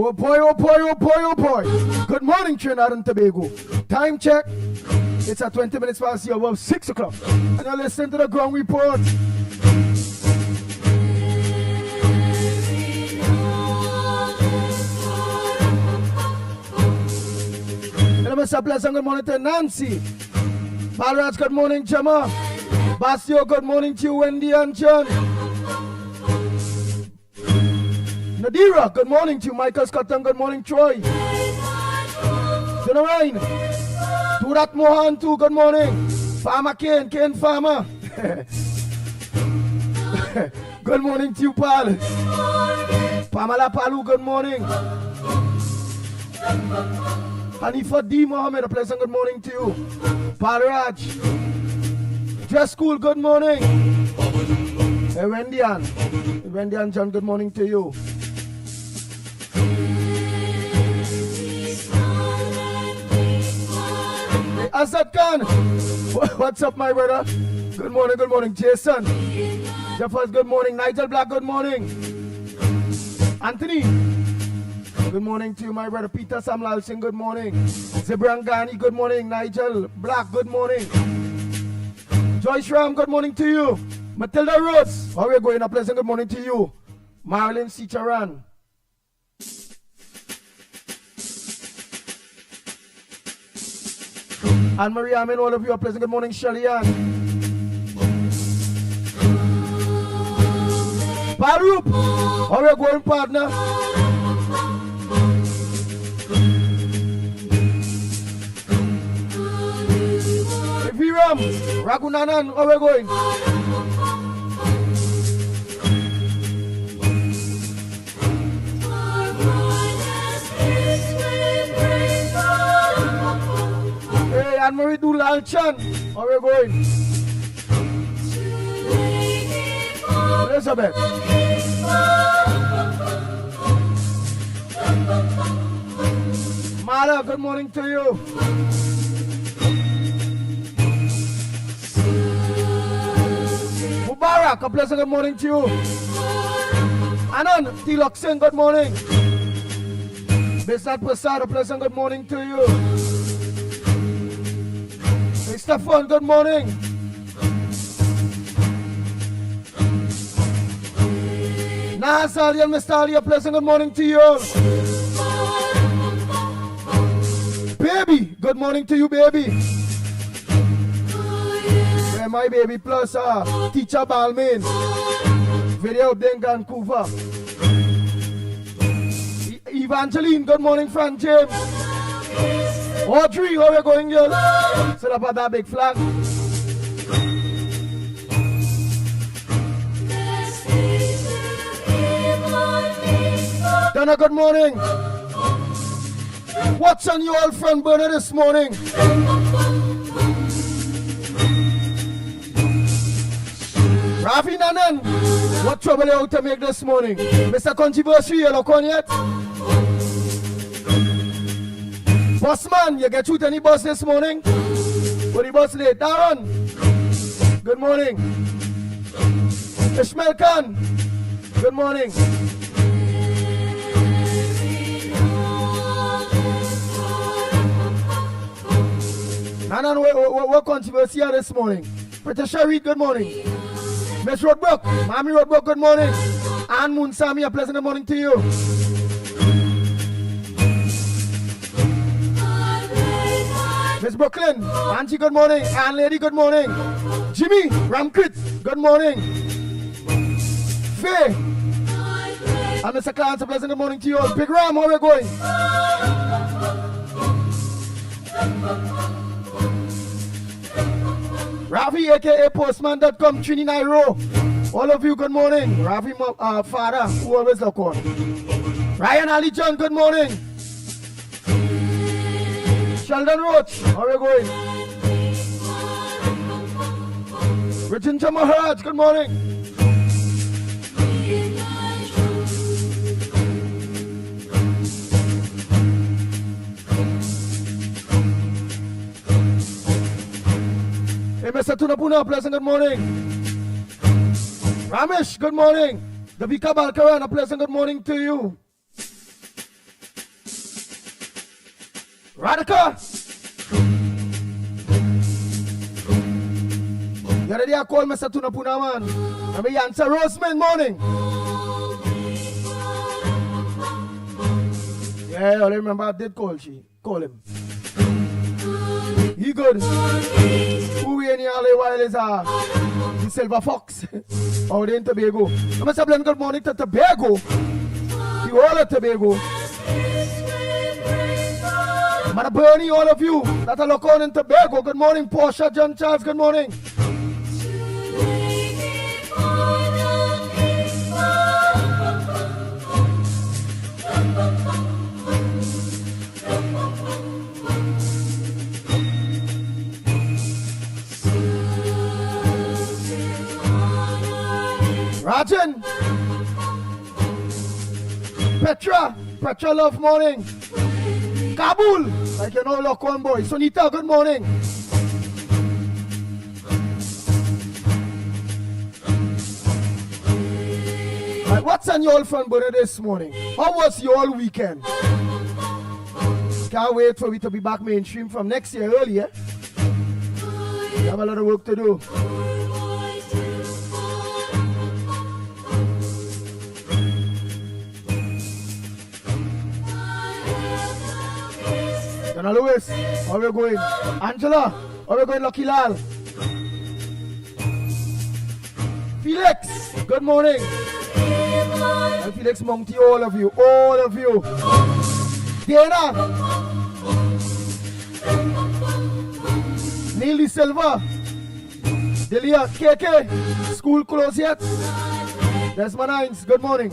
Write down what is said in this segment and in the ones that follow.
Oh boy, oh boy, oh boy, oh boy. Good morning, Trinidad and Tobago. Time check. It's at 20 minutes past the hour of 6 o'clock. And you're listening to the ground report. And Mr. Pleasant, good morning to Nancy. Balraj, good morning, Gemma. Bastio, good morning to you, Wendy and John. Nadira, good morning to you. Michael Scotton, good morning, Troy. Generine, Turat Mohan too, good morning. Farmer Kane Farmer. Good morning to you, Pal. Pamela Palu, good morning. Hanifa D. Mohammed, a pleasant good morning to you. Palraj. Dress School, good morning. Hey, Wendy and John, good morning to you. Hey, Azad Khan, what's up, my brother? Good morning, Jason. Jeffers, good morning. Nigel Black, good morning. Anthony, good morning to you, my brother. Peter Samlal Singh, good morning. Zibrangani, good morning. Nigel Black, good morning. Joyce Ram, good morning to you. Matilda Rhodes, how are you going? A pleasant good morning to you. Marilyn Sicharan. Anne-Marie Amin, all of you, a pleasant good morning. Shelly Ann. Parup, how are you going, partner? Viram, Ragunanan, how are we going? Hey, Anne-Marie Dulalchan, how are we going? Elizabeth. Mara, good morning to you. Mubarak, a pleasant good morning to you. Anand Tilok Singh, good morning. Bisnat Prasad, a pleasant good morning to you. Mr. Fun, good morning. Nahas Ali and Mr. Ali, a pleasant good morning to you. Baby, good morning to you, baby. My baby plus teacher Balmain. Video up there in Vancouver. Evangeline, good morning, Frank James. Audrey, how are you going, girl? Set up at that big flag. Donna, good morning. What's on your old friend Bernard this morning? Rafi Nanan, what trouble you out to make this morning? Mr. Controversy, you look on yet? Bossman, you get through to any bus this morning? What the bus late? Darren, good morning. Ishmael Khan, good morning. Nanan, what controversy this morning? Patricia Reed, good morning. Miss Roadbrook, Mommy Roadbrook, good morning. Ann Moonsami, a pleasant good morning to you. Miss Brooklyn, Angie, good morning. Ann Lady, good morning. Jimmy Ramkrit, good morning. Faye, and Mr. Clarence, a pleasant good morning to you all. Big Ram, how are we going? Ravi, aka Postman.com, Trini Nairo. All of you, good morning. Ravi, father, who always look on. Ryan Ali John, good morning. Sheldon Roach, how are you going? Rajendra Maharaj, good morning. Hey, Mr. Tunapuna, pleasant good morning. Ramesh, good morning. Davika Balkaran, a pleasant good morning to you. Radical. You ready to call Mr. Tunapuna, man? And we answer Roseman morning. Yeah, I remember I did call him. He good. Who we in here while is the Silver Fox out in Tobago. I must have good morning to Tobago. The whole of Tobago. Man, Bernie, all of you that are local in Tobago. Good morning, Portia, John Charles, good morning. Rajan, Petra love morning. Kabul, like you know, look one boy. Sunita, good morning. Right, what's on your fun birthday this morning? How was your weekend? Can't wait for we to be back mainstream from next year earlier. We have a lot of work to do. Donna Lewis, how are we going? Angela, how are we going? Lucky Lal. Felix, good morning. And Felix Monty, all of you. Dana. Neely Silva. Delia, KK, school closed yet? Desmond Hines, good morning.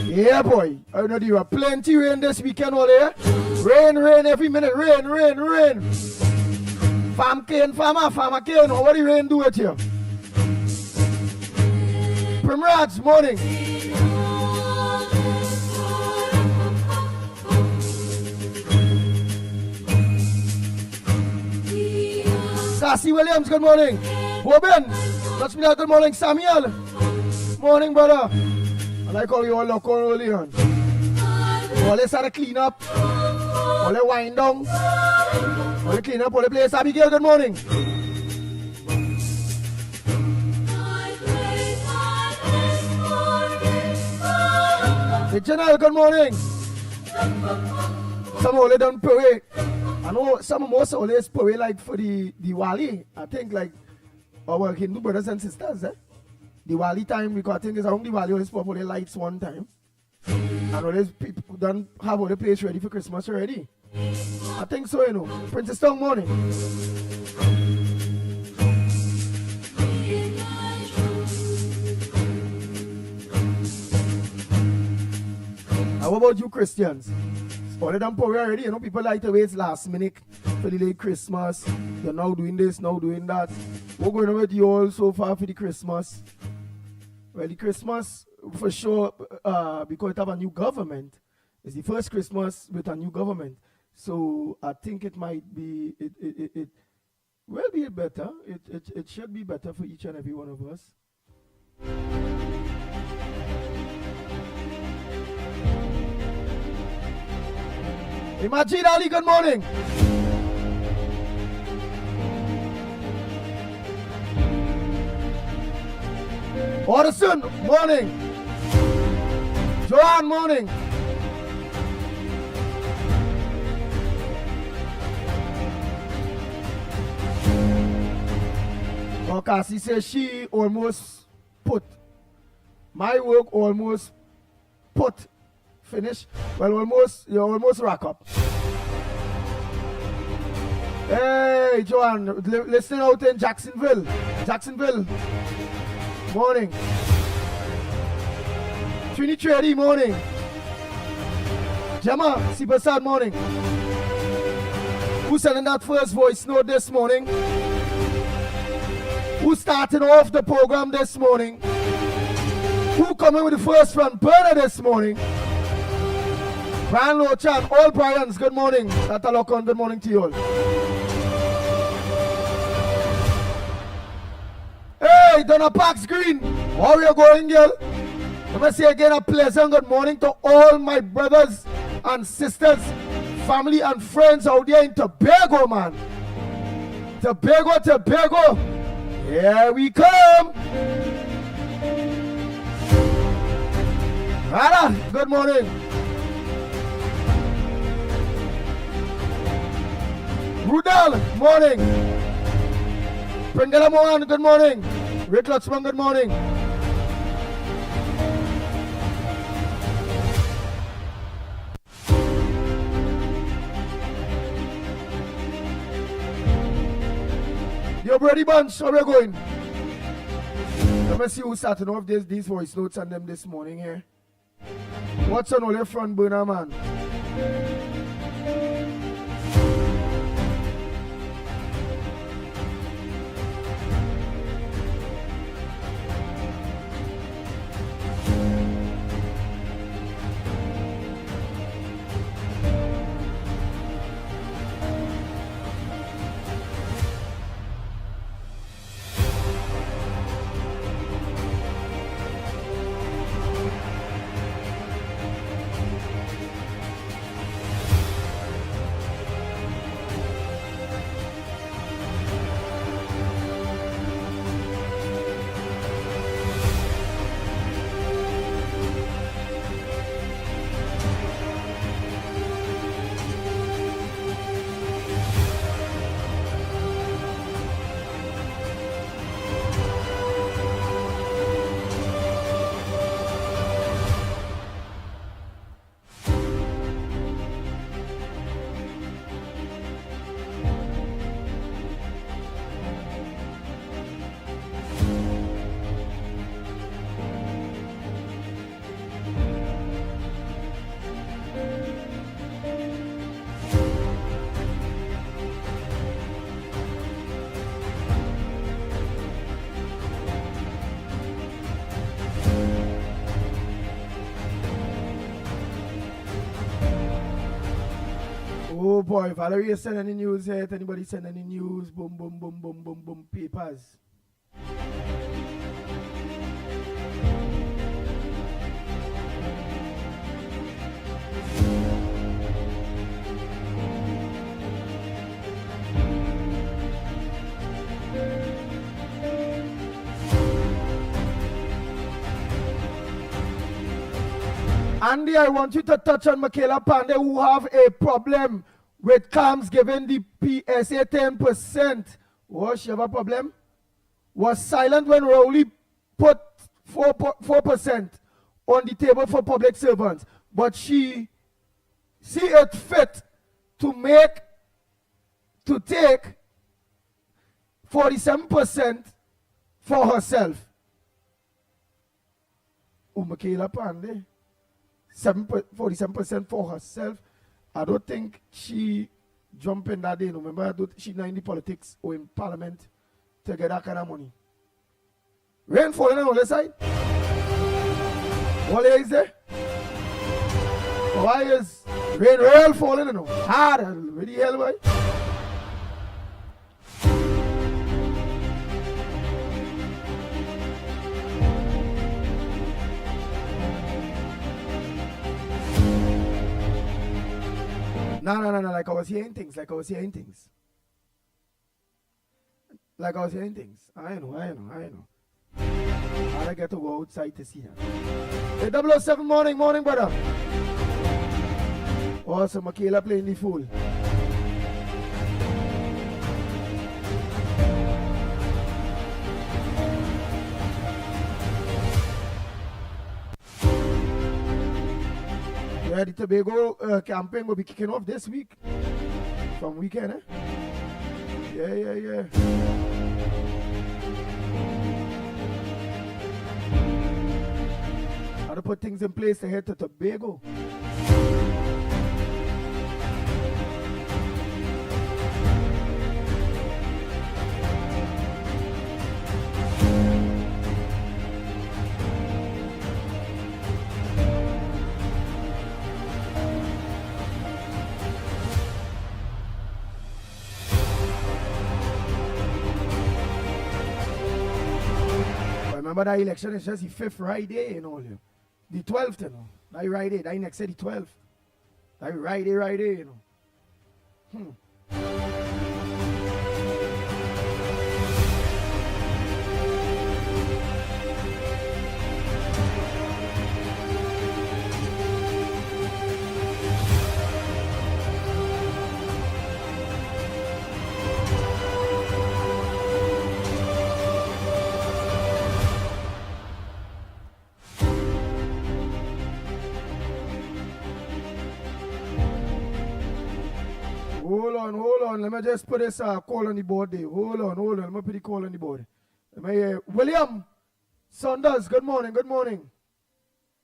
Yeah, boy. I know you have plenty rain this weekend all here. Rain every minute. Rain. Farmer cane. What do rain do with you? Primraj, morning. Cassie Williams, good morning. Bobin, let's be good morning. Samuel, morning, brother. I like how you all look on early on. All this had to clean up. All the wind down. All the clean up, all the place. Abigail, good morning. The General, good morning. Some only done parade. I know some most always parade like for the Diwali. I think like our Hindu brothers and sisters, Diwali time, because I think it's around Diwali, always pop all the lights one time. And always people don't have all the place ready for Christmas already. I think so, you know. Princess Town morning. How about you Christians? All of them poor already, you know, people like to wait last minute for the late Christmas. You're now doing this, now doing that. We're going on with you all so far for the Christmas. Well, the Christmas, for sure, because it have a new government, it's the first Christmas with a new government. So I think it might be, it will be better. It should be better for each and every one of us. Imagine Ali, good morning. Orison, morning. Joanne, morning. Cassie says she almost put. My work almost put. Finish. Well, you almost rack up. Hey, Joanne, listening out in Jacksonville. Morning. Trinity, morning. Gemma, Sibasad, morning. Who sending that first voice note this morning? Who starting off the program this morning? Who coming with the first front burner this morning? Brian Lochan, all Brians, good morning. Tata Lokon, good morning to you all. Hey, Donna Parks Green, how are you going, girl? Let me say again a pleasant good morning to all my brothers and sisters, family and friends out there in Tobago, man. Tobago, Tobago. Here we come. Rada, good morning. Rudal, morning. Pringala Mohan, good morning. Rick Lutzman, good morning. Yo, Brady Bunch, how we going? Let me see who's starting off these voice notes on them this morning here. What's on all your front burner, man? Oh boy, Valerie is sending any news yet? Anybody send any news? Boom, boom, boom, boom, boom, boom, papers. Andy, I want you to touch on Michaela Pandey, who have a problem with CAMS giving the PSA 10%. Was she have a problem? Was silent when Rowley put 4% on the table for public servants. But she see it fit to take 47% for herself. Michaela Pandey. 47% for herself. I don't think she jumped in that day. No, remember, she's not in the politics or in parliament to get that kind of money. Rain falling on the side. What is there? Why is rain real falling? No, hard. Really hell, why? No, like I was hearing things. I know. I get to go outside to see her. Hey, 007 morning, brother. Also, Michaela playing the fool. Yeah, the Tobago campaign will be kicking off this week. From weekend, eh? Yeah. How to put things in place to head to Tobago. Remember that election is just the 5th Friday, you know. The 12th, you know. That Friday, that next day, the 12th. Like right there, you know. Hold on. Let me just put this call on the board there. Hold on. Let me put the call on the board. Let me hear William Saunders. Good morning.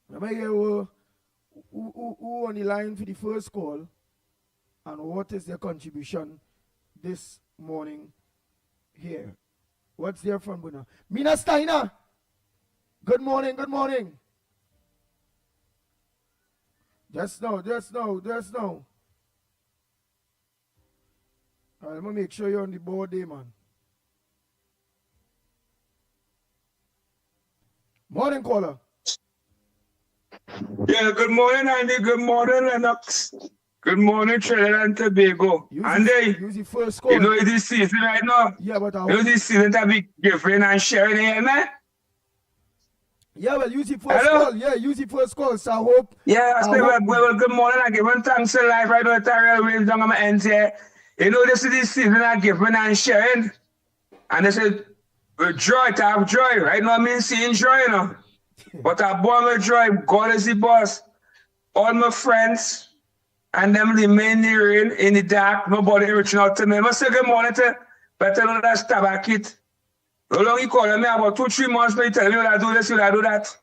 Let me hear who on the line for the first call and what is their contribution this morning here. What's their from Buna? Mina Steiner. Good morning. Just now. All right, let me make sure you're on the board there, man. Morning, caller. Yeah, good morning, Andy. Good morning, Lennox. Good morning, Trinidad and Tobago. Andy, use the first call. You know it's this season right now? Yeah, but you know this season to be giving and sharing here, man? Yeah, well, use the first call. Yeah, use the first call. So I hope. Yeah, I say, well, good morning. I give one thanks to life right now. Tyrell Williams on my end here. You know, this is the season of giving and sharing. And this is joy, to have joy. Right now, I mean, seeing joy, you know. But I born with joy. God is the boss. All my friends and them remain in the rain, in the dark. Nobody reaching out to me. I say good morning to better know that Stabakit. How long you calling me? About 2-3 months, but you tell me when I do this, when I do that.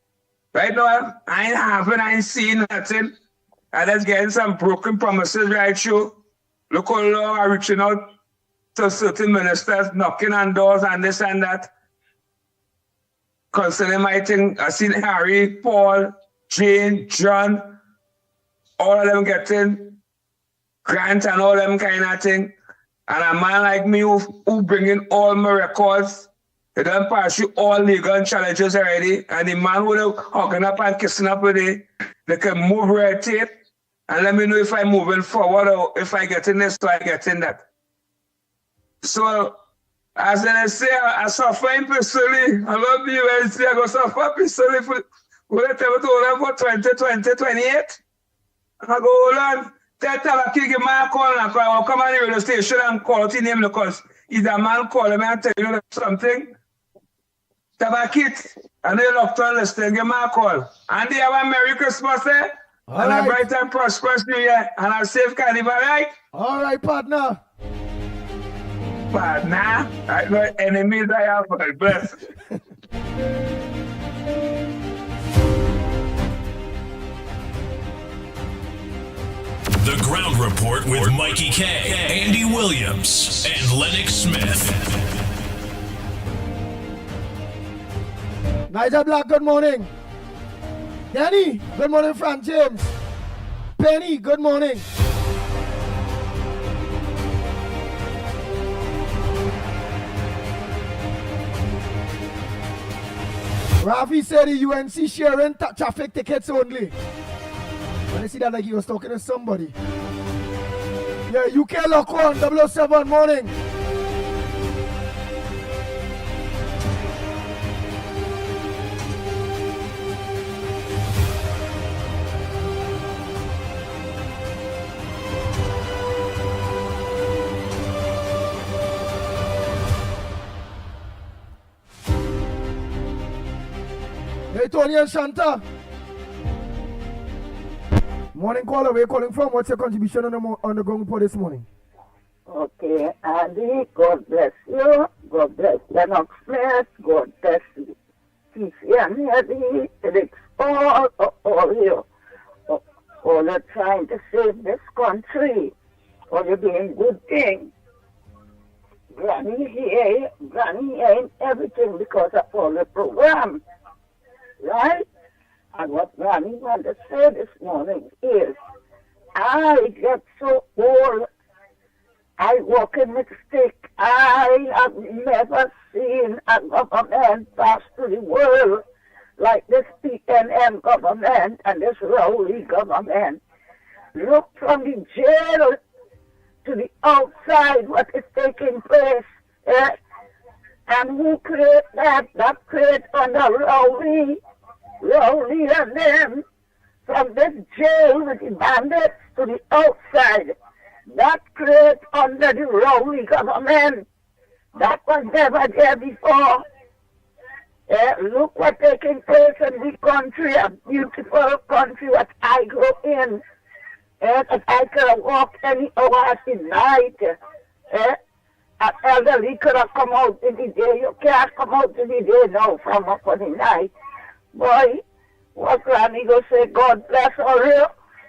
Right now, I ain't seeing nothing. I just getting some broken promises right through. Look how long I'm reaching out to certain ministers, knocking on doors and this and that. Concerning my thing, I seen Harry, Paul, Jane, John, all of them getting grants and all them kind of thing. And a man like me who bringing all my records, they done pass through all legal challenges already. And the man who are hugging up and kissing up with it, they can move red tape and let me know if I'm moving forward or if I get in this or I get in that. So, as I say, I suffer personally. I love you and say I go suffer personally for whatever to hold on for 2028. I go hold on. Tell a kid give my call and I'll come on the radio station and call out his name because he's a man calling me and tell you something. Tell a kid, and they love to understand, give my call. And they have a Merry Christmas, eh? All and right. a bright and prosperous New Year and a safe carnival, right? All right, partner. Partner, I know enemies I have, but bless. The Ground Report with Mikey K, Andy Williams, and Lennox Smith. Nigel Black, good morning. Danny, good morning, Frank James. Penny, good morning. Rafi said the UNC sharing traffic tickets only. When I see that like he was talking to somebody. Yeah, UK lock on, 007 morning. Hey, Tony and Shanta. Morning caller, where you calling from? What's your contribution on the Ground Report this morning? Okay, Andy, God bless you. God bless Lennox Smith. God bless you. TC and all you. All you're trying to save this country. All you're doing good things. Granny here ain't everything because of all the program. Right? And what Granny wanted to say this morning is, I get so old, I walk in with a stick. I have never seen a government pass to the world like this PNM government and this Rowley government. look from the jail to the outside what is taking place. And who create that? That create under Rowley and them from this jail with the bandits to the outside. That create under the Rowley government. That was never there before. Look what taking place in the country, a beautiful country that I grew in. That I could have walked any hour at the night. An elderly could have come out in the day. You can't come out in the day now from up on the night. Boy, what Granny go say, God bless all you.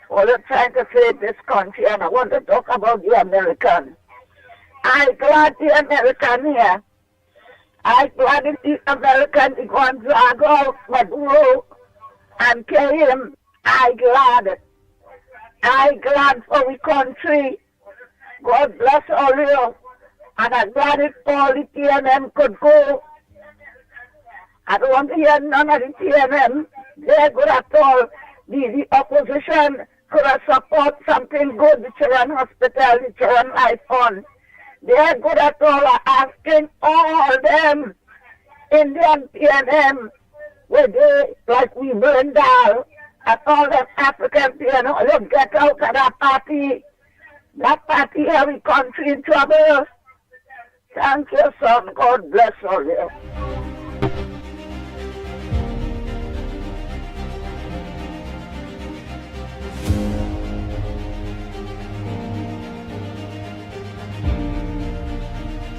All you're trying to save this country, and I want to talk about the American. I'm glad the American here. I'm glad the American is going to drag out Maduro and kill him. I'm glad. I'm glad for the country. God bless all you. And I'm glad if all the TNM could go. I don't want to hear none of the TNM. They're good at all. The opposition could have support something good, the children hospital, the children life fund. They're good at all. Asking all them Indian TNM, where they, like we burn down, and all them African TNM, they get out of that party. That party every country in trouble. Thank you, son. God bless all you.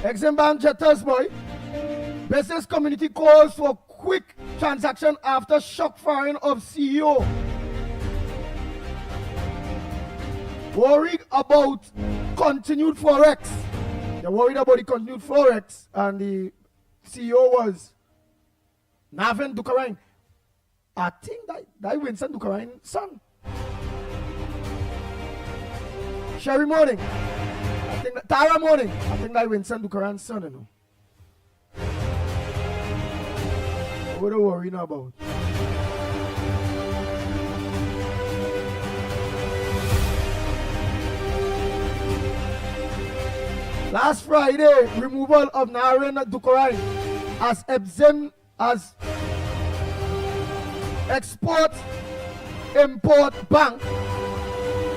Exim Jetters, boy. Business community calls for quick transaction after shock firing of CEO. Worried about continued forex. They're worried about the continued forex, and the CEO was Navin Dukarine. I think that Winston Dukarine son. Sherry Morning. I think that Tara Morning. I think that Winston Dukarine son, you know. What are you worrying about? Last Friday, removal of Naren Dukarine as Exim as Export-Import Bank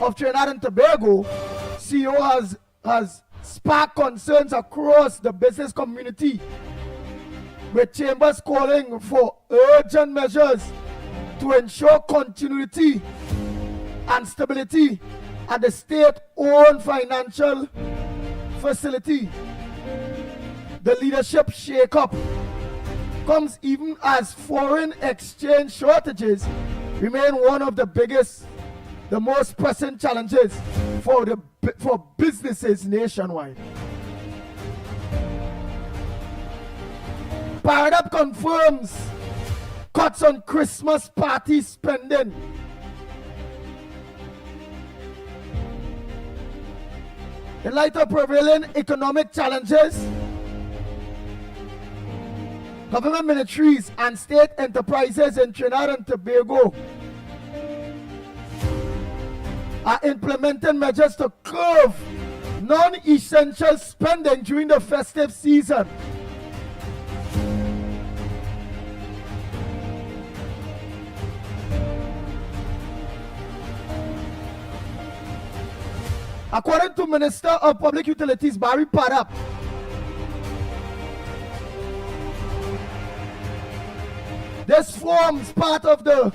of Trinidad and Tobago, CEO has sparked concerns across the business community, with chambers calling for urgent measures to ensure continuity and stability at the state-owned financial facility. The leadership shake-up comes even as foreign exchange shortages remain one of the most pressing challenges for businesses nationwide. Paradap confirms cuts on Christmas party spending. In light of prevailing economic challenges, government ministries and state enterprises in Trinidad and Tobago are implementing measures to curb non-essential spending during the festive season. According to Minister of Public Utilities Barry Padap, this forms part of the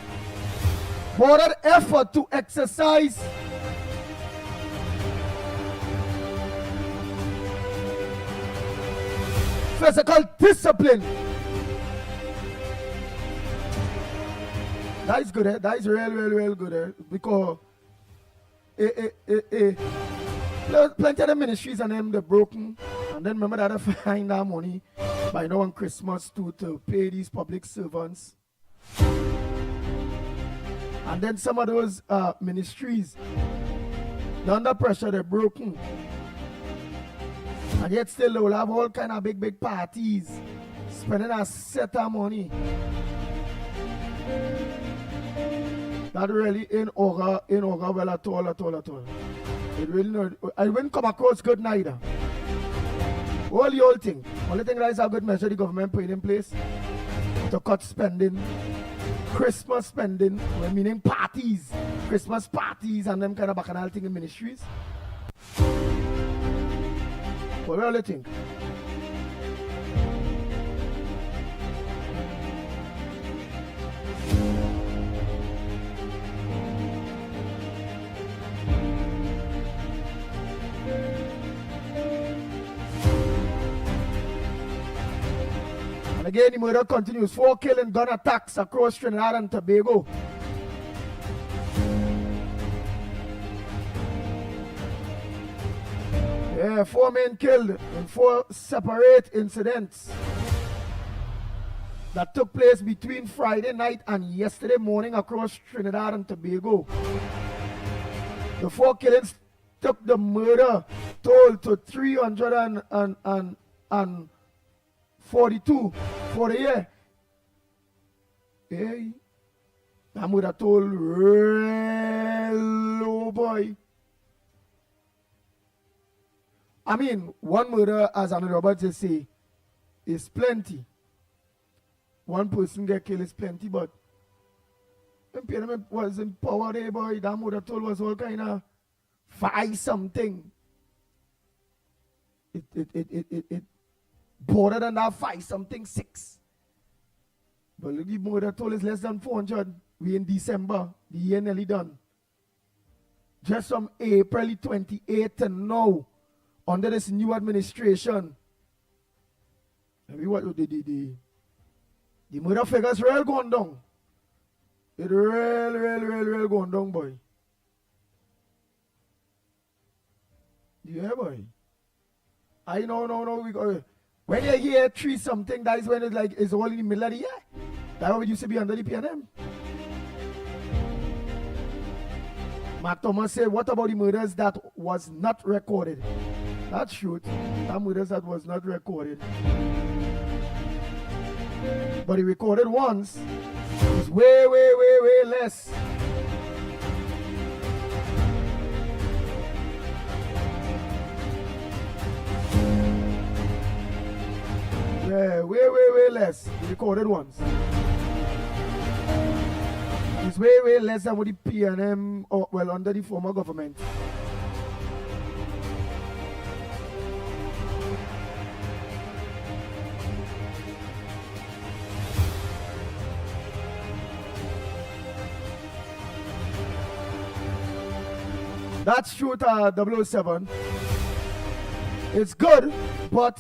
broader effort to exercise physical discipline. That is good, eh? That is real good, eh? Because plenty of the ministries and them they're broken, and then remember that they find that money by now on Christmas to pay these public servants. And then some of those ministries, they're under pressure, they're broken. And yet still they will have all kind of big parties, spending a set of money. That really in Oga well at all. It really not. I wouldn't come across good neither. All the old thing. Only thing that is a good measure the government put in place to cut spending. Christmas spending, meaning parties, Christmas parties and them kind of bacchanal thing in ministries. What do you think? And again, the murder continues. 4 killing gun attacks across Trinidad and Tobago. Yeah, 4 men killed in 4 separate incidents that took place between Friday night and yesterday morning across Trinidad and Tobago. The 4 killings took the murder toll to 342 for the year. Hey, that murder toll real low, boy. I mean, one murder, as Anna Roberts just say, is plenty. One person get killed is plenty, but impediment was in power there, boy. That murder toll was all kind of 5 something. It border than that 5 something 6. But look, the murder toll is less than 400. We in December, the year nearly done. Just from April 28th to now, under this new administration, maybe what the murder figures real going down. It real going down, boy. Yeah, boy. I know. We go. When you hear 3 something, that is when it's like it's all in the middle of the year. That's what used to be under the PNM. Mark Thomas said, what about the murders that was not recorded? That's true. That murders that was not recorded. But the recorded ones is way less. Yeah, way less. The recorded ones. It's way less than what the PNM, or well, under the former government. That's true, 007. It's good, but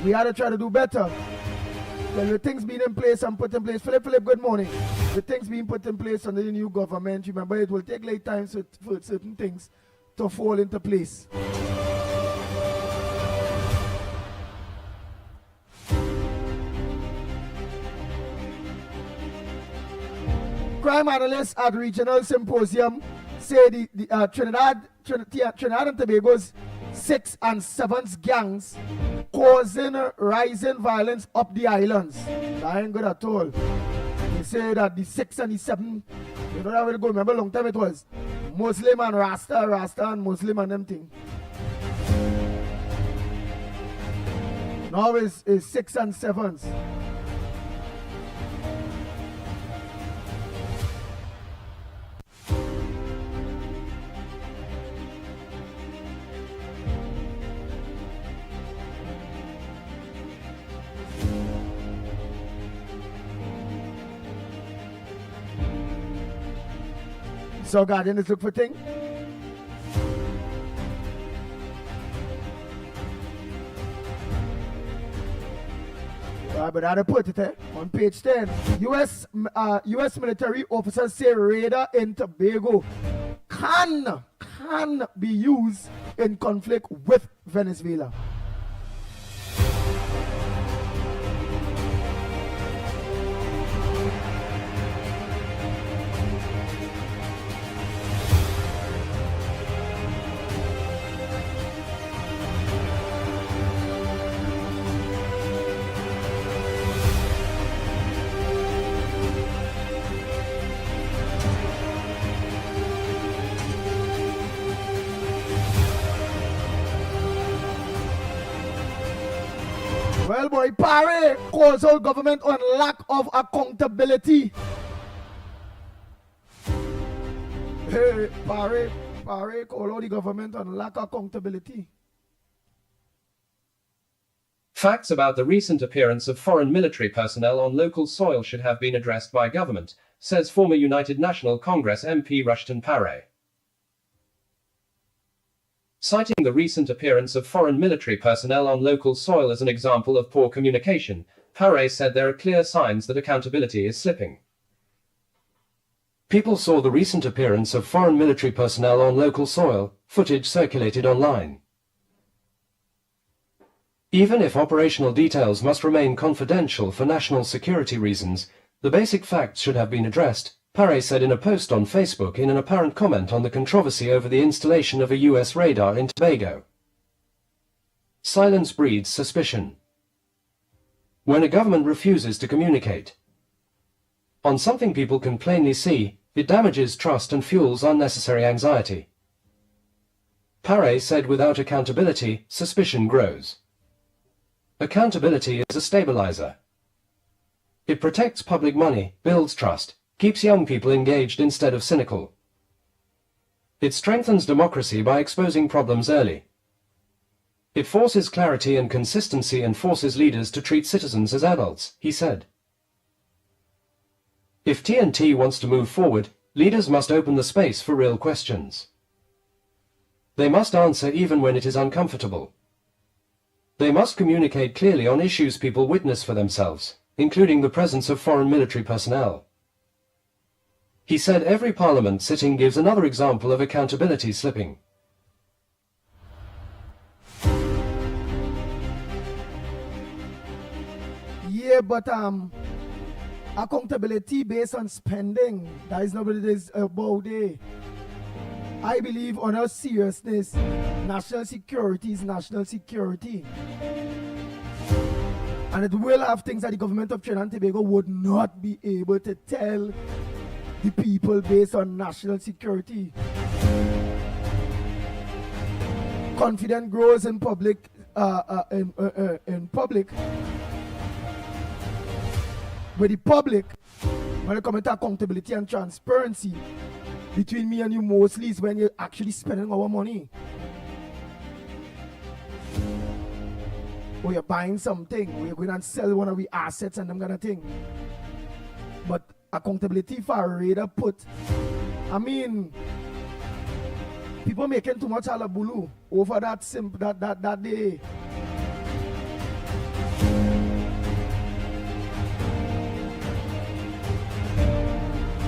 we had to try to do better. Well, with things being in place and put in place, Philip, good morning. With things being put in place under the new government, remember it will take late time for certain things to fall into place. Crime analysts at regional symposium say the Trinidad and Tobago's 6th and 7th gangs causing rising violence up the islands. That ain't good at all. They say that the 6 and the 7, you know that way to go. Remember a long time it was Muslim and Rasta and Muslim and them thing. Now it's 6 and 7s. So Guardian is look for thing. But I put it on page 10. U.S. military officers say raider in Tobago can be used in conflict with Venezuela. Well, boy, Parry calls out government on lack of accountability. Hey, Parry call out the government on lack of accountability. Facts about the recent appearance of foreign military personnel on local soil should have been addressed by government, says former United National Congress MP Rushton Parry. Citing the recent appearance of foreign military personnel on local soil as an example of poor communication, Parry said there are clear signs that accountability is slipping. People saw the recent appearance of foreign military personnel on local soil, footage circulated online. Even if operational details must remain confidential for national security reasons, the basic facts should have been addressed, Parry said in a post on Facebook in an apparent comment on the controversy over the installation of a US radar in Tobago. Silence breeds suspicion. When a government refuses to communicate on something people can plainly see, it damages trust and fuels unnecessary anxiety. Parry said without accountability, suspicion grows. Accountability is a stabilizer. It protects public money, builds trust, keeps young people engaged instead of cynical. It strengthens democracy by exposing problems early. It forces clarity and consistency and forces leaders to treat citizens as adults, he said. If TNT wants to move forward, leaders must open the space for real questions. They must answer even when it is uncomfortable. They must communicate clearly on issues people witness for themselves, including the presence of foreign military personnel. He said every parliament sitting gives another example of accountability slipping. Yeah, but accountability based on spending, that is not what it is about it. I believe on our seriousness, national security is national security. And it will have things that the government of Trinidad and Tobago would not be able to tell the people based on national security. Confidence grows in public, with the public, when it comes to accountability and transparency, between me and you mostly is when you're actually spending our money. Or you're buying something, or you're going and sell one of the assets and them kind of thing. But accountability for a radar put, I mean, people making too much halabulu over that day.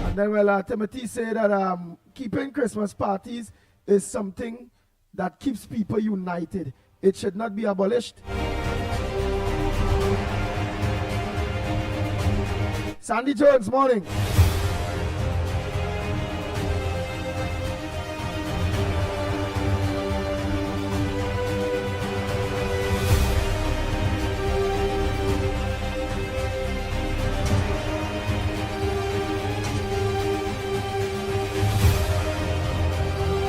And then, well, Timothy said that keeping Christmas parties is something that keeps people united. It should not be abolished. Sandy Jones, morning.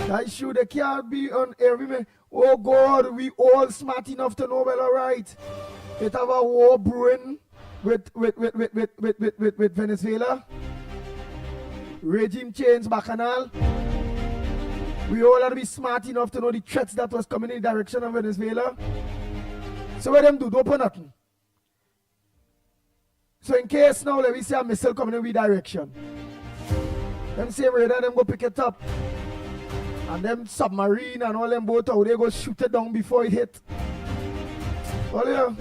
That issue, they can't be on every man. Oh God, we all smart enough to know well, all right. It have a war brewing with Venezuela. Regime change, bacchanal. We all have to be smart enough to know the threats that was coming in the direction of Venezuela. So what them do? Don't open nothing. So in case now, let me say a missile coming in the direction. Them same radar, them go pick it up. And them submarine and all them boat out, they go shoot it down before it hit. Well, yeah,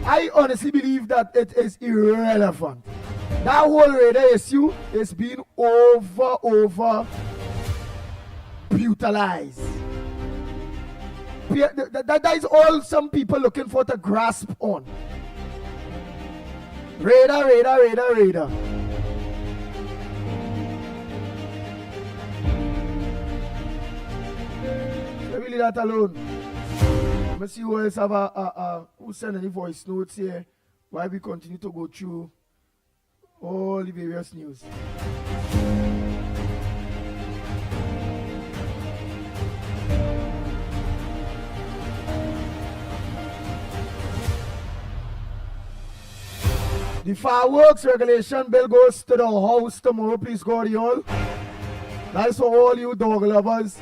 I honestly believe that it is irrelevant. That whole radar issue is being over brutalized. That is all some people looking for to grasp on. Radar. Leave that alone. Let me see who else have who send any voice notes here while we continue to go through all the various news. The fireworks regulation bill goes to the House tomorrow. Please go to all. That is for all you dog lovers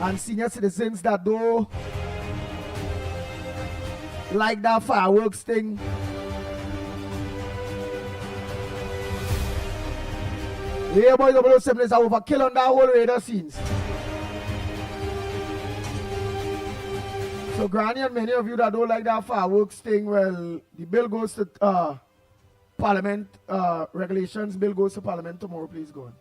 and senior citizens that do like that fireworks thing. Yeah, boy, 007 is overkill on that whole radar scenes. So, Granny and many of you that don't like that fireworks thing, well, the bill goes to Parliament, regulations bill goes to Parliament tomorrow. Please go on.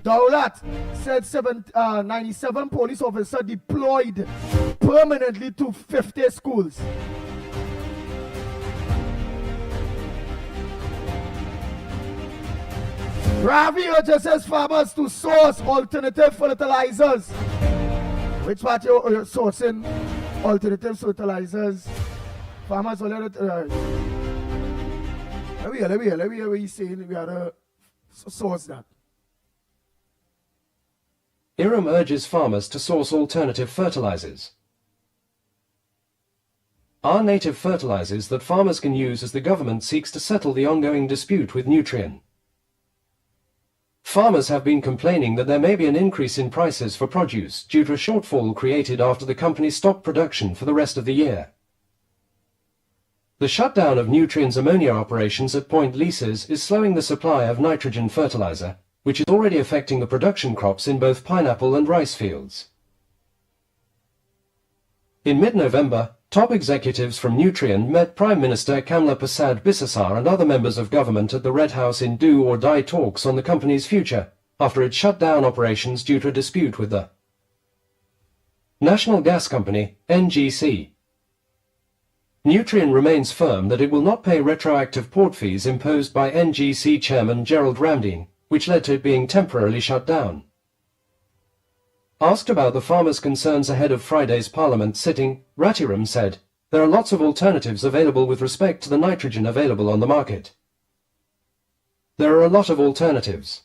Daulat said 97 police officers deployed permanently to 50 schools. Ravi urges says farmers to source alternative fertilizers. Which part you're sourcing alternative fertilizers? Farmers will let it. Let me hear what he's saying. We have to source that. Iram urges farmers to source alternative fertilizers. Are native fertilizers that farmers can use as the government seeks to settle the ongoing dispute with Nutrien. Farmers have been complaining that there may be an increase in prices for produce due to a shortfall created after the company stopped production for the rest of the year. The shutdown of Nutrien's ammonia operations at Point Leases is slowing the supply of nitrogen fertilizer, which is already affecting the production crops in both pineapple and rice fields. In mid-November, top executives from Nutrien met Prime Minister Kamla Prasad Bisesar and other members of government at the Red House in do or die talks on the company's future, after it shut down operations due to a dispute with the National Gas Company, NGC. Nutrien remains firm that it will not pay retroactive port fees imposed by NGC Chairman Gerald Ramdeen, which led to it being temporarily shut down. Asked about the farmers' concerns ahead of Friday's Parliament sitting, Ratiram said, "There are lots of alternatives available with respect to the nitrogen available on the market. There are a lot of alternatives."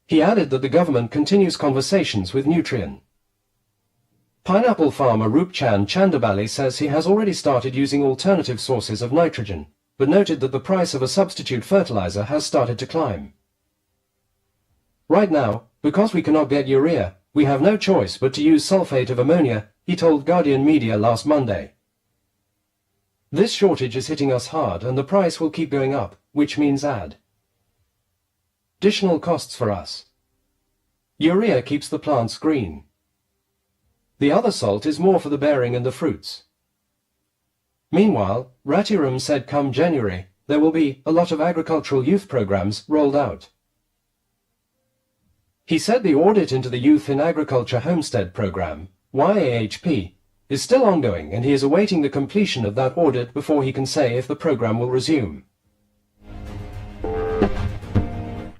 He added that the government continues conversations with Nutrien. Pineapple farmer Rupchan Chandabali says he has already started using alternative sources of nitrogen, but noted that the price of a substitute fertilizer has started to climb. "Right now, because we cannot get urea, we have no choice but to use sulfate of ammonia," he told Guardian Media last Monday. "This shortage is hitting us hard and the price will keep going up, which means additional costs for us. Urea keeps the plants green. The other salt is more for the bearing and the fruits." Meanwhile, Ratiram said come January, there will be a lot of agricultural youth programs rolled out. He said the audit into the Youth in Agriculture Homestead Program, YAHP, is still ongoing and he is awaiting the completion of that audit before he can say if the program will resume.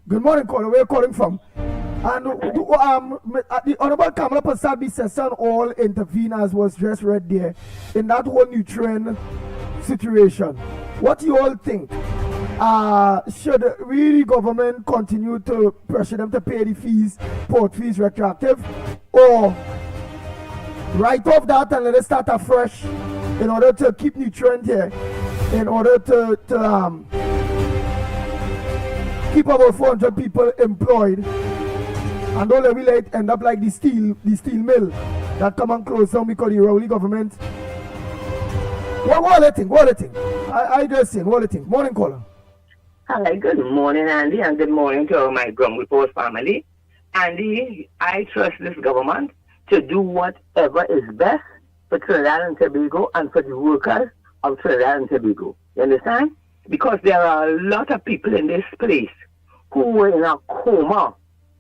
Good morning, caller. Where are you calling from? And the Honorable Kamala Prasad Bisesar all intervene as was just read there in that whole Nutrien situation. What do you all think? Should really government continue to pressure them to pay the fees, port fees retroactive, or write off that and let it start afresh in order to keep Nutrien here, in order to keep about 400 people employed, and don't let it end up like the steel mill that come and close down because the Rowley government. What do you think? I just saying, what do you think? Morning, caller. Hi, good morning, Andy, and good morning to all my Ground Report family. Andy, I trust this government to do whatever is best for Trinidad and Tobago and for the workers of Trinidad and Tobago. You understand? Because there are a lot of people in this place who were in a coma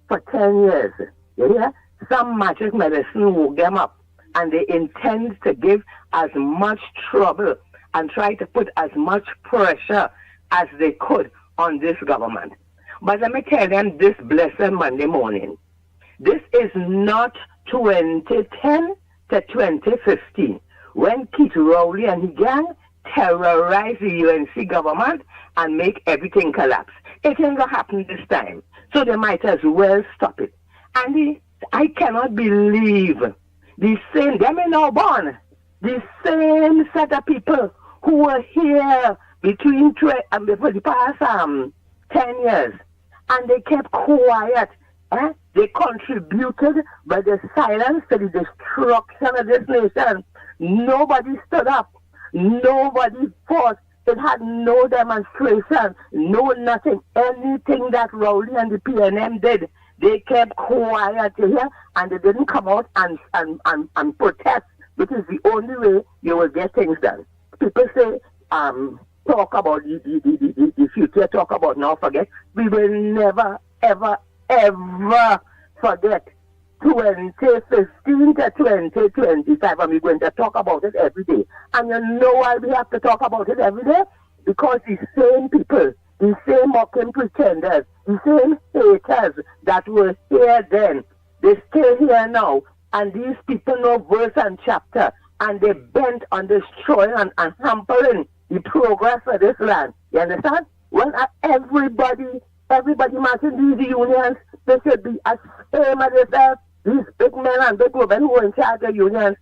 for 10 years. You hear? Some magic medicine woke them up, and they intend to give as much trouble and try to put as much pressure as they could on this government. But let me tell them this blessed Monday morning, this is not 2010 to 2015 when Keith Rowley and his gang terrorize the UNC government and make everything collapse. It ain't gonna happen this time. So they might as well stop it. And I cannot believe the same, them in our born, the same set of people who were here between for the past 10 years, and they kept quiet. They contributed by the silence to the destruction of this nation. Nobody stood up. Nobody fought. It had no demonstration, no nothing. Anything that Rowley and the PNM did, they kept quiet here, and they didn't come out and protest, which is the only way you will get things done. People say, talk about the future, talk about now, forget. We will never, ever, ever forget 2015 to 2025, and we're going to talk about it every day. And you know why we have to talk about it every day? Because the same people, the same mocking pretenders, the same haters that were here then, they stay here now, and these people know verse and chapter, and they bent on destroying and hampering the progress of this land. You understand? When everybody marching these unions, they should be ashamed of themselves. These big men and big women who were in charge of unions,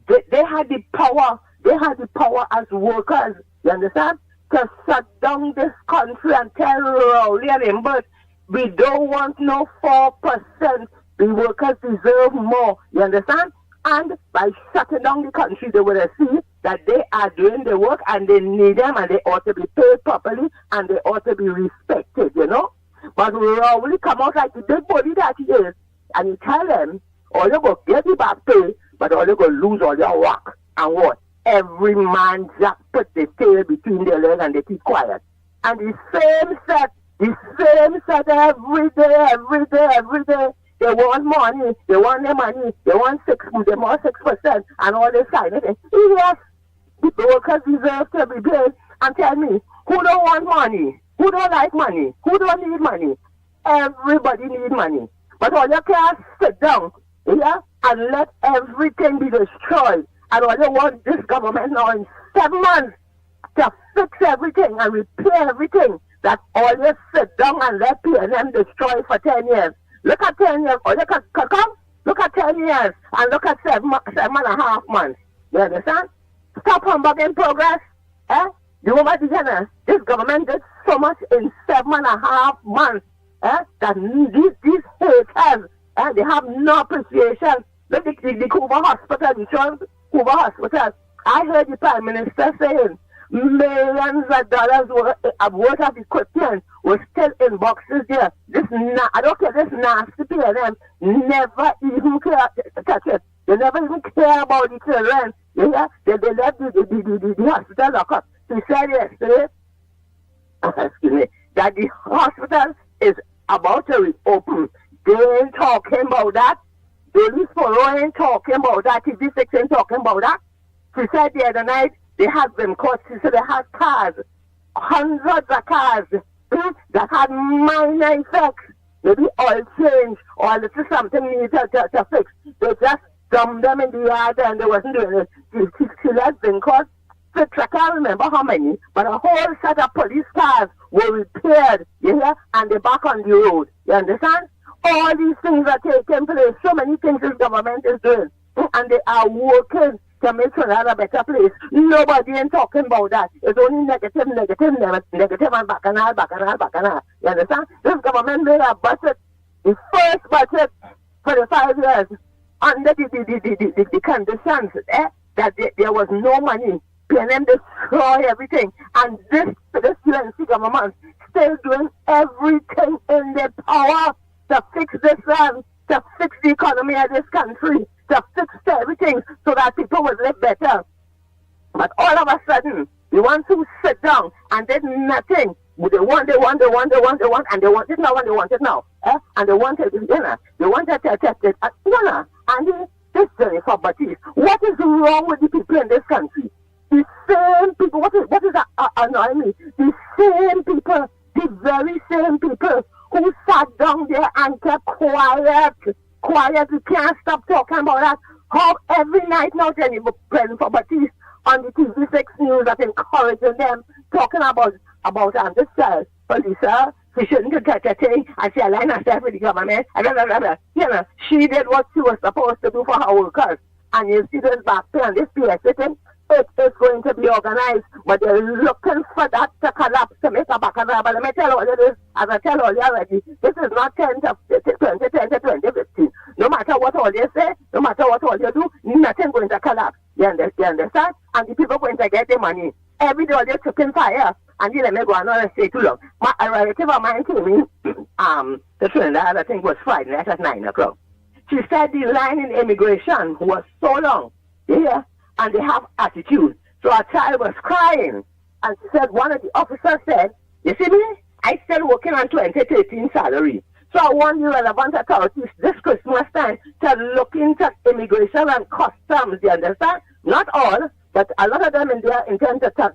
they had the power. They had the power as workers, you understand, to shut down this country and tell Rowley and him, but we don't want no 4%. The workers deserve more, you understand? And by shutting down the country, they will see that they are doing the work and they need them and they ought to be paid properly and they ought to be respected, you know? But Rowley come out like the big body that he is, and you tell them, all you go get the back pay, but all you go lose all your work. And what? Every man just put the tail between their legs and they keep quiet. And the same set every day. They want money, they want their money, they want 6%, and all this kind of thing. Yes, the workers deserve to be paid. And tell me, who don't want money? Who don't like money? Who don't need money? Everybody needs money. But all you can't sit down, and let everything be destroyed. And all you want this government now in 7 months to fix everything and repair everything. That all you sit down and let PNM destroy for 10 years. Look at 10 years. Or look at 10 years and look at 7.5 months. You understand? Stop humbugging progress. You know what, this government did so much in 7.5 months. That these haters, they have no appreciation. Look at the Cuba Hospital, Cuba Hospital. I heard the Prime Minister saying millions of dollars worth of equipment was still in boxes there. I don't care, this nasty PNM never even touch it. They never even care about the children. They let the hospital lock up. He said yesterday, excuse me, that the hospital is about to reopen. They ain't talking about that. Daily Foro ain't talking about that. TV6 ain't talking about that. She said the other night they had been caught. She said they had cars, hundreds of cars that had minor effects. Maybe oil change or a little something needed to fix. They just dumped them in the yard and they wasn't doing it. She had been caught. I can't remember how many, but a whole set of police cars were repaired, and they're back on the road. You understand? All these things are taking place. So many things this government is doing, and they are working to make Trinidad a better place. Nobody ain't talking about that. It's only negative, and bacchanal. You understand? This government made a budget, the first budget for the 5 years, under the conditions that there was no money. PNM destroy everything, and this UNC government still doing everything in their power to fix this land, to fix the economy of this country, to fix everything so that people will live better. But all of a sudden, they want to sit down and did nothing. They want, and they want it now, and they want it now. And they want it, they want it to test it. And this Jennifer Baptiste, what is wrong with the people in this country? The same people, what is annoying me? The same people, the very same people who sat down there and kept quiet. You can't stop talking about that. How every night now, Jennifer Baptiste, on the TV6 News that encouraging them, talking about this Felisa, she shouldn't touch a thing, and she aligned herself with the government, and blah, blah, blah, blah. You know, she did what she was supposed to do for her workers. And you see this back pay and this PSA thing, it is going to be organized, but they're looking for that to collapse to make a back and But let me tell all you this, as I tell all you already, this is not 2010 to 2015. No matter what all you say, no matter what all you do, nothing going to collapse. You understand? And the people going to get the money. Every day they're tripping fire. And you let me go on and say too long. A relative of mine came in, the Trinidad, I think was Friday night at 9 o'clock. She said the line in immigration was so long, yeah, and they have attitude. So our child was crying. And she said, one of the officers said, you see me? I still working on 2013 salary. So I want the relevant authorities this Christmas time to look into immigration and customs, you understand? Not all, but a lot of them in there intend to talk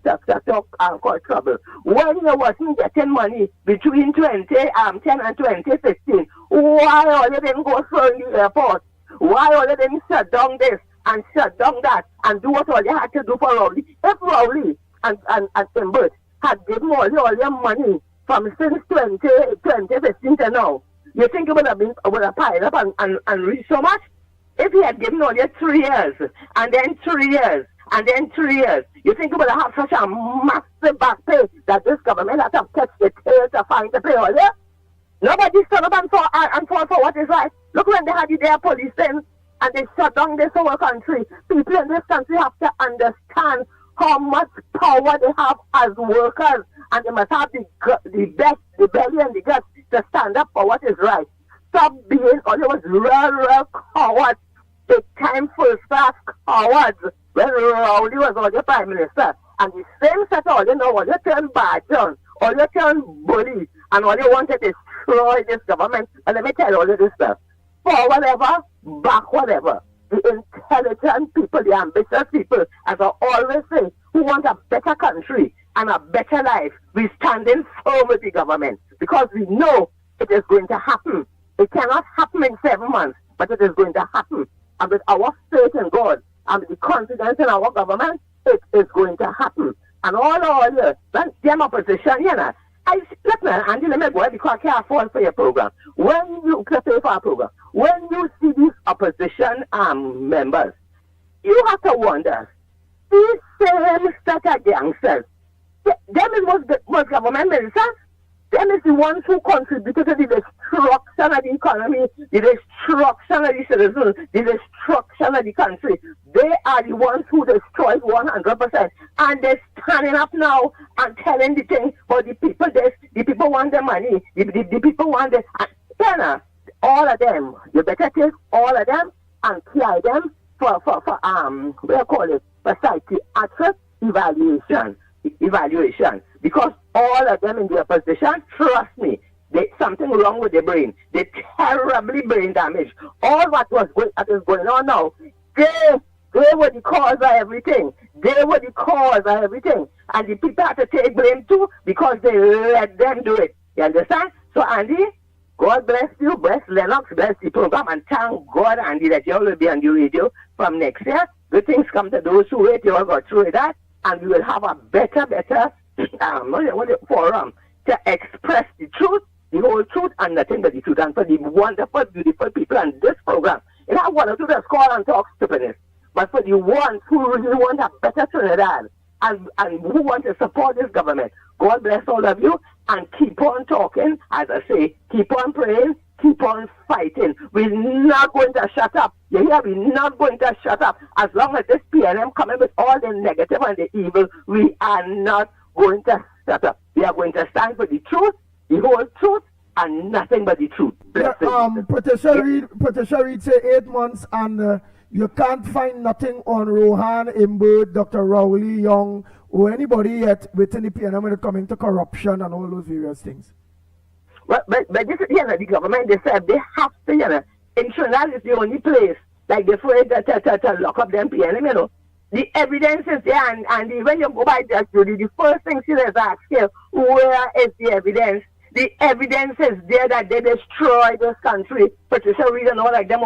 and cause trouble. When you wasn't getting money between 2010 and 2015, why all you didn't go through the airport? Why all you didn't shut down this and shut down that and do what all you had to do for Rowley? If Rowley and Timbert had given all your money from since 2015 to now, you think it would have piled up and reached so much? If he had given all you 3 years, and then 3 years, and then 3 years, you think it would have such a massive back pay that this government had to catch the tail to find the pay all you? Nobody stood up and fought for what is right. Look when they had their policing and they shut down this whole country. People in this country have to understand how much power they have as workers, and they must have the belly and the guts to stand up for what is right. Stop being all those real cowards, big time first class cowards when Rowley was all the Prime Minister. And the same set all you know, all you turn bad on, all you turn bully, and all you want to destroy this government. And let me tell you all of this stuff. For whatever, back whatever. The intelligent people, the ambitious people, as I always say, who want a better country and a better life, we standing firm with the government because we know it is going to happen. It cannot happen in 7 months, but it is going to happen. And with our faith in God and with the confidence in our government, it is going to happen. And all you, when them opposition, you know, listen, Andy, let me go because I can't afford for your program. When you pay for a program, when you see these opposition members, you have to wonder, these same set of gangsters, them is most government ministers, them is the ones who contributed to the destruction of the economy, the destruction of the citizens, the destruction of the country. They are the ones who destroyed 100%. And they're standing up now and telling the thing for the people this, the people want the money, the people want the... all of them, you better take all of them and carry them for what do you call it, for psychiatric evaluation. Because all of them in their position, trust me, there's something wrong with their brain. They're terribly brain damaged. All that is going on now, they were the cause of everything. They were the cause of everything. And the people have to take blame too because they let them do it. You understand? So Andy, God bless you, bless Lennox, bless the program, and thank God, Andy, that you all will be on the radio from next year. Good things come to those who wait. You all got through that, and we will have a better forum to express the truth, the whole truth, and nothing but the truth. And for the wonderful, beautiful people on this program, it have one or two just call and talk stupidness. But for the ones who really want a better Trinidad and who want to support this government, God bless all of you, and keep on talking, as I say, keep on praying, keep on fighting. We're not going to shut up. You hear? We're not going to shut up. As long as this PNM coming with all the negative and the evil, we are not going to shut up. We are going to stand for the truth, the whole truth, and nothing but the truth. Patricia Reid say 8 months, and you can't find nothing on Rohan, Imbert, Dr. Rowley, Young, or anybody yet within the PNM when it comes to corruption and all those various things. But this is, the government, they said they have to, in Trinidad is the only place, like they're afraid to lock up them PNM, The evidence is there, and when you go by that, Judy, the first thing she does ask you, where is the evidence? The evidence is there that they destroyed this country. Patricia Reid and all of them,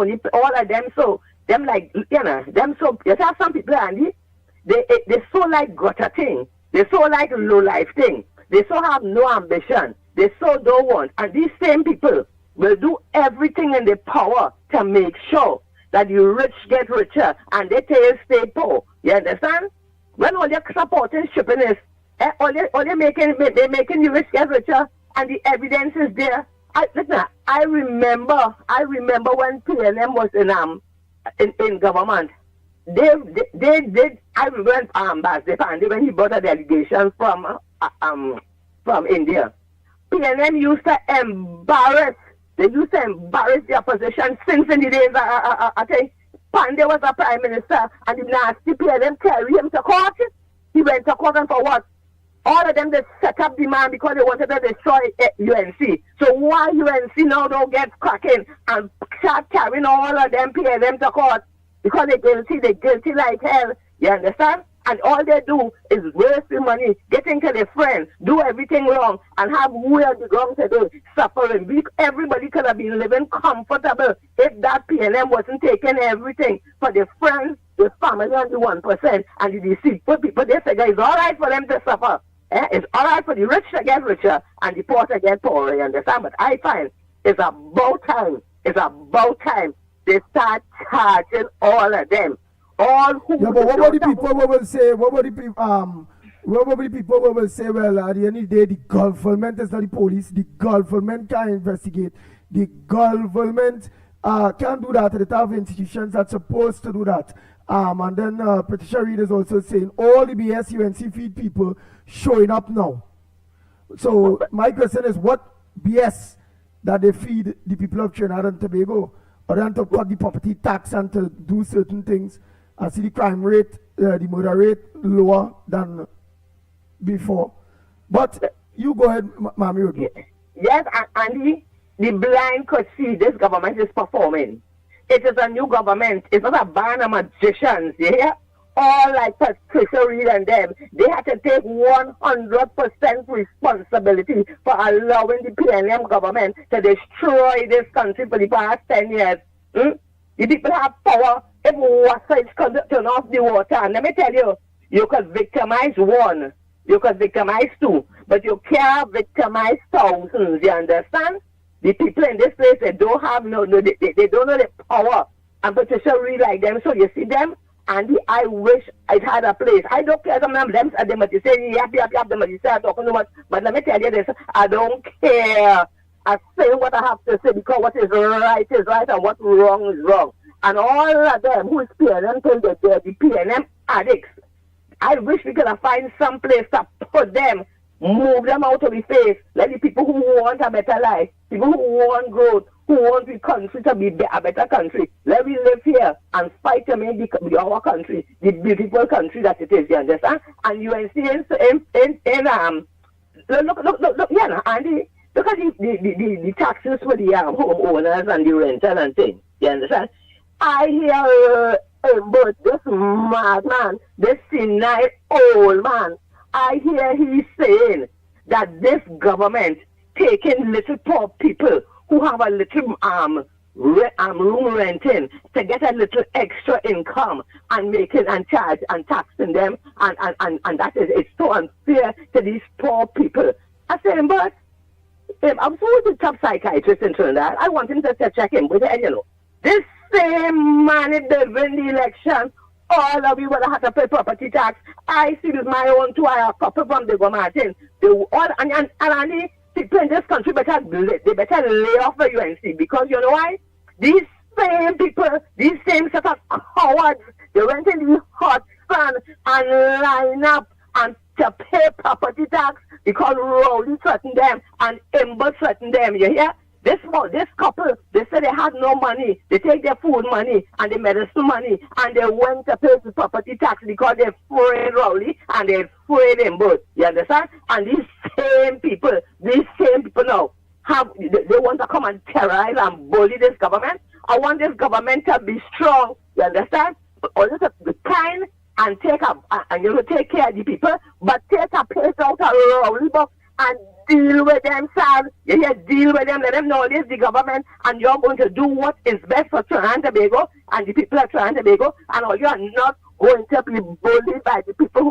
so, you have some people, Andy, they so like gutter thing. They so like low life thing. They so have no ambition. They so don't want. And these same people will do everything in their power to make sure that the rich get richer and they stay poor. You understand? When all you're supporting shipping is, all they making the rich get richer, and the evidence is there. Listen, I remember when PLM was in government. They did. I remember when he brought a delegation from India. PLM used to embarrass. They used to embarrass the opposition since in the days. I think Pandey was a prime minister, and the nasty PLM carried him to court. He went to court, and for what? All of them, they set up demand because they wanted to destroy UNC. So why UNC now don't get cracking and start carrying all of them PLM to court? Because they're guilty like hell. You understand? And all they do is waste the money, get into their friends, do everything wrong, and have weird wrong today, suffering. Everybody could have been living comfortable if that PLM wasn't taking everything for their friends, the family, and the 1%, and the deceitful people. They figure it's all right for them to suffer. It's all right for the rich to get richer and the poor to get poorer, you understand? But I find it's about time they start charging all of them. All who but what were the people who will say? What were the people? What were the people who will say? Well, at the end of the day, the government is not the police. The government can investigate. The government can do that. The have institutions that's supposed to do that. And then Patricia Reid is also saying all the BS UNC feed people showing up now. So my question is, what BS that they feed the people of Trinidad and Tobago, or then to cut the property tax and to do certain things? I see the crime rate, the murder rate lower than before. But you go ahead, Mami. Yes, Andy, the blind could see this government is performing. It is a new government. It's not a band of magicians, you hear? All like Patricia Reid and them, they had to take 100% responsibility for allowing the PNM government to destroy this country for the past 10 years. The people have power. If water could turn off the water, and let me tell you, you could victimize one, you could victimize two, but you can't victimize thousands, you understand? The people in this place, they don't have they don't know the power. And Patricia Reid like them, so you see them, and I wish it had a place. I don't care some of them, they might say, yap, they might say, I'm talking too much, but let me tell you this, I don't care. I say what I have to say because what is right and what's wrong is wrong. And all of them who is PNM till they're the PNM addicts. I wish we could have find some place to put them, move them out of the face, let the people who want a better life, people who want growth, who want the country to be a better country, let me live here and fight to make our country the beautiful country that it is, you understand? And you see look, Andy, look at the taxes for the homeowners and the renters and things, you understand? I hear but this madman, this senile old man, I hear he saying that this government taking little poor people who have a little room renting to get a little extra income and making and charge and taxing them and that is it's so unfair to these poor people. I said, but I'm so the top psychiatrist in Trinidad. I want him to check him with you know. This same man in the election, all of you would have had to pay property tax. I see with my own two. I have couple from the government. And people in this country they better lay off the UNC because you know why? These same people, these same set of cowards, they went in the hot sun and line up and to pay property tax because Rowley threatened them and Ember threatened them. You hear? This couple, they said they had no money. They take their food money and their medicine money and they went to pay the property tax because they're afraid Rowley and they're afraid them both. You understand? And these same people now they want to come and terrorize and bully this government. I want this government to be strong. You understand? Also to be kind and take care of the people, but take a place out of Rowley book and deal with them, son. You hear? Deal with them. Let them know this is the government, and you're going to do what is best for Trinidad and Tobago and the people of Trinidad and Tobago. And all you are not going to be bullied by the people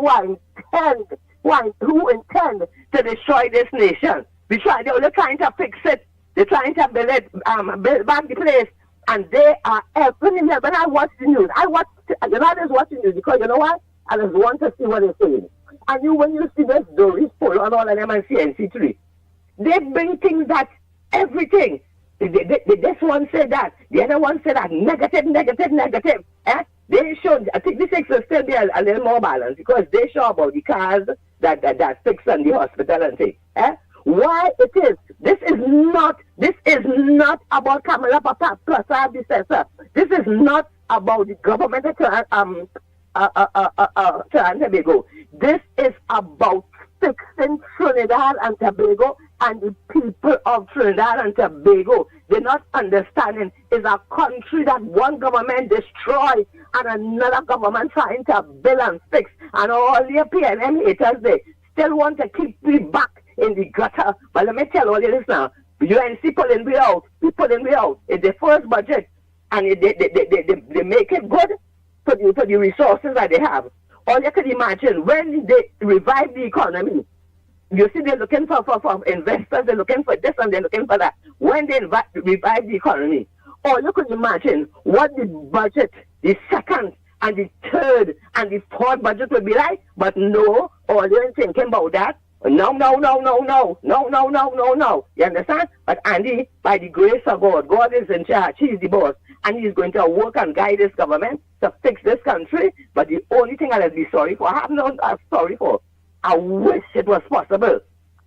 who intend to destroy this nation. They're trying to fix it. They're trying to build back the place. And they are when I watch the news, I just watch the news because you know what? I just want to see what they're saying. And when you see this Doris Polo and all of them and CNC3, they bring things that everything. This one said that, the other one said that, negative. They should, I think this will still be a little more balanced because they show about the cars that fix on the hospital and things. Why it is? This is not about Kamala Prasad Bissessa. This is not about the government of Trinidad and Tobago. This is about fixing Trinidad and Tobago and the people of Trinidad and Tobago. They're not understanding it's a country that one government destroyed and another government trying to build and fix. And all the PNM haters, they still want to keep me back in the gutter. But let me tell all you this now. UNC pulling me out. We pulling me out. It's the first budget. And they make it good for the resources that they have. All you can imagine, when they revive the economy, you see they're looking for investors, they're looking for this and they're looking for that. When they revive the economy, all you can imagine what the budget, the second and the third and the fourth budget will be like. But no, all you're thinking about that. No. You understand? But Andy, by the grace of God, God is in charge. He's the boss. And he's going to work and guide this government to fix this country. But the only thing I'll be sorry for, I have no sorry for. I wish it was possible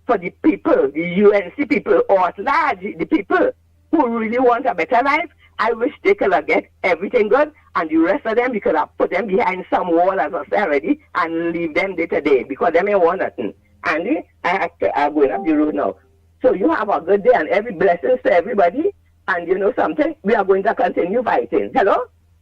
for the people, the UNC people, or at large, the people who really want a better life. I wish they could have get everything good, and the rest of them, we could have put them behind some wall, as I said already, and leave them day to day, because they may want nothing. Andy, I'm going up the road now. So you have a good day, and every blessings to everybody. And you know something? We are going to continue fighting. Hello?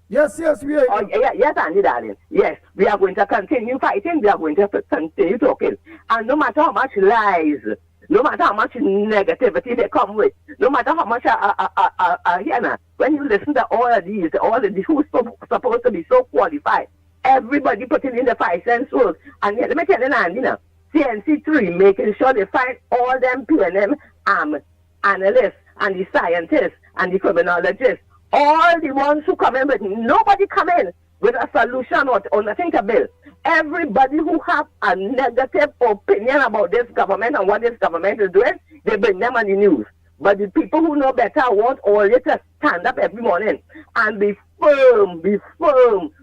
Yes, we are. Oh, yes, Andy, darling. Yes, we are going to continue fighting. We are going to continue talking. And no matter how much lies, no matter how much negativity they come with, no matter how much, when you listen to all of these who's supposed to be so qualified, everybody putting in the 5 cents work. And let me tell you, Andy, now, CNC3 making sure they find all them PNM analysts and the scientists and the criminologists, all the ones who come in with, nobody come in with a solution or nothing to build. Everybody who have a negative opinion about this government and what this government is doing, they bring them on the news. But the people who know better want all you to stand up every morning and be firm.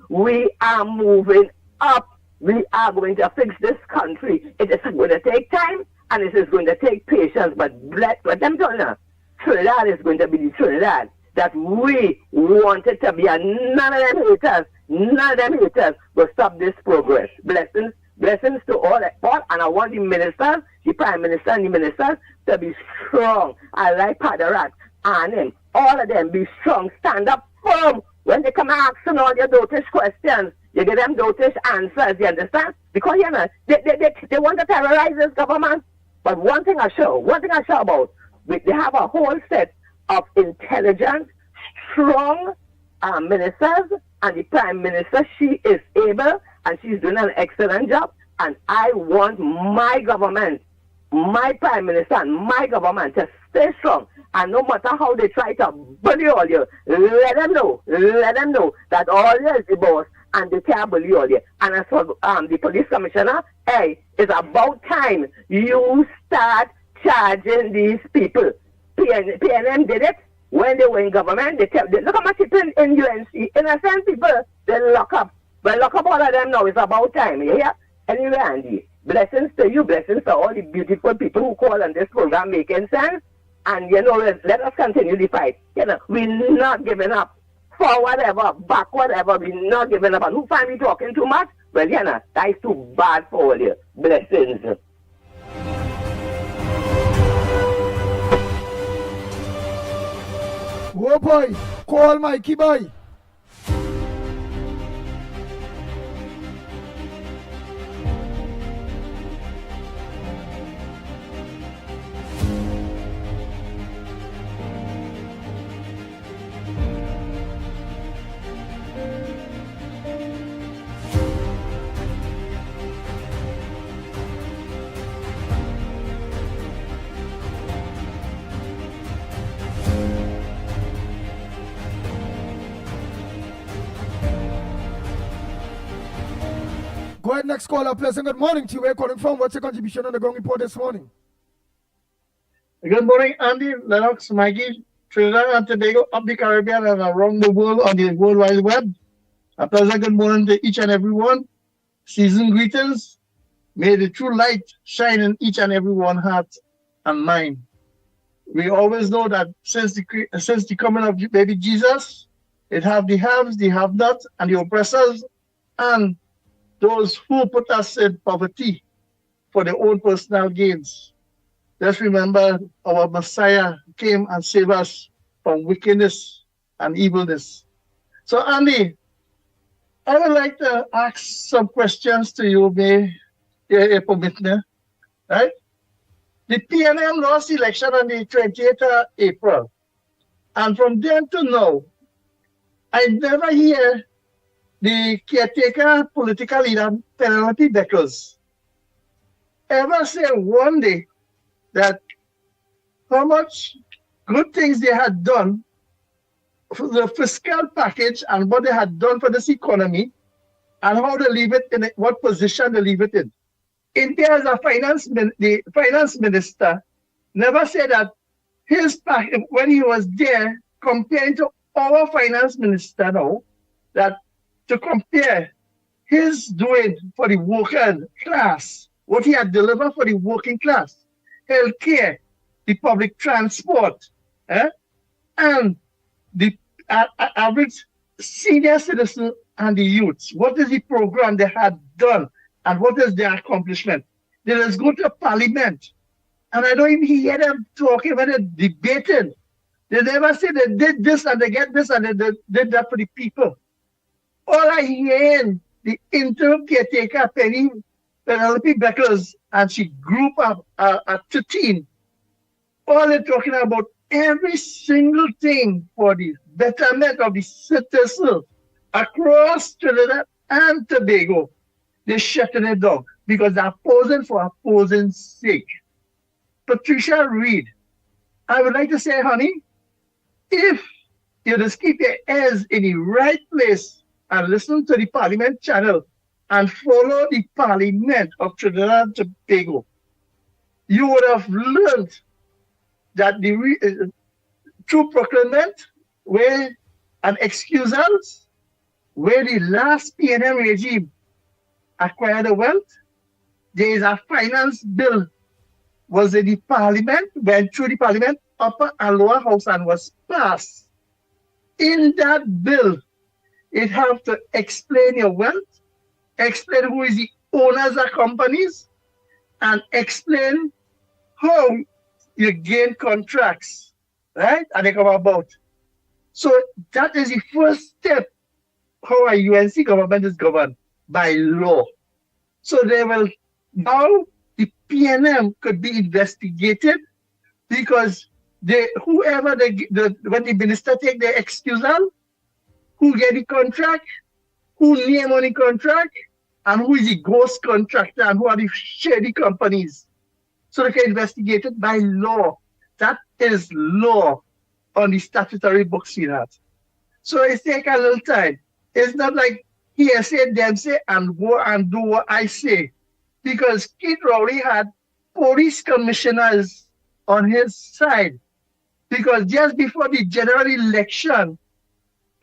We are moving up. We are going to fix this country. It is going to take time and it is going to take patience. But let them know, Trinidad is going to be the Trinidad that we wanted to be, and none of them haters will stop this progress. Blessings to all, and I want the ministers, the Prime Minister and the ministers to be strong. I like Padarat and him. All of them be strong, stand up firm. When they come asking all your dotish questions, you give them dotish answers, you understand? Because, you know, they want to terrorize this government. But one thing I show about, they have a whole set of intelligent, strong ministers, and the Prime Minister, she is able, and she's doing an excellent job. And I want my government, my Prime Minister, and my government to stay strong. And no matter how they try to bully all you, let them know that all you is the boss, and they can't bully all you. And as for the police commissioner, hey, it's about time you start charging these people. PNM did it when they were in government. They look how much people in UNC. Innocent people, they lock up. But lock up all of them now. It's about time. You hear? Anyway, Andy, blessings to you, blessings to all the beautiful people who call on this program making sense. And, you know, let us continue the fight. You know, we're not giving up. For whatever, back whatever, we're not giving up. And who find me talking too much? Well, you know, that's too bad for all you. Blessings. Oh boy, call Mikey boy. right, next caller. Pleasant good morning to you. Where calling from? What's your contribution on the ground report this morning? Good morning, Andy, Lennox, Maggie, Trinidad and Tobago, up the Caribbean and around the world on the World Wide Web. A pleasant good morning to each and every one. Season greetings. May the true light shine in each and every one heart and mind. We always know that since the coming of baby Jesus, it have the haves, the have-nots, and the oppressors, and those who put us in poverty for their own personal gains. Let's remember our Messiah came and saved us from wickedness and evilness. So, Andy, I would like to ask some questions to you, may you permit me, right? The PNM lost election on the 28th of April. And from then to now, I never hear the caretaker political leader, Penelope Beckles, ever say one day that how much good things they had done for the fiscal package and what they had done for this economy and how they leave it in what position they leave it in. India as a the finance minister never said that his package, when he was there, comparing to our finance minister now, that to compare his doing for the working class, what he had delivered for the working class, healthcare, the public transport, and the average senior citizen and the youths. What is the program they had done and what is their accomplishment? They just go to Parliament and I don't even hear them talking when they're debating. They never say they did this and they get this and they did that for the people. All I hear in the interim caretaker Penelope Beckles, and she grew up at 13. All they're talking about every single thing for the betterment of the citizens across Trinidad and Tobago. They're shutting it down because they're opposing for opposing's sake. Patricia Reed, I would like to say, honey, if you just keep your ears in the right place and listen to the Parliament channel and follow the Parliament of Trinidad and Tobago, you would have learned that the true procurement, where an excusals, where the last PNM regime acquired the wealth, there is a finance bill was in the Parliament, went through the Parliament, upper and lower house, and was passed. In that bill, it have to explain your wealth, explain who is the owners of companies, and explain how you gain contracts, right? And they come about. So that is the first step how a UNC government is governed, by law. So they will now the PNM could be investigated because when the minister take their excusal, who get the contract, who name on the contract, and who is the ghost contractor, and who are the shady companies. So they can investigate it by law. That is law on the statutory books we have. So it take a little time. It's not like here say, them say, and go and do what I say. Because Keith Rowley had police commissioners on his side. Because just before the general election,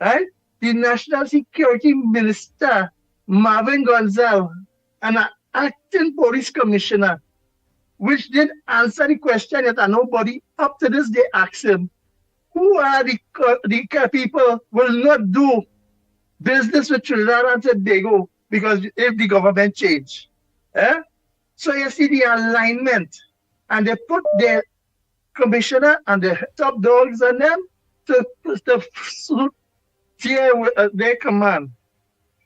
right, the National Security Minister, Marvin Gonzalez, and an acting police commissioner, which didn't answer the question yet, and nobody up to this day asked him, who are the people will not do business with Trinidad and Tobago because if the government change. So you see the alignment, and they put their commissioner and the top dogs on them to steer their command.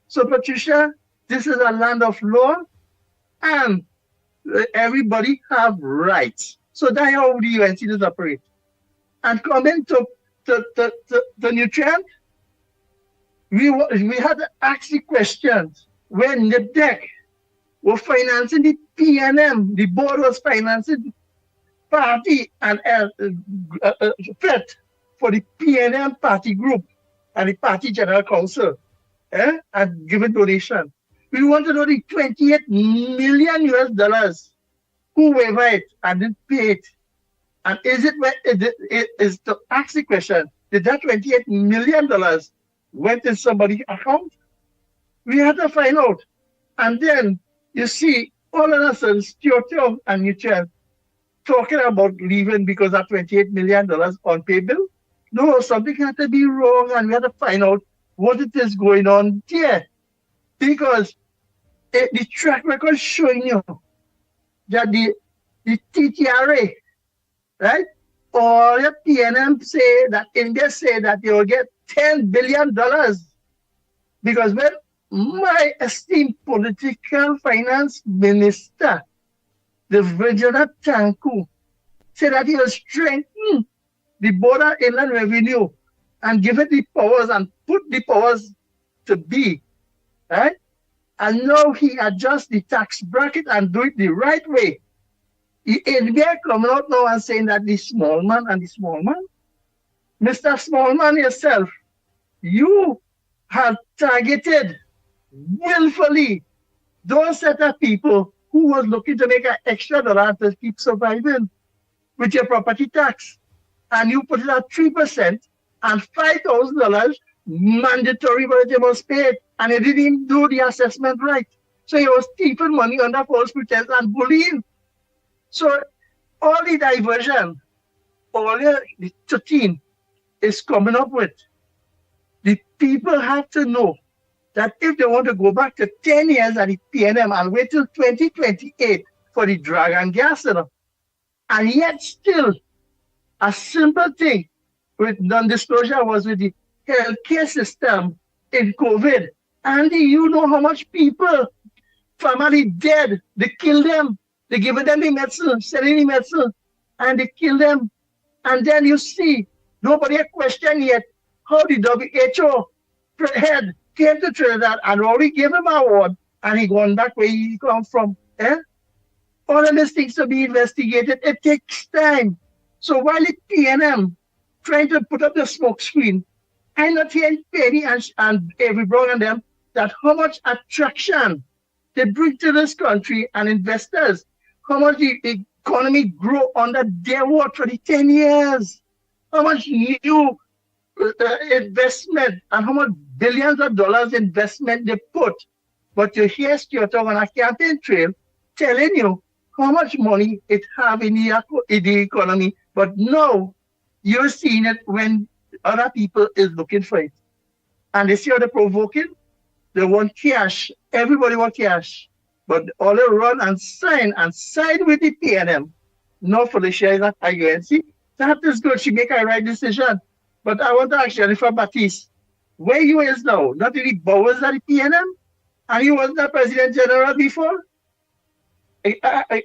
So Patricia, this is a land of law, and everybody have rights. So that's how the UNC does operate. And coming to the nutrient, we had to ask the questions when the deck were financing the PNM, the board was financing party and FET for the PNM party group and the party general council, and giving donation. We want to know the 28 million US dollars. Who waived it and didn't pay it? And is to ask the question, did that $28 million went in somebody's account? We had to find out. And then you see all of a sudden Stuart and Mitchell talking about leaving because of $28 million unpaid bill. No, something had to be wrong, and we had to find out what it is going on there. Because the track record showing you that the TTRA, right, or the PNM say that India say that they will get $10 billion. Because when my esteemed political finance minister, the Virginia Tanku, said that he will strengthen the border inland revenue and give it the powers and put the powers to be, right? And now he adjusts the tax bracket and do it the right way. India coming out now and saying that the small man and the small man. Mr. Smallman yourself, you have targeted willfully those set of people who was looking to make an extra dollar to keep surviving with your property tax. And you put it at 3% and $5,000 mandatory, but they must pay it. And they didn't even do the assessment right. So he was keeping money under false pretense and bullying. So all the diversion, all the 13 is coming up with. The people have to know that if they want to go back to 10 years at the PNM and wait till 2028 for the drag and gas, and yet still a simple thing with non-disclosure was with the healthcare system in COVID. Andy, you know how much people, family dead, they kill them, they give them the medicine, selling the medicine, and they kill them. And then you see, nobody had questioned yet how the WHO head came to Trinidad and already gave him an award, and he gone back where he come from. All of these things to be investigated, it takes time. So while the PNM trying to put up the smoke screen, I'm not hearing Penny and Avery Brown and them that how much attraction they bring to this country and investors, how much the economy grow under their watch for the 10 years, how much new investment and how much billions of dollars investment they put. But you hear Stuart on a campaign trail telling you how much money it have in the economy. But now you're seeing it when other people is looking for it. And they see how they're provoking. They want cash. Everybody wants cash. But all they run and sign with the PNM. No Felicia is at IUNC. That is good. She make a right decision. But I want to ask Jennifer Baptiste, where you is now? Not really Bowers at the PNM? And you wasn't a President General before?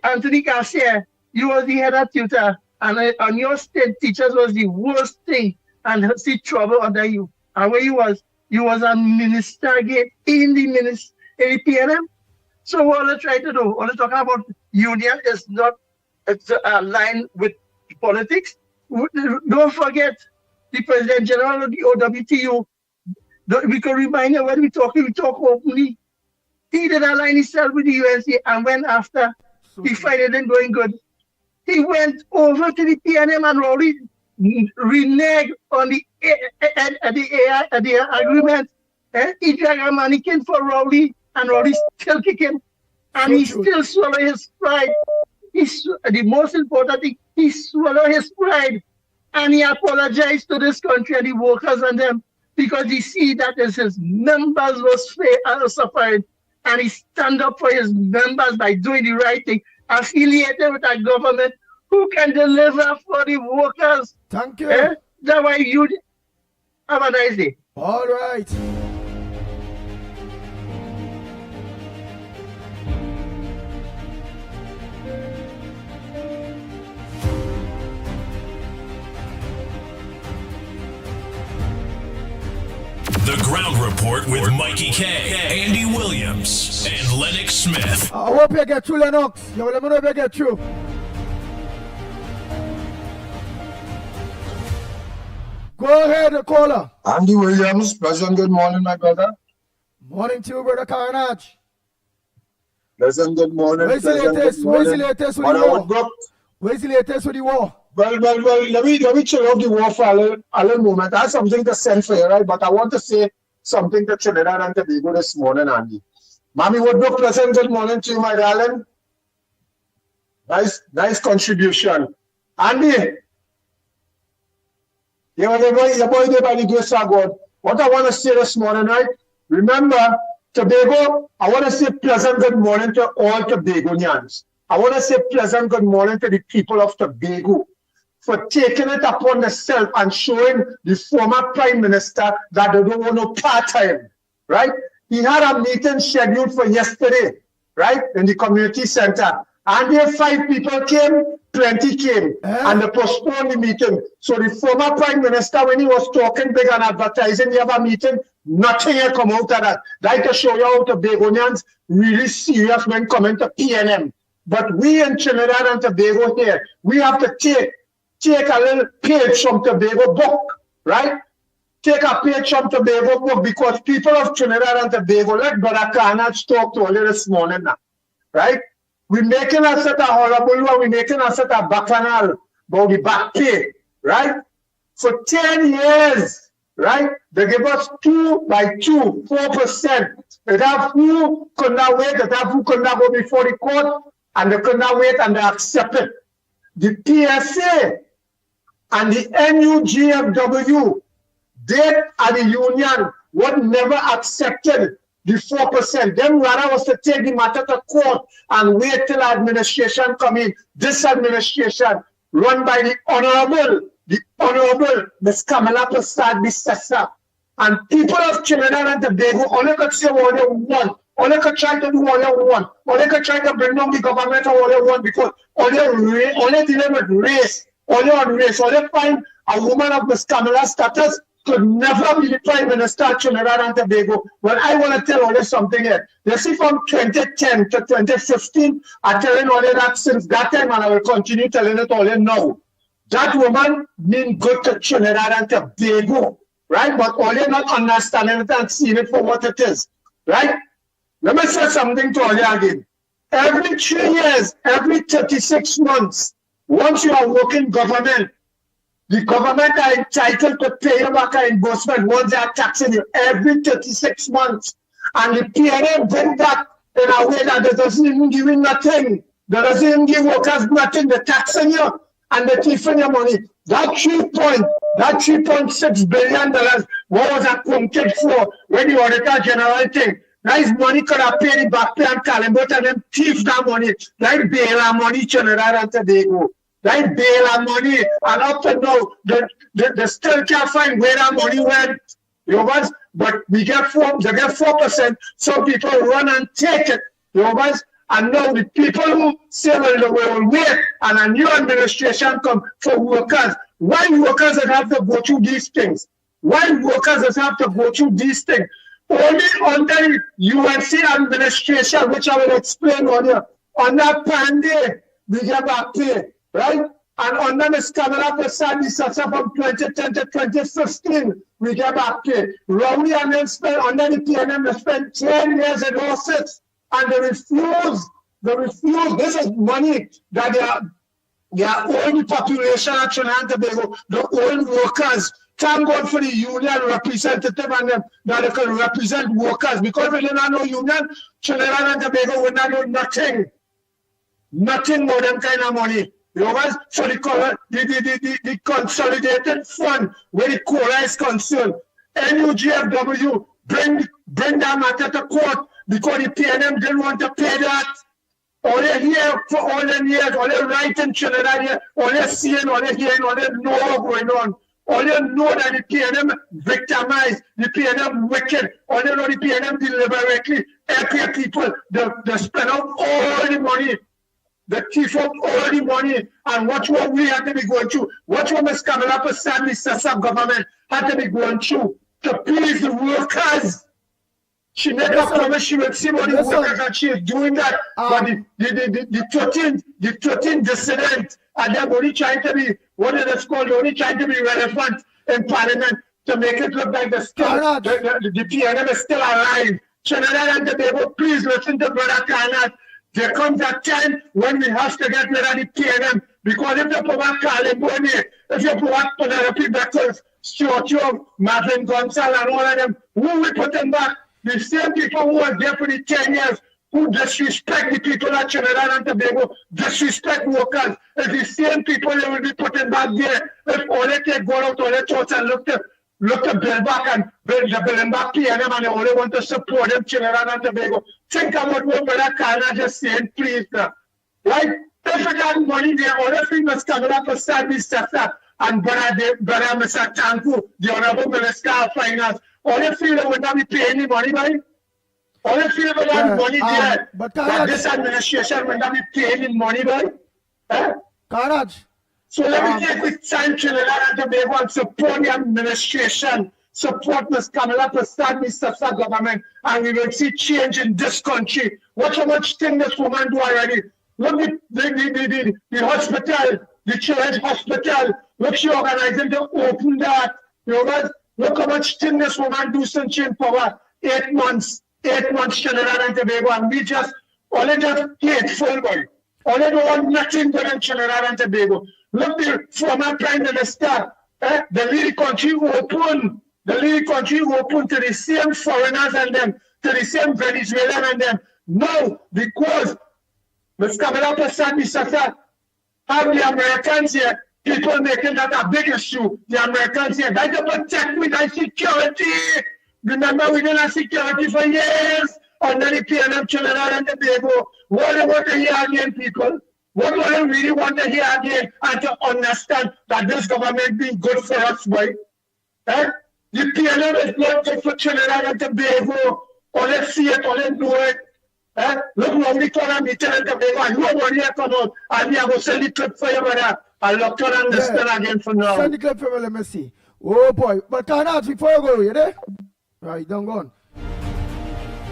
Anthony Garcia, you was the head of tutor. And your state teachers was the worst thing. And see trouble under you. And where you was a minister again in the PNM. So what they try to do, what they talking about union is not aligned with politics. Don't forget the President General of the OWTU. We can remind you when we talk openly. He did align himself with the UNC, and when after he find it ain't going good, he went over to the PNM and already reneged on the agreement. He dragged a mannequin for Rowley, and Rowley still kicking, and he still swallow his pride. The most important thing, he swallowed his pride, and he apologized to this country and the workers and them because he see that as his members was suffering, and he stand up for his members by doing the right thing, affiliated with a government who can deliver for the workers. Thank you. That's why you have a nice day. All right. The Ground Report with Mikey K, Andy Williams, and Lennox Smith. I hope you get through, Lennox. You will let me know if you get through. Go ahead, caller. Andy Williams, President, good morning, my brother. Morning to you, brother Carnage. Pleasant good morning. Where's the Pleasant latest? good Where's the morning. latest with But the I war? would look. Where's the latest with the war? Well, let me chill off the war for a little moment. I have something to send for you, right? But I want to say something to Trinidad and Tobago this morning, Andy. Mommy Woodbrook, pleasant good morning to you, my darling. Nice contribution. Andy, your boy there by the grace of God. What I want to say this morning, right? Remember, Tobago, I want to say pleasant good morning to all Tobagonians. I want to say pleasant good morning to the people of Tobago for taking it upon themselves and showing the former Prime Minister that they don't want no part-time, right? He had a meeting scheduled for yesterday, right, in the community center. And there 5 people came, 20 came, and they postponed the meeting. So the former Prime Minister, when he was talking big and advertising, he have a meeting, nothing had come out of that. That to show you how Tobagonians really serious when coming to PNM. But we in Trinidad and Tobago here, we have to take a little page from Tobago book, right? Take a page from Tobago book because people of Trinidad and Tobago, like Brother Carnage talked earlier this morning now, right? We're making a set of horrible one, we're making a set of bacchanal about the back pay, right? For 10 years, right? They give us 2 by 2, 4%. They have who could not wait, they have who could not go before the court, and they could not wait and they accept it. The PSA and the NUGFW, they and the union would never accepted the 4%. Them rather was to take the matter to court and wait till administration come in. This administration run by the Honorable Ms. Kamala Prasad Bissessa. And people of Trinidad and Tobago only could say what they want. Only could try to do what they want. Only could try to bring down the government or what they want because only dealing with race. Only on race. Only find a woman of Ms. Kamala's status could never be the Prime Minister of Trinidad and Tobago. Well, I want to tell all this something here. You see, from 2010 to 2015, I'm telling all that since that time, and I will continue telling it all now. That woman mean good to Trinidad and Tobago, right? But all you not understanding it and seeing it for what it is, right? Let me say something to all you again. Every 3 years, every 36 months, once you are working government, the government are entitled to pay you back an reimbursement once they are taxing you every 36 months. And the PNM bring that in a way that they doesn't even give you nothing. They doesn't even give workers nothing. They're taxing you and they're taking your money. That $3.6 billion, what was accounted for when the Auditor General thing? That is money could have paid the back pay and Calimbot and them thief that money. That bail and money, Trinidad and Tobago. Right, bail and money, and up to now, they still can't find where that money went. You know what? But they get 4%. Some people run and take it. You know what? And now the people who say, well, they will wait, and a new administration come for workers. Why workers have to go through these things? Why workers have to go through these things? Only under UNC administration, which I will explain on you, under Pandey, we get back pay. Right? And under Ms. Kamala Prasad Bissessa from 2010 to 2015, we get back pay. Rowley and them spent, under the PNM, they spent 10 years in lawsuits, and they refuse. This is money that they are owing the population of Trinidad and Tobago, the own workers. Thank God for the union representative and them that they can represent workers, because we did not know union, Trinidad and Tobago would not know nothing. Nothing more than kind of money. You know what? So the consolidated fund where the CORA is concerned, NUGFW, bring that matter to court because the PNM didn't want to pay that. All they hear for all them years, all they write in Trinidad here, all they seeing, all they hearing, all they know what's going on. All they know that the PNM victimized, the PNM wicked, all they know the PNM deliberately help people, they spend out all the money. The thief up all the money, and watch what we had to be going through. Watch what Ms. Kamala Prasad Bissessa government had to be going through to please the workers. She made a promise she would see what the workers, and she is doing that. But the 13 dissident, and they're only trying to be, what is it called, they're only trying to be relevant in parliament to make it look like the PNM is still alive. Trinidad and Tobago, please listen to Brother Carnage. There comes a time when we have to get rid of the PNM, because if you put back Carlin Boney, if you put back Penelope Beckles, Stuart Young, Marvin Gonzalez, and all of them, who we put them back? The same people who were there for the 10 years, who disrespect the people at Trinidad and Tobago, disrespect workers, it's the same people they will be putting back there. If all they take go out to the church and look to build back and build back PNM, and they only want to support them, Trinidad and Tobago. Think about what Brother Kana just saying, please. Right? If you got money there, all the things must come up for service sector. And Brother Mr. Tanku, the Honorable Minister of Finance, all they feel they would not be paying any money, right? All they feel they have money there. But this administration would not be paying any money, right? Karaj. So let me take this time, Trinidad and Tobago, and support the administration, support Ms. Kamala Prasad, Mr. government, and we will see change in this country. Watch how much thing this woman do already. Look at the hospital, the children's hospital. Look, she organizing to open that. You know what? Look how much thing this woman do since she in power. 8 months, Trinidad and Tobago, and we just, all they just hateful, boy. All they don't want nothing but in Trinidad and Tobago. Look, the former Prime Minister, the leading country open. The leading country open to the same foreigners and them, to the same Venezuelan and them. No, because Ms. Kamala Prasad, Mr. have the Americans here, people making that a big issue. The Americans here, they don't protect with our security. Remember, we didn't have security for years under the PNM, Trinidad and Tobago. What do they want to hear again, people? What do they really want to hear again, and to understand that this government being good for us, boy? The PNM is not good for Trinidad and Tobago. All they see it, all they know it. Look, when we call them the Trinidad and Tobago, and nobody come out, and we are going to send the clip for you, brother. I'll look to understand again for now. Send the clip for me, let me see. Oh boy, but Karaj, before you go, you there? Right, don't go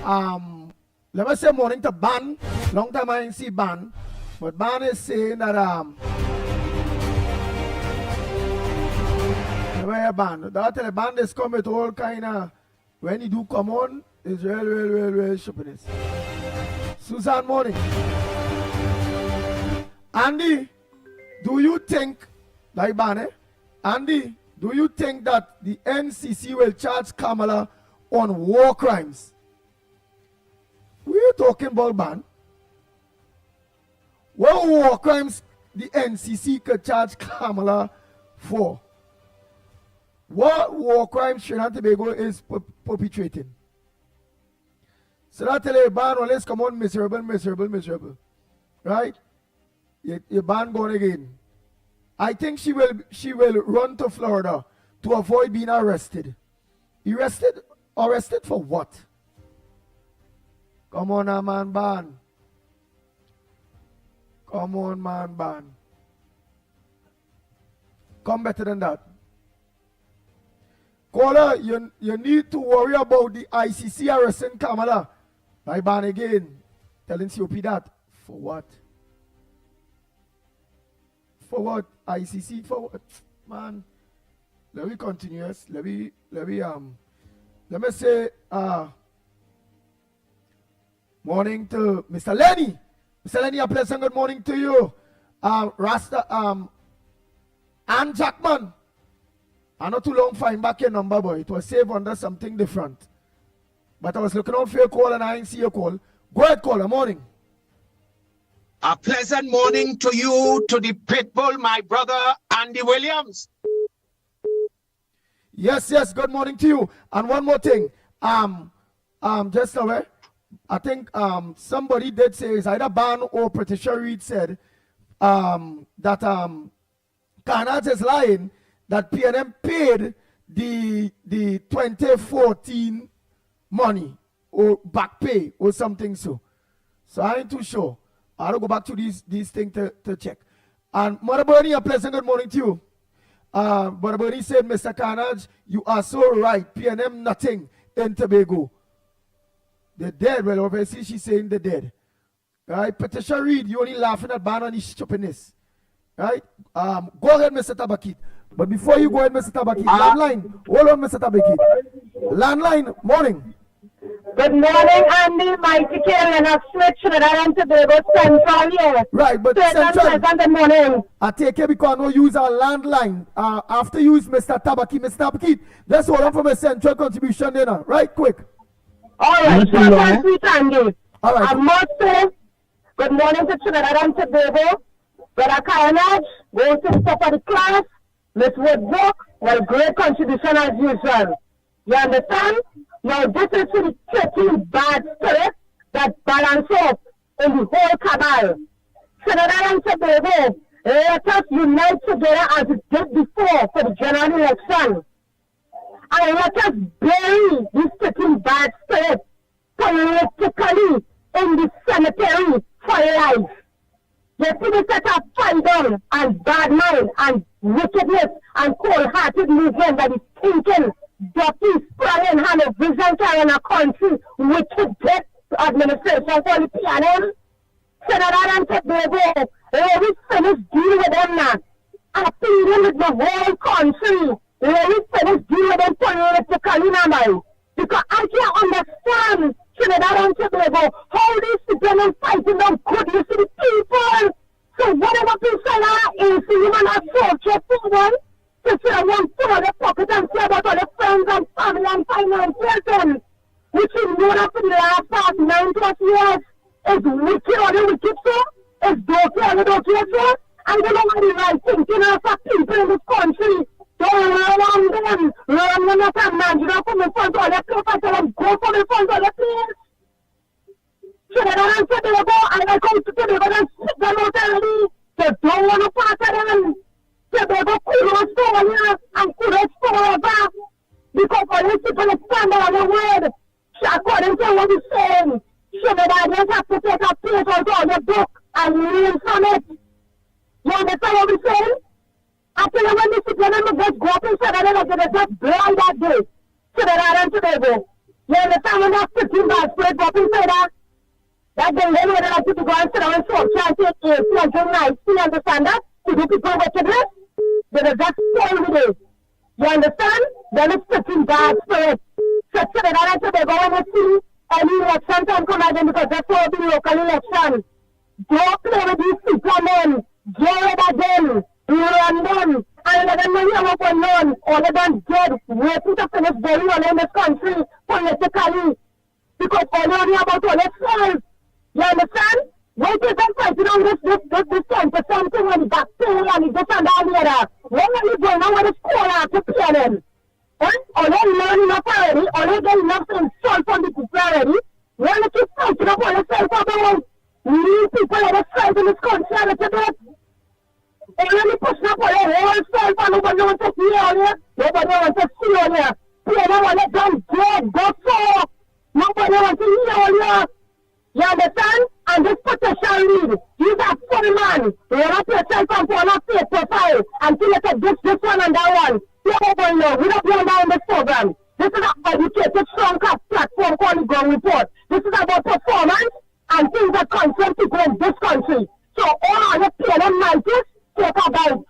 on. Let me say morning to Ban. Long time I didn't see Ban. But Ban is saying that the band is come with all kind of, when he do come on, it's real sharpness. Susan morning. Andy, do you think, like Ban, Andy, do you think that the NCC will charge Kamala on war crimes? We are talking about Ban. What war crimes the NCC could charge Kamala for? What war crimes Trinidad and Tobago is perpetrating? So that tell you, Ban, well, let's come on, miserable. Right? Your Ban going again. I think she will run to Florida to avoid being arrested. Arrested for what? Come on, man, Ban. Come on, man, Ban. Come better than that. Caller, you need to worry about the ICC arresting Kamala. By Ban again. Telling COP that. For what? For what? ICC for what? Man. Let me continue. Let me say morning to Mr. Lenny. Mr. Lenny, a pleasant good morning to you. Rasta Ann Jackman. I not too long find back your number, boy. It was saved under something different. But I was looking out for your call and I didn't see your call. Go ahead, caller. Morning. A pleasant morning to you, to the pitbull, my brother Andy Williams. Yes. Good morning to you. And one more thing. Just away. I think somebody did say, it's either Ban or Patricia Reed said that Karnat is lying, that PNM paid the 2014 money or back pay or something so. So I ain't too sure. I'll go back to these things to check. And Mother Bernie, a pleasant good morning to you. Mother Bernie said, Mr. Carnage, you are so right. PNM nothing in Tobago. They're dead. Well, obviously she's saying they're dead. Right? Patricia Reed, you only laughing at Ban on his stupidness. Right? Go ahead, Mr. Tabakit. But before you go ahead, Mr. Tabakit, landline. Hold on, Mr. Tabakit. Landline, morning. Good morning, Andy, Mighty Kerr, Lennox, Trinidad and Tobago, Central here. Right, but Central, Good morning. I take it because no use our landline. After use Mr. Tabaki, let's hold on for my Central contribution dinner. Right, quick. All right, short and sweet, Andy. All right. I must say, good morning to Trinidad and Tobago. Brother Carnage, going to the top of the class. Miss Woodbrook, well, great contribution as usual. You understand? Now, this is the 13 bad spirits that balance up in the whole cabal. Trinidad and Tobago, let us unite together as it did before for the general election. And let us bury these 13 bad spirits politically in the cemetery for life. They see set up fight and bad mind and wickedness and cold-hearted movement that is thinking dirty, spraying hand of vision carrying a country, wicked death administration for the PNM. Trinidad and Tobago, we finish dealing with them now. I feel them with the whole country. We finish dealing with them politically now. Because I can't understand Trinidad and Tobago, how these people are fighting the goodness of the people. So whatever people are is human assault for one. To say one full of the pocket and say about all the friends and family and finances, which is known for the last 9+ years, is wicked or the wicked so, is dirty or the dirty so, and they don't have the right thinking of the people in this country. Don't run them up and man, you don't come in front of all the people, tell them go for the front of the place. Trinidad and Tobago, and I go to Tobago and sit them out early. They don't want to pass it in. Tobago kudos for and kudos forever. Because all these people stand on the word. According to what he's saying, Trinidad just have to take a page out of the book and learn from it. You understand what we're saying? I tell you when these people just go up inside and they're just blind that day. Trinidad and Tobago. You understand when that 15 bad spirit go up inside that? That they really like to go and sit down and talk, try and take AC and drink nice. You understand that? To do people wickedness, they will just spoil with it. You understand? Then it's 15 bad spirits. So Trinidad and Tobago, when you see any election time come again, because that's all the local election. Don't play with these people, men. Get rid of them. Run them. And let them know you have one none. All of them dead. Waiting to finish burying all in this country politically. Because all you know about all themselves. You understand? Why take them fighting on this 10% thing when the bacteria and this and that and that? When are you going on with the school after PNM? Or they learn enough already, or they get enough insult from the people already. When they keep fighting up on themselves about new people that are fighting in this country a little bit. They really pushing up on their whole self and nobody wants to see on here. Nobody wants to see on here. PNM want to them dead, go so. Nobody wants to hear on here. You understand? And this petition read, he's a funny man. Run up yourself and put on a fake profile and see it this one and that one. You don't know. We don't go down this program. This is an educated, strong platform called the Ground Report. This is about performance and things that concern people in this country. So all the PNM nights talk about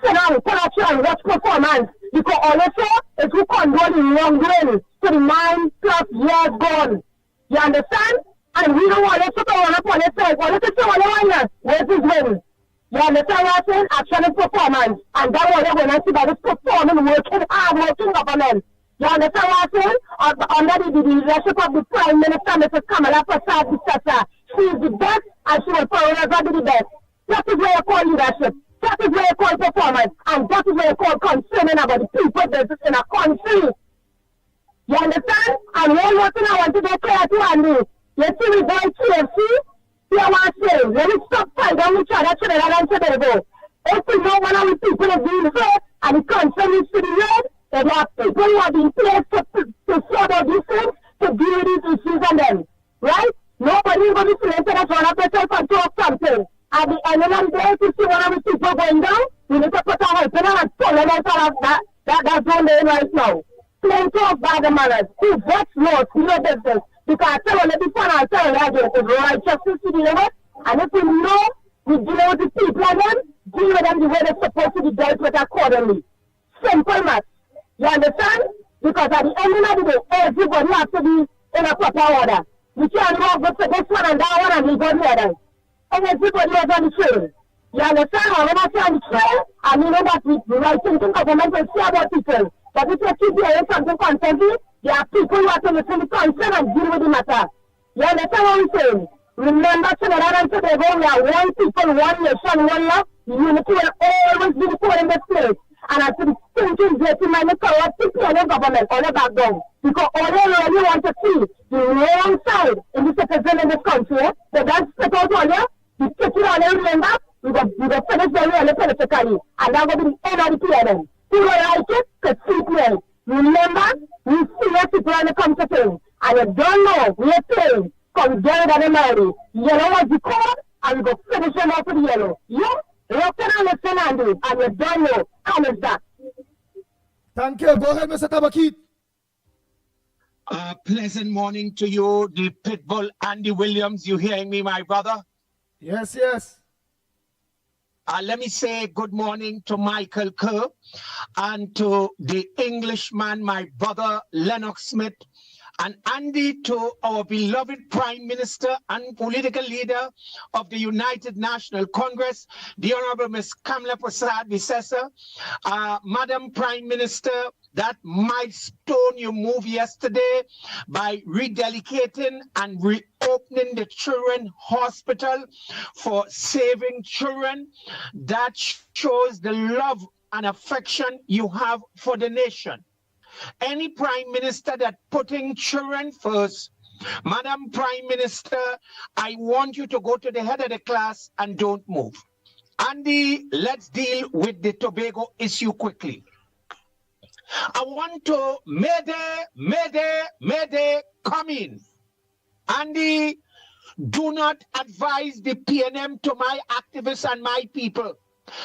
sit down, corruption, and watch performance. Because all they say is who condone the wrongdoing to the 9+ years gone. You understand? And we don't want to go on up on itself. What is it so on where's his win? You understand what I'm saying? Action and performance. And that's what we're going to see by this performing, working hard, working government. You understand what I'm saying? Under the leadership of the Prime Minister, Mrs. Kamala Prasad, she is the best and she will forever be the best. That is what you call leadership. That is what you call performance. And that is what you call concerning about the people business in a country. You understand? And one more thing I want to get clear to Andy. You see, we go to KFC, you want to say, let me stop fighting with each other, Trinidad and Tobago. If we know one of the people is being hurt, and the concern is to be heard, then there are people who are being placed to sort out these things, to deal with these issues and them. Right? Nobody is going to be saying that one of themselves and talk something. At the end of the day, to see one of the people going down, we need to put our help in and pull them out of that's going on right now. Plenty of bad manners. Who votes laws, no business. Because I tell you, before I tell you, it's righteousness to deal with. And if we know we deal with the people and them, deal with them the way they're supposed to be dealt with accordingly. Simple math. You understand? Because at the end of the day, everybody has to be in a proper order. You can't go for this one and that one and you go the other. And everybody is on the train. You understand? When I say on the train, I mean that the right thing to government will say about people. But if you keep hearing something constantly, there are people who have to listen to concern and deal with the matter. You understand what I'm saying? Remember, Trinidad and Tobago, we are one people, one nation, one love. Unity will always be the core in this place. And as to the thinking, dirty man, the corrupt people in the government, all the back down. Because all they really want to see the wrong side in the citizen in this country. They don't split out all you. You take it all, remember? We go finish the real politically. And that will be the end of the PNM. Who don't like it, could sleep well. Remember, we see your people when it comes to things. And you don't know, we are playing. Come get it and marry. Yellow was the code, and we go finish them off with the yellow. You, look and listen, Andy, and you don't know. How is that? Thank you. Go ahead, Mr. Tabakit. Pleasant morning to you, the Pitbull Andy Williams. You hearing me, my brother? Yes, yes. Let me say good morning to Michael Kerr and to the Englishman, my brother Lennox Smith, and Andy, to our beloved Prime Minister and political leader of the United National Congress, the Honorable Ms. Kamala Prasad-Visesa. Madam Prime Minister, that milestone you moved yesterday by rededicating and reopening the children hospital for saving children, that shows the love and affection you have for the nation. Any prime minister that putting children first, Madam Prime Minister, I want you to go to the head of the class and don't move. Andy, let's deal with the Tobago issue quickly. I want to Mayday, come in. Andy, do not advise the PNM to my activists and my people.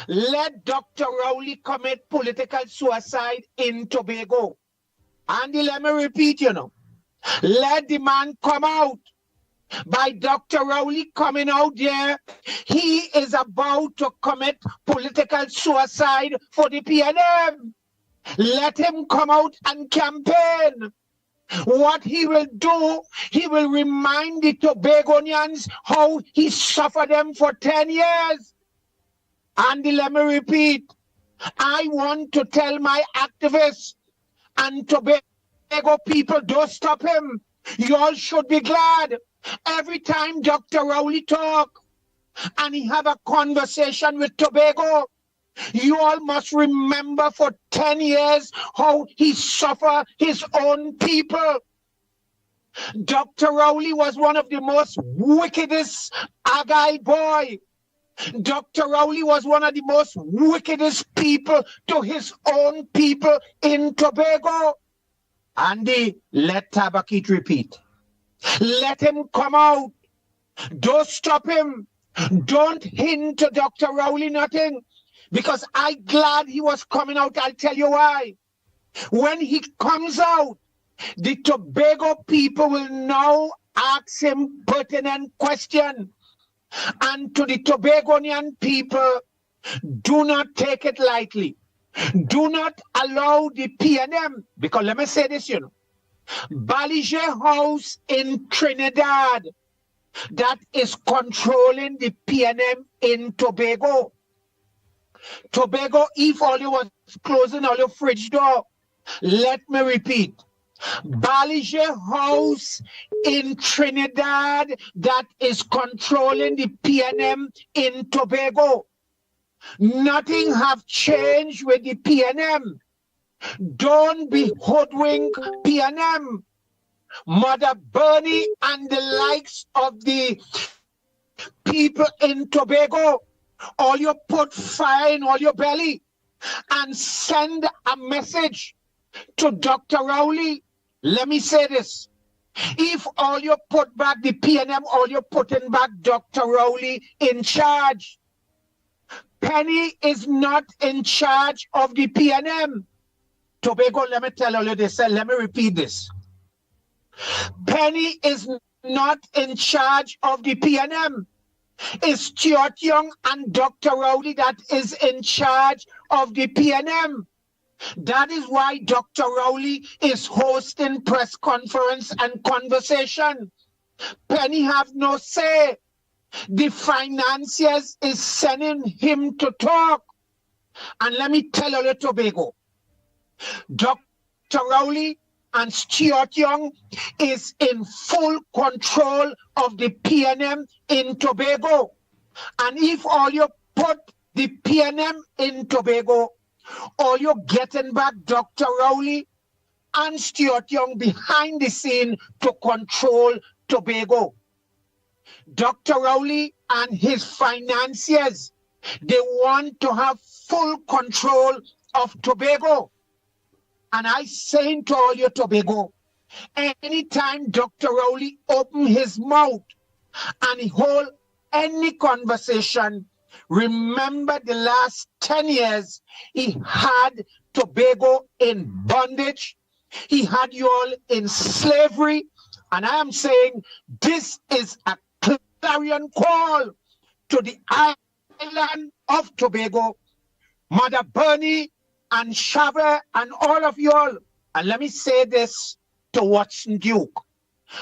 Let Dr. Rowley commit political suicide in Tobago. Andy, let me repeat, let the man come out. By Dr. Rowley coming out there, he is about to commit political suicide for the PNM. Let him come out and campaign. What he will do, he will remind the Tobagonians how he suffered them for 10 years. Andy, let me repeat. I want to tell my activists and Tobago people, don't stop him. You all should be glad. Every time Dr. Rowley talk and he have a conversation with Tobago, you all must remember for 10 years how he suffered his own people. Dr. Rowley was one of the most wickedest Agai boy. Dr. Rowley was one of the most wickedest people to his own people in Tobago. Andy, let Tabakit repeat. Let him come out. Don't stop him. Don't hint to Dr. Rowley nothing. Because I'm glad he was coming out. I'll tell you why. When he comes out, the Tobago people will now ask him pertinent question. And to the Tobagonian people, do not take it lightly. Do not allow the PNM, because let me say this, Baliger House in Trinidad, that is controlling the PNM in Tobago. Tobago, if all you was closing all your fridge door, let me repeat. Baliger House in Trinidad that is controlling the PNM in Tobago. Nothing have changed with the PNM. Don't be hoodwink PNM. Mother Bernie and the likes of the people in Tobago, all you put fire in all your belly and send a message to Dr. Rowley. Let me say this. If all you put back the PNM, all you're putting back Dr. Rowley in charge. Penny is not in charge of the PNM. Tobago, let me tell you this, let me repeat this. Penny is not in charge of the PNM. It's Stuart Young and Dr. Rowley that is in charge of the PNM. That is why Dr. Rowley is hosting press conference and conversation. Penny have no say. The financiers is sending him to talk. And let me tell you, Tobago, Dr. Rowley and Stuart Young is in full control of the PNM in Tobago. And if all you put the PNM in Tobago, all you're getting back Dr. Rowley and Stuart Young behind the scene to control Tobago. Dr. Rowley and his financiers, they want to have full control of Tobago. And I saying to all you Tobago, anytime Dr. Rowley open his mouth and he hold any conversation, remember the last 10 years, he had Tobago in bondage. He had you all in slavery. And I am saying this is a clarion call to the island of Tobago, Mother Bernie and Shava and all of you all. And let me say this to Watson Duke.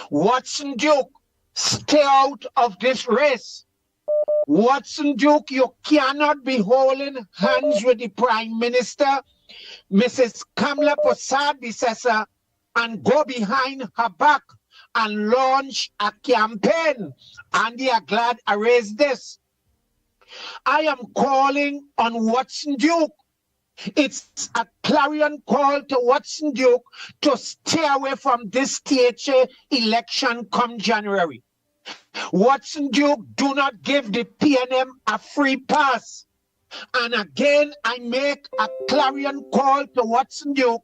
Watson Duke, stay out of this race. Watson Duke, you cannot be holding hands with the Prime Minister, Mrs. Kamala Prasad-Bissessar, and go behind her back and launch a campaign. Andy, I'm glad I raised this. I am calling on Watson Duke. It's a clarion call to Watson Duke to stay away from this THA election come January. Watson Duke, do not give the PNM a free pass. And again, I make a clarion call to Watson Duke.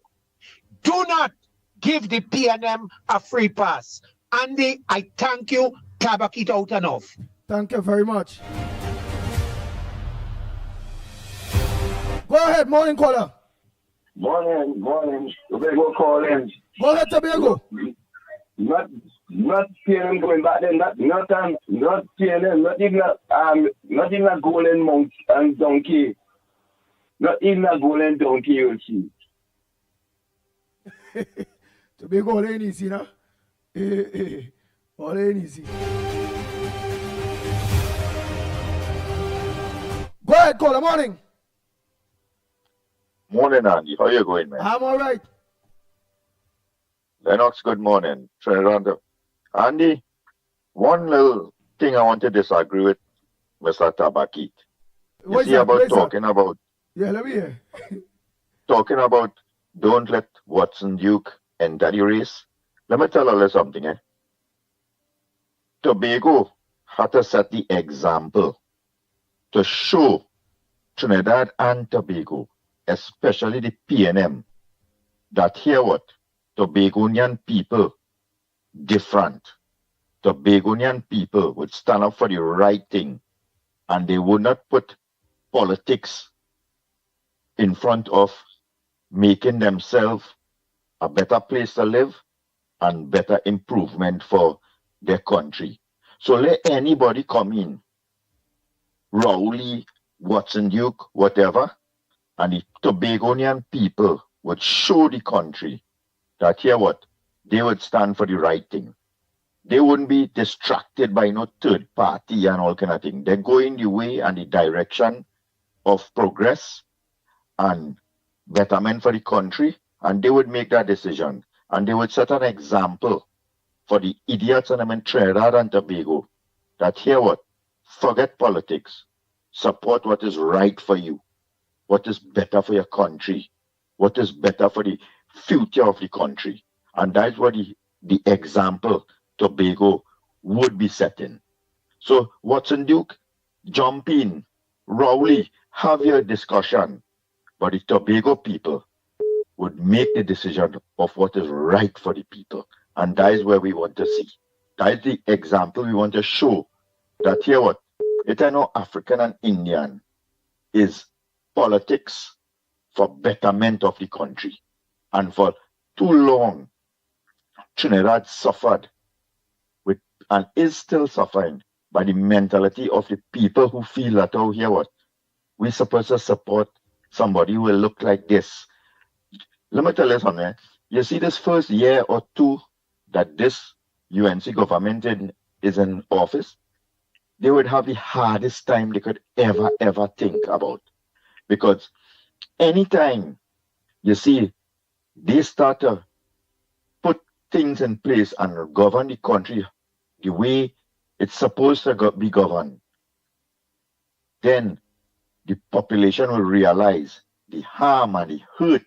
Do not give the PNM a free pass. Andy, I thank you. Tabak it out enough. Thank you very much. Go ahead, morning caller. Morning. Tobago calling. Go ahead, Tobago. Not PNM going back then. Not PNM. Not even a golden monk and donkey. Not even a golden donkey. You'll see. Tobago all ain't easy, nah. All ain't easy. Go ahead, caller. Morning. Morning, Andy. How you going, man? I'm all right. Lennox, good morning. Trinidad. Andy, one little thing I want to disagree with Mr. Tabakit. You see about talking about... Yeah, let me hear. Talking about don't let Watson Duke enter the race. Let me tell you something, eh? Tobago had to set the example to show Trinidad and Tobago, especially the PNM, that here what? Tobagonian people different. Tobagonian people would stand up for the right thing and they would not put politics in front of making themselves a better place to live and better improvement for their country. So let anybody come in, Rowley, Watson Duke, whatever, and the Tobagonian people would show the country that here what? They would stand for the right thing. They wouldn't be distracted by no third party and all kind of thing. They go in the way and the direction of progress and betterment for the country, and they would make that decision. And they would set an example for the idiots in Trinidad and Tobago that here what? Forget politics. Support what is right for you. What is better for your country. What is better for the future of the country. And that's what the example Tobago would be setting. So Watson Duke, jump in. Rowley, have your discussion. But the Tobago people would make the decision of what is right for the people. And that is where we want to see. That is the example we want to show. That here what? It is no African and Indian is politics for betterment of the country. And for too long, Trinidad suffered with and is still suffering by the mentality of the people who feel that, oh, here what? We're supposed to support somebody who will look like this. Let me tell you something. You see, this first year or two that this UNC government is in office, they would have the hardest time they could ever think about. Because anytime you see they start to put things in place and govern the country the way it's supposed to be governed, then the population will realize the harm and the hurt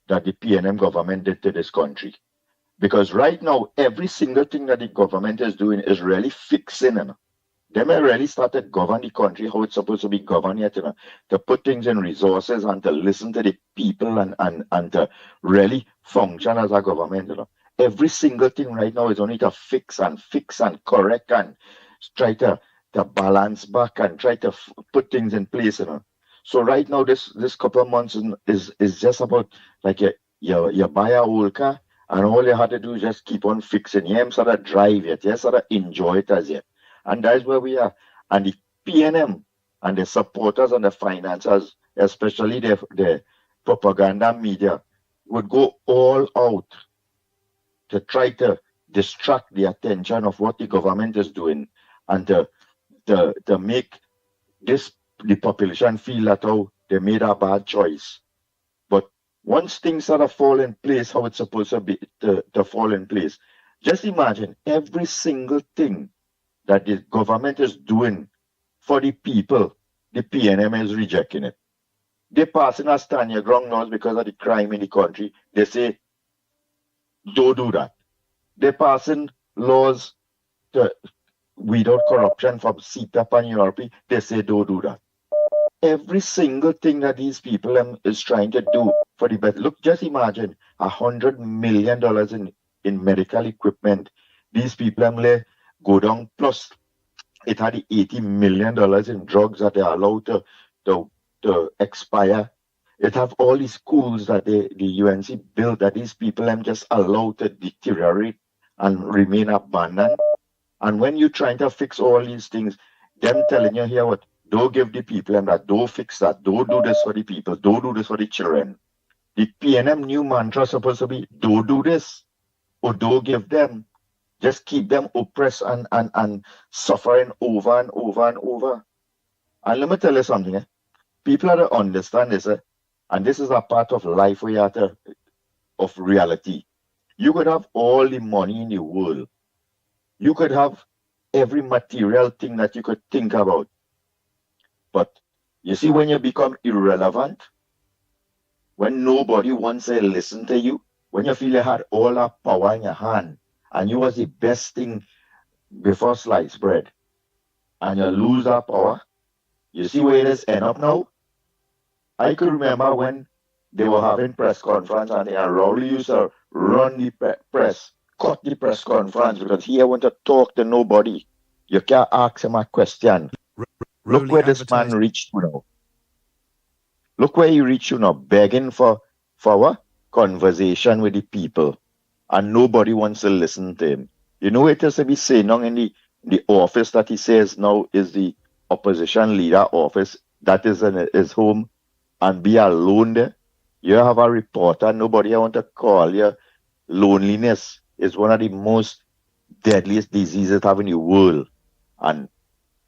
that the PNM government did to this country. Because right now, every single thing that the government is doing is really fixing. They may really start to govern the country how it's supposed to be governed yet, to put things in resources and to listen to the people and to really function as a government. Every single thing right now is only to fix and correct and try to balance back and try to put things in place. So right now, this couple of months is just about like you buy a old car and all you have to do is just keep on fixing. You haven't sort of drive yet, you sort of enjoy it as yet. And that's where we are. And the PNM and the supporters and the financiers, especially the propaganda media, would go all out to try to distract the attention of what the government is doing and to make the population feel that they made a bad choice. But once things sort of fall in place how it's supposed to be to fall in place, just imagine every single thing that the government is doing for the people, the PNM is rejecting it. They're passing a stand your ground laws because of the crime in the country. They say, don't do that. They're passing laws to weed out corruption from CPAP and URP. They say, don't do that. Every single thing that these people is trying to do for the better. Look, just imagine $100 million in medical equipment. These people go down, plus it had $80 million in drugs that they are allowed to expire. It have all these schools that the UNC built that these people just allowed to deteriorate and remain abandoned. And when you're trying to fix all these things, them telling you here what, don't give the people that, don't fix that, don't do this for the people, don't do this for the children. The PNM new mantra is supposed to be, don't do this, or don't give them. Just keep them oppressed and suffering over and over and over. And let me tell you something. People have to understand this, and this is a part of life we have to, of reality. You could have all the money in the world. You could have every material thing that you could think about. But you see, when you become irrelevant, when nobody wants to listen to you, when you feel you had all that power in your hand, and you was the best thing before sliced bread, and you lose that power, you see where it is end up now? I could remember when they were having press conference and Rowley used to run the press, cut the press conference because he want to talk to nobody. You can't ask him a question. Look where this man reached now. Look where he reached now, begging for what? Conversation with the people. And nobody wants to listen to him. You know it is to be saying now in the office that he says now is the opposition leader office, that is in his home, and be alone there. You have a reporter, nobody want to call you. Loneliness is one of the most deadliest diseases have in the world. And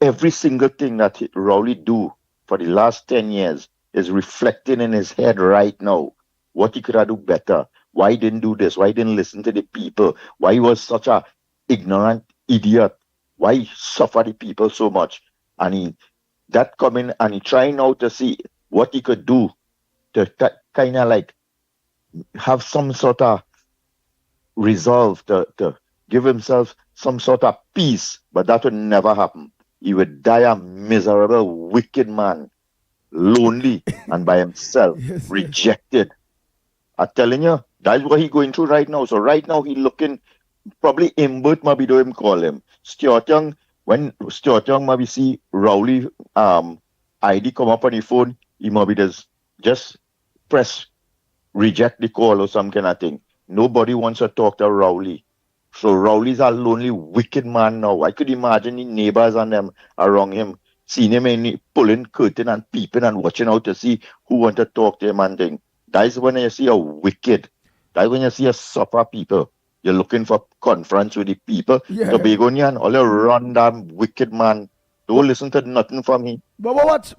every single thing that Rowley do for the last 10 years is reflecting in his head right now. What he could have do better. Why he didn't do this? Why he didn't listen to the people? Why he was such a ignorant idiot? Why he suffered the people so much? And he coming and he trying now to see what he could do to kind of like have some sort of resolve to give himself some sort of peace, but that would never happen. He would die a miserable, wicked man, lonely and by himself, rejected. I'm telling you, that's what he's going through right now. So right now he looking, probably Imbert maybe do him call him. Stuart Young, when Stuart Young maybe see Rowley ID come up on the phone, he maybe just press reject the call or some kind of thing. Nobody wants to talk to Rowley. So Rowley's a lonely, wicked man now. I could imagine the neighbors and them around him, seeing him pulling curtain and peeping and watching out to see who want to talk to him and thing. That is when you see a wicked. That is when you see a suffer people. You're looking for conference with the people. Yeah. Tobagonian, all you run damn wicked man. Don't listen to nothing from him. But watch.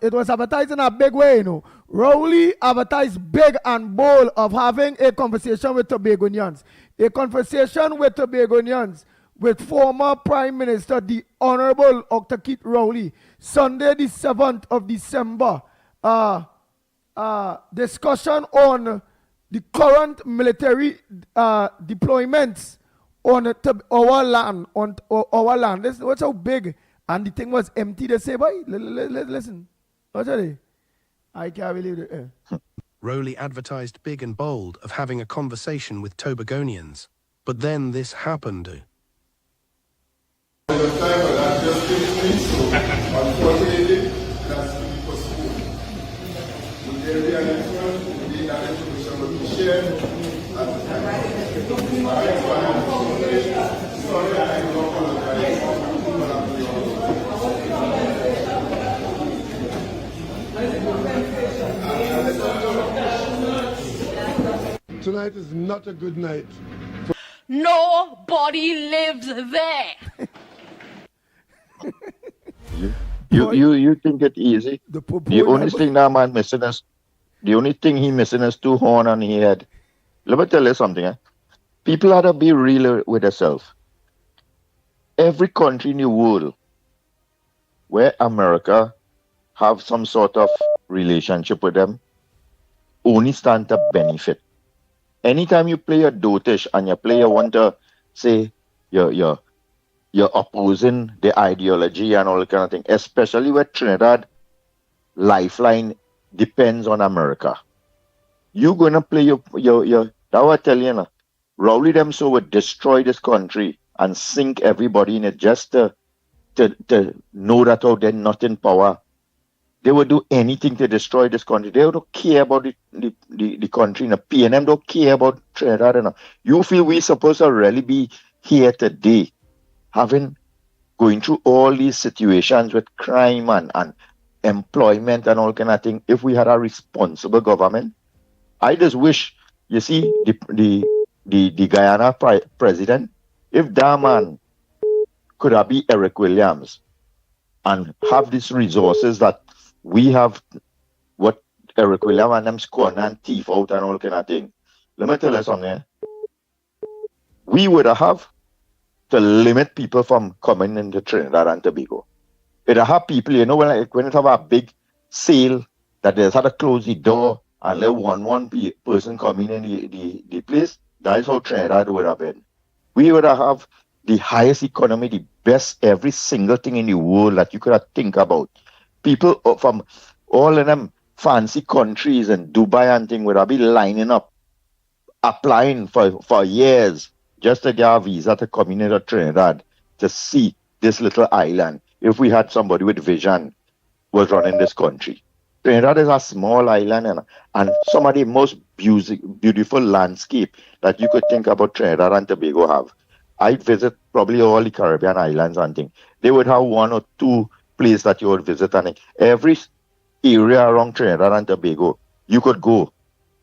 It was advertised in a big way, you know. Rowley advertised big and bold of having a conversation with Tobagonians. A conversation with Tobagonians with former Prime Minister, the Honorable Octakit Rowley, Sunday the 7th of December. Discussion on the current military deployments on our land. This, watch how big. And the thing was empty. They say, boy, listen. What's that? I can't believe it. Rowley advertised big and bold of having a conversation with Tobagonians. But then this happened. Unfortunately, that's been postponed. Would there be an influence? Would be that information will be shared at the time? Sorry, I do apologize. Tonight is not a good night. Nobody lives there. You think it easy? The only thing that man missing is the only thing he missing is two horn on his head. Let me tell you something. People have to be real with themselves. Every country in the world where America have some sort of relationship with them only stand to benefit. Anytime you play a dotish and your player want to say you're opposing the ideology and all that kind of thing, especially where Trinidad lifeline depends on America. You're gonna play your that what I tell you now. Rowley them so would destroy this country and sink everybody in it just to know that they're not in power. They would do anything to destroy this country. They don't care about the country. The PNM don't care about Trinidad. You feel we're supposed to really be here today, going through all these situations with crime and employment and all kind of thing, if we had a responsible government? I just wish, you see, the Guyana president, if that man could have been Eric Williams and have these resources that we have, what Eric Williams and them scorn and thief out and all kind of thing. Let me tell you something. We would have to limit people from coming into Trinidad and Tobago. It have people, you know, when it have a big sale that they had to close the door and let one person coming in the place, that is how Trinidad would have been. We would have the highest economy, the best, every single thing in the world that you could have think about. People from all of them fancy countries and Dubai and thing would have been lining up, applying for years just to get a visa to come into Trinidad to see this little island. If we had somebody with vision was running this country. Trinidad is a small island and some of the most beautiful landscape that you could think about Trinidad and Tobago have. I'd visit probably all the Caribbean islands and things. They would have one or two places that you would visit, and every area around Trinidad and Tobago, you could go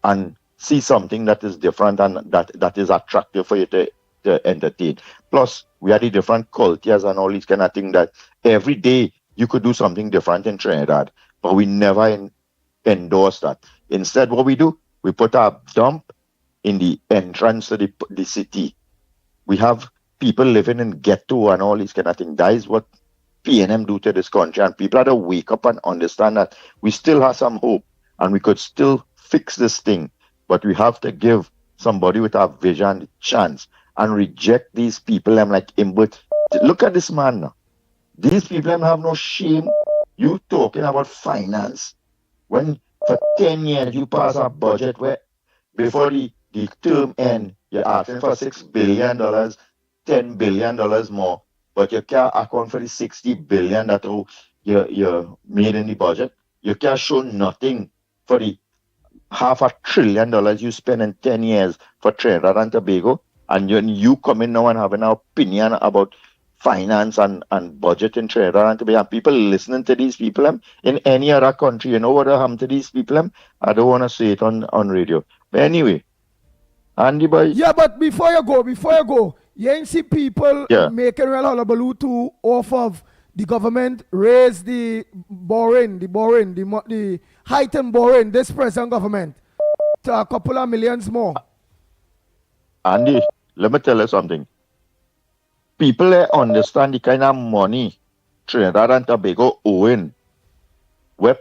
and see something that is different and that is attractive for you to entertain. Plus, we had the different cultures and all these kind of things that every day you could do something different in Trinidad, but we never endorse that. Instead, what we do, we put a dump in the entrance to the city. We have people living in ghetto and all these kind of things. That is what PNM do to this country, and people have to wake up and understand that we still have some hope and we could still fix this thing, but we have to give somebody with a vision the chance and reject these people. I'm like, but look at this man now. These people have no shame. You talking about finance when for 10 years you pass a budget where before the term end you're asking for $6 billion, $10 billion more, but you can't account for the $60 billion that you made in the budget. You can't show nothing for the $500 billion you spend in 10 years for Trinidad and Tobago, and you come in now and have an opinion about finance and budget in Trinidad and Tobago. And people listening to these people in any other country, you know what happened to these people? I don't want to say it on radio. But anyway, Andy boy. Yeah, but before you go, you ain't see people making real hullabaloo to off of the government raise the heightened borrowing, this present government, to a couple of millions more. Andy, let me tell you something. People understand the kind of money Trinidad and Tobago owing, where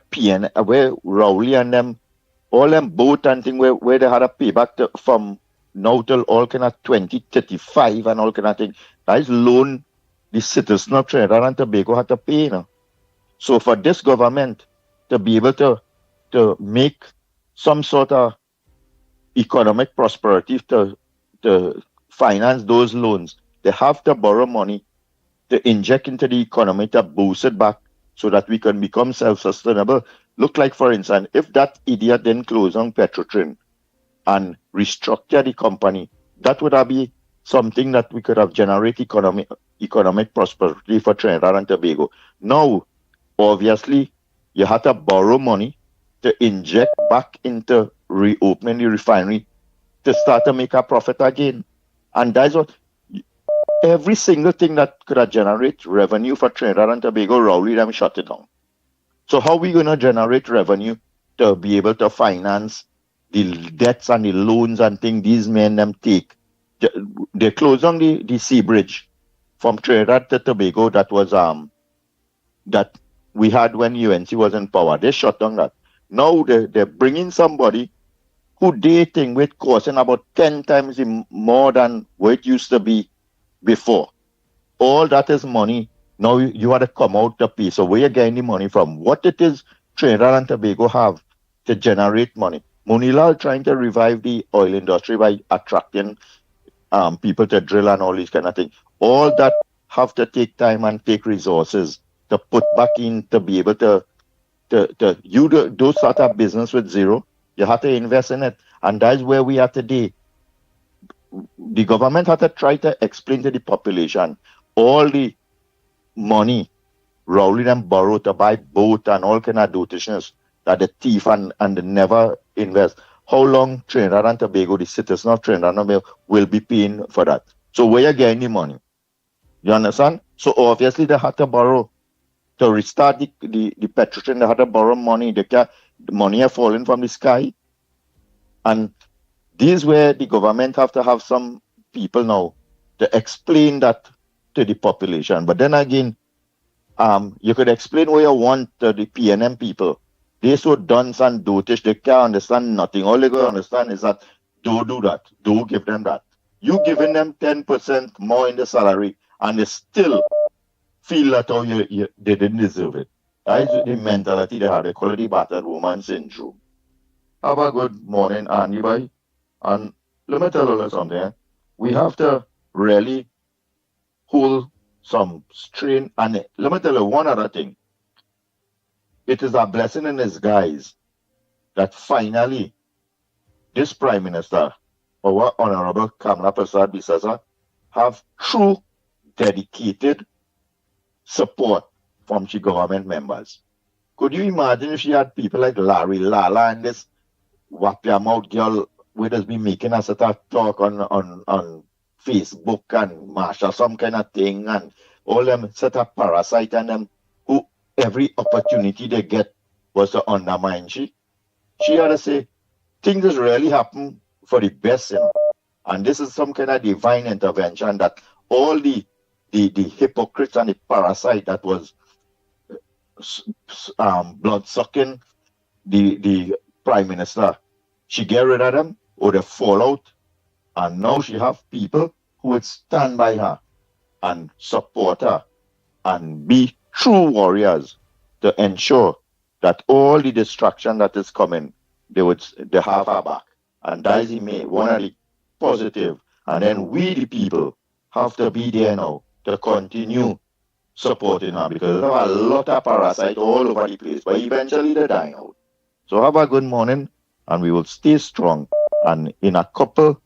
Rowley and them, all them boat and thing where they had to pay back from now till all kind of 2035 and all kind of thing. That is loan the citizens of Trinidad and Tobago had to pay. So for this government to be able to make some sort of economic prosperity to finance those loans, they have to borrow money to inject into the economy to boost it back so that we can become self-sustainable. Look like, for instance, if that idiot then closed on Petrotrin and restructured the company, that would have been something that we could have generated economic prosperity for Trinidad and Tobago. Now, obviously, you had to borrow money to inject back into reopening the refinery to start to make a profit again. And that's what every single thing that could have generated revenue for Trinidad and Tobago, Rowley them shut it down. So how are we going to generate revenue to be able to finance the debts and the loans and things these men them take? They closed down the sea bridge from Trinidad to Tobago that was that we had when UNC was in power. They shut down that. Now they're bringing somebody who they think with costing about 10 times more than what it used to be before. All that is money. Now you have to come out to pay. So where you getting the money from? What it is Trinidad and Tobago have to generate money? Munilal trying to revive the oil industry by attracting people to drill and all these kind of things. All that have to take time and take resources to put back in to be able to do start a business with zero. You have to invest in it. And that's where we are today. The government had to try to explain to the population all the money Rowley them borrow to buy boat and all kind of dotations that the thief and they never invest. How long Trinidad and Tobago, the citizens of Trinidad and Tobago, will be paying for that? So where you getting the money? You understand? So obviously they had to borrow to restart the Petrotrin. They had to borrow money. The money are falling from the sky. And this is where the government have to have some people now to explain that to the population. But then again, you could explain what you want to the PNM people. They so dunce and dotish, they can't understand nothing. All they can understand is that don't do that. Don't give them that. You giving them 10% more in the salary and they still feel that they didn't deserve it. That is the mentality they have. They call it the battered woman syndrome. Have a good morning, Andy boy. And let me tell you something. We have to really hold some strain. And let me tell you one other thing. It is a blessing in disguise that finally this Prime Minister, our Honorable Kamala Prasad Bisasa, have true dedicated support from the government members. Could you imagine if she had people like Larry Lala and this wapia mouth girl would just be making a sort of talk on Facebook and Marsha, some kind of thing, and all them sort of parasite and them who every opportunity they get was to undermine she had to say things just really happen for the best, and this is some kind of divine intervention that all the hypocrites and the parasite that was blood sucking the Prime Minister, she get rid of them or they fall out, and now she have people who would stand by her and support her and be true warriors to ensure that all the destruction that is coming, they have her back. And that is one of the positive. And then we the people have to be there now to continue supporting her, because there are a lot of parasites all over the place, but eventually they die out. So have a good morning, and we will stay strong. And in a couple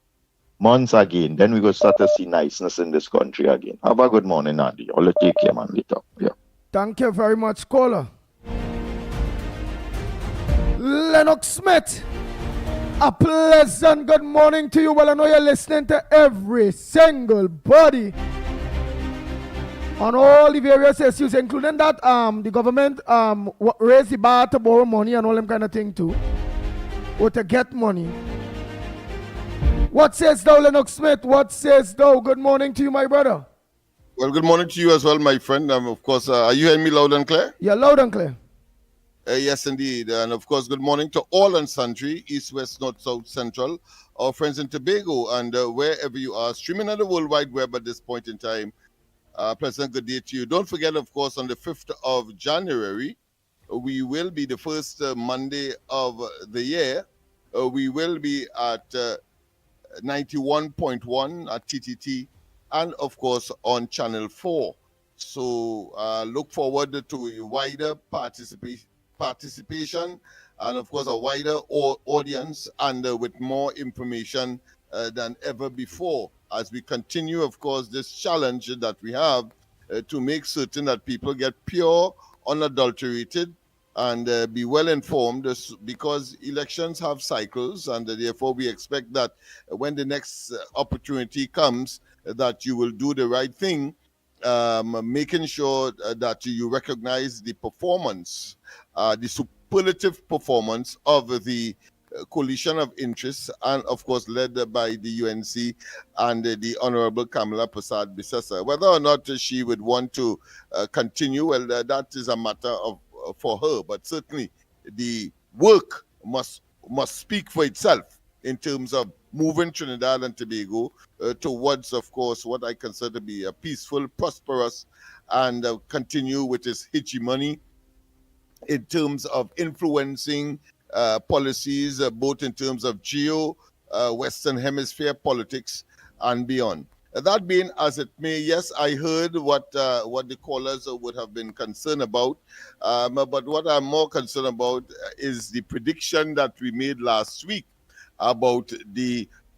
months again, then we go start to see niceness in this country again. Have a good morning, Andy. I'll take care, man, later. Yeah. Thank you very much, caller. Lennox Smith, a pleasant good morning to you. Well, I know you're listening to every single body on all the various issues, including that the government raised the bar to borrow money and all them kind of thing too, or to get money. What says thou, Lennox Smith? What says thou? Good morning to you, my brother. Well, good morning to you as well, my friend. Of course, are you hearing me loud and clear? Yeah, loud and clear. Yes, indeed. And of course, good morning to all and sundry, east, west, north, south, central, our friends in Tobago, and wherever you are, streaming on the World Wide Web at this point in time. Pleasant good day to you. Don't forget, of course, on the 5th of January, we will be the first Monday of the year. We will be at 91.1 at TTT, and of course on Channel 4. So look forward to a wider participation and of course a wider audience, and with more information than ever before, as we continue, of course, this challenge that we have to make certain that people get pure, unadulterated, and be well informed, because elections have cycles, and therefore we expect that when the next opportunity comes, that you will do the right thing, making sure that you recognize the performance, the superlative performance of the coalition of interests, and of course led by the UNC and the Honorable Kamala Prasad Bissessa. Whether or not she would want to continue, well, that is a matter of for her, but certainly the work must speak for itself in terms of moving Trinidad and Tobago towards, of course, what I consider to be a peaceful, prosperous, and continue with its hegemony in terms of influencing policies, both in terms of Western Hemisphere politics and beyond. That being as it may, yes, I heard what the callers would have been concerned about, but what I'm more concerned about is the prediction that we made last week about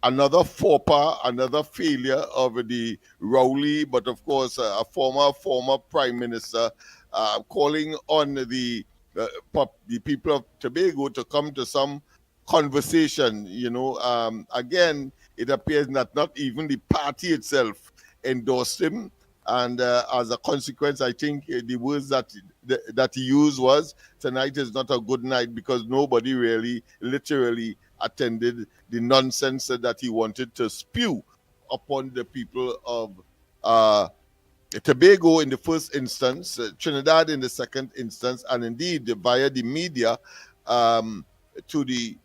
another faux pas, another failure of the Rowley, but of course a former prime minister, calling on the people of Tobago to come to some conversation. Again, it appears that not even the party itself endorsed him, and as a consequence, I think the words that he used was, "Tonight is not a good night," because nobody really literally attended the nonsense that he wanted to spew upon the people of Tobago in the first instance, Trinidad in the second instance, and indeed via the media to the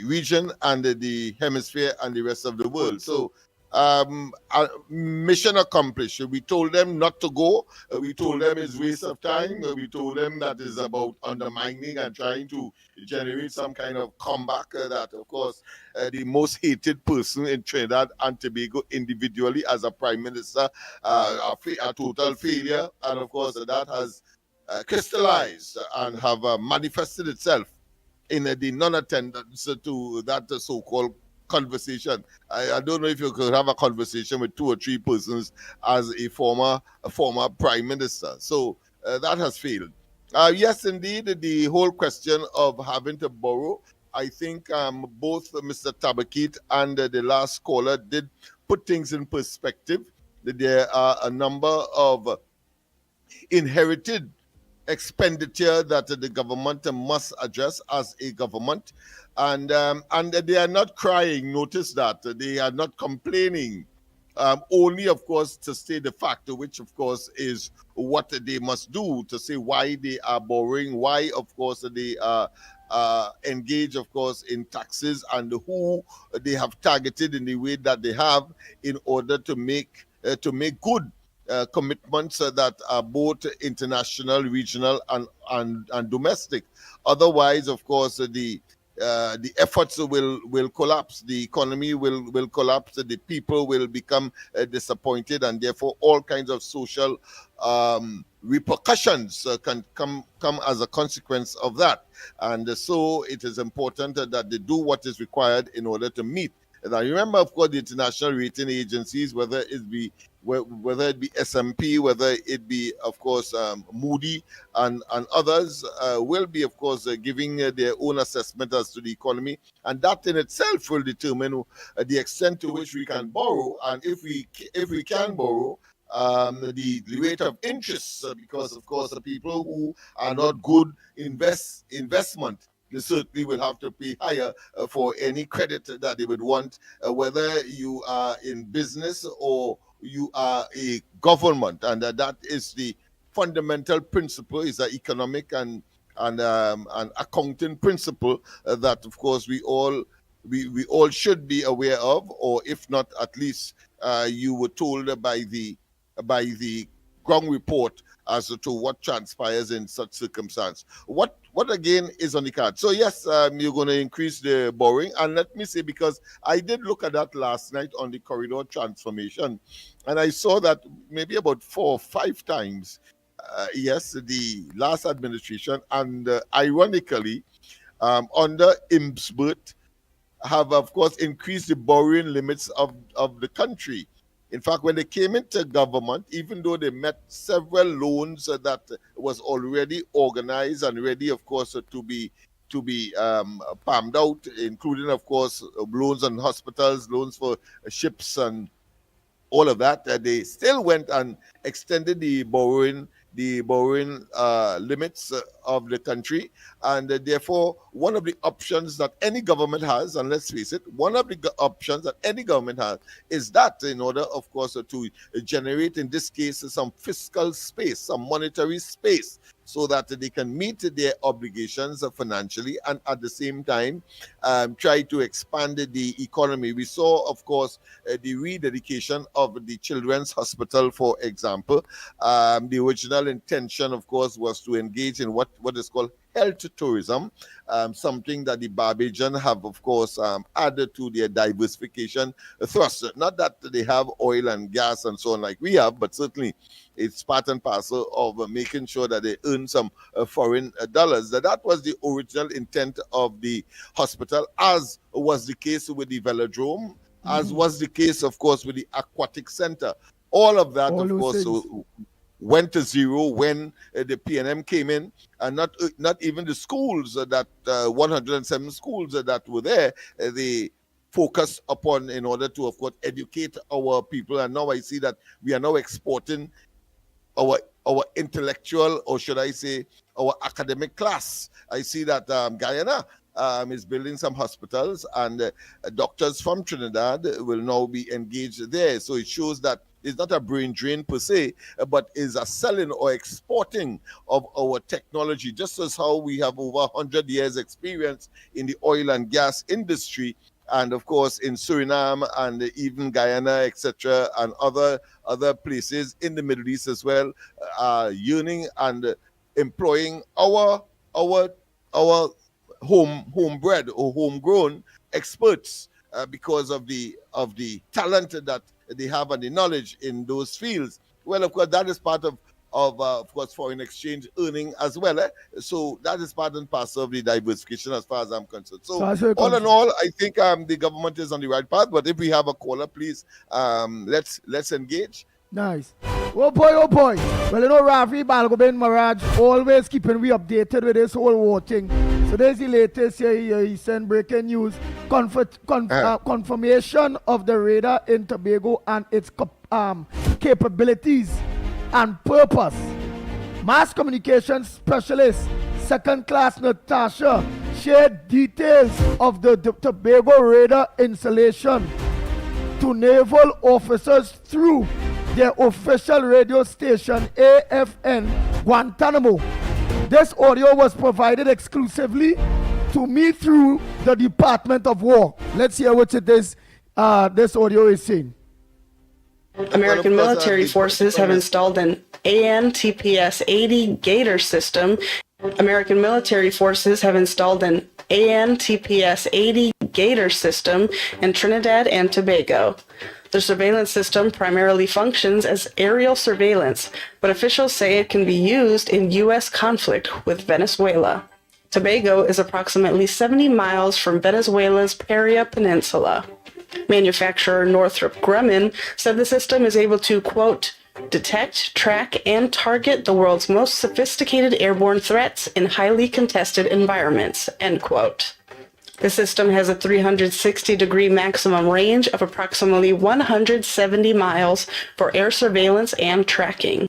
region and the hemisphere and the rest of the world. So mission accomplished. We told them not to go. We told them it's waste of time. We told them that is about undermining and trying to generate some kind of comeback. That, of course, the most hated person in Trinidad and Tobago individually as a prime minister, a total failure. And of course, that has crystallized and have manifested itself in the non-attendance to that so-called conversation. I don't know if you could have a conversation with 2 or 3 persons as a former prime minister. So that has failed. Yes, indeed, the whole question of having to borrow, I think both Mr. Tabakit and the last caller did put things in perspective. There are a number of inherited expenditure that the government must address as a government, and they are not crying. Notice that they are not complaining, only of course to state the fact, which of course is what they must do, to say why they are borrowing, why of course they are engage of course in taxes, and who they have targeted in the way that they have in order to make good commitments that are both international, regional, and domestic. Otherwise, of course, the efforts will collapse. The economy will collapse. The people will become disappointed, and therefore all kinds of social repercussions can come as a consequence of that. And so it is important that they do what is required in order to meet Now, remember, of course, the international rating agencies, whether it be S&P, whether it be, of course, Moody and others, will be, of course, giving their own assessment as to the economy, and that in itself will determine the extent to which we can borrow, and if we can borrow, the rate of interest, because of course the people who are not good investment, they certainly will have to pay higher for any credit that they would want, whether you are in business or you are a government, and that is the fundamental principle, is an economic and accounting principle that of course we all should be aware of, or if not, at least you were told by the ground report as to what transpires in such circumstance. What again is on the card? So yes, you're going to increase the borrowing, and let me say, because I did look at that last night on the corridor transformation, and I saw that maybe about 4 or 5 times. Yes, the last administration, and ironically, under Imsbert, have of course increased the borrowing limits of the country. In fact, when they came into government, even though they met several loans that was already organized and ready, of course, to be palmed out, including, of course, loans on hospitals, loans for ships, and all of that, they still went and extended the borrowing limits of the country, and therefore one of the options that any government has, and let's face it, one of the options that any government has is that, in order, of course, to generate, in this case, some fiscal space, some monetary space, so that they can meet their obligations financially and at the same time try to expand the economy. We saw, of course, the rededication of the Children's Hospital, for example. The original intention, of course, was to engage in what is called health tourism, something that the Barbadian have, of course, added to their diversification thrust. Not that they have oil and gas and so on like we have, but certainly it's part and parcel of making sure that they earn some foreign dollars. That was the original intent of the hospital, as was the case with the velodrome, as was the case, of course, with the aquatic center. All of that, of course, went to zero when the PNM came in, and not even the schools, that 107 schools that were there, they focused upon in order to, of course, educate our people. And now I see that we are now exporting our intellectual, or should I say, our academic class. I see that Guyana is building some hospitals, and doctors from Trinidad will now be engaged there. So it shows that it's not a brain drain per se, but is a selling or exporting of our technology, just as how we have over 100 years experience in the oil and gas industry. And of course, in Suriname and even Guyana, etc., and other places in the Middle East as well, yearning and employing our homebred or homegrown experts because of the talent that they have and the knowledge in those fields. Well, of course, that is part of course, foreign exchange earning as well. So that is part and parcel of the diversification as far as I'm concerned. So all in all, I think the government is on the right path. But if we have a caller, please, let's engage. Nice. Oh boy, oh boy. Well, you know, Rafi Balgobin Maraj always keeping we updated with this whole war thing. So there's the latest here. He sent breaking news. Confirmation of the radar in Tobago and its capabilities and purpose. Mass communications specialist, second class Natasha, shared details of the Tobago radar installation to naval officers through their official radio station AFN Guantanamo. This audio was provided exclusively to me through the Department of War. Let's hear what it is this audio is saying. American military forces have installed an AN-TPS-80 Gator system. American military forces have installed an AN-TPS-80 Gator system in Trinidad and Tobago. The surveillance system primarily functions as aerial surveillance, but officials say it can be used in U.S. conflict with Venezuela. Tobago is approximately 70 miles from Venezuela's Paria Peninsula. Manufacturer Northrop Grumman said the system is able to, quote, detect, track, and target the world's most sophisticated airborne threats in highly contested environments, end quote. The system has a 360-degree maximum range of approximately 170 miles for air surveillance and tracking.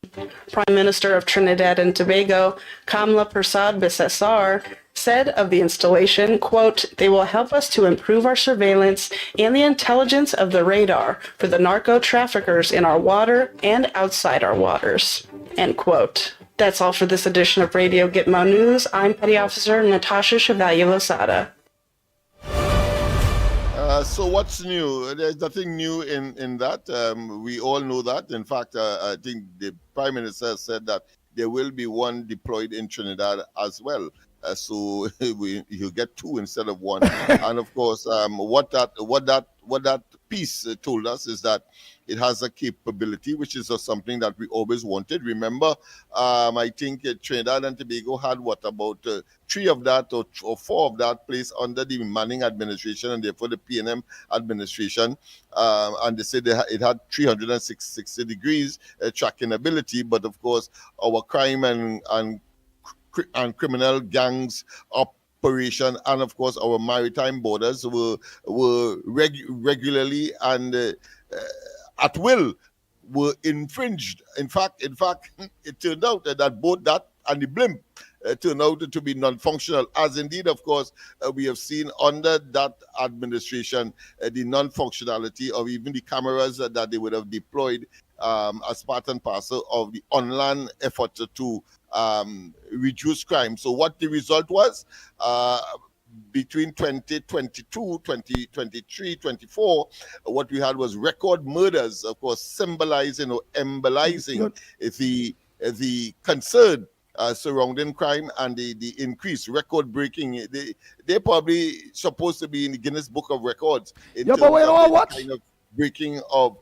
Prime Minister of Trinidad and Tobago, Kamla Persad Bissessar, said of the installation, quote, they will help us to improve our surveillance and the intelligence of the radar for the narco traffickers in our water and outside our waters, end quote. That's all for this edition of Radio Gitmo News. I'm Petty Officer Natasha Chevalier-Losada. So what's new? There's nothing new in that. We all know that. In fact, I think the Prime Minister said that there will be one deployed in Trinidad as well. So you get two instead of one. And of course, what that piece told us is that it has a capability, which is something that we always wanted. Remember, I think Trinidad and Tobago had about 3 of that or 4 of that placed under the Manning administration and therefore the PNM administration. And they said it had 360 degrees tracking ability. But of course, our crime and criminal gangs operation and of course our maritime borders were regularly and at will were infringed. In fact, it turned out that both that and the blimp turned out to be non-functional, as indeed, of course, we have seen under that administration the non-functionality of even the cameras that they would have deployed as part and parcel of the on-land effort to reduce crime. So what the result was, between 2022, 2023, 24, what we had was record murders, of course, symbolizing or embolizing the concern surrounding crime and the increased record-breaking. They're probably supposed to be in the Guinness Book of Records in terms of the kind of breaking of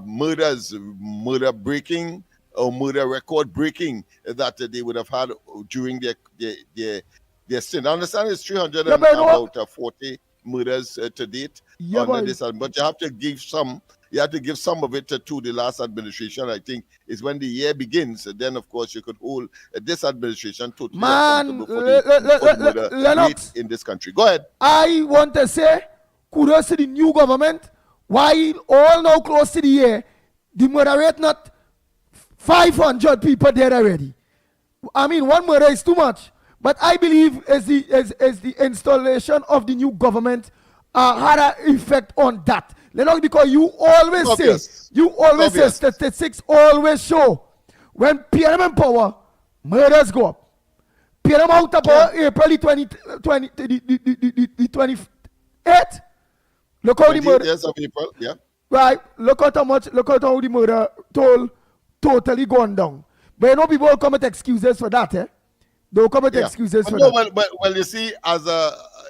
murders, murder breaking or murder record breaking that they would have had during their stint. I understand it's 340 murders to date under this, but you have to give some. You have to give some of it to the last administration. I think is when the year begins. Then, of course, you could hold this administration totally accountable for the murder rate in this country. Go ahead. I want to say kudos to the new government. While all now close to the year, the murder rate not 500 people dead already. I mean, one murder is too much. But I believe as the installation of the new government had an effect on that. Lennox, because you always say statistics always show when PNM in power, murders go up. PNM out of power April 28th. Look how the murder. Yes, of April, yeah. Right. Look how the murder toll totally gone down. But you know people will come with excuses for that, eh? They'll come with excuses for that. Well, you see,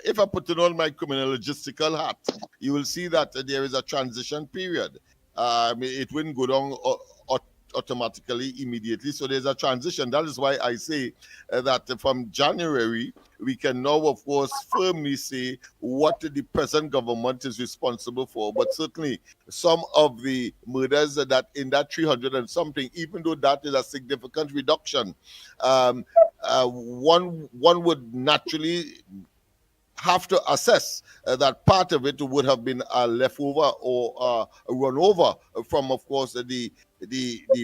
if I put on my criminologistical hat, you will see that there is a transition period. It wouldn't go down automatically immediately. So there's a transition. That is why I say that from January, we can now, of course, firmly say what the present government is responsible for. But certainly some of the murders that in that 300 and something, even though that is a significant reduction, one would naturally have to assess that part of it would have been a leftover or a run over from, of course, the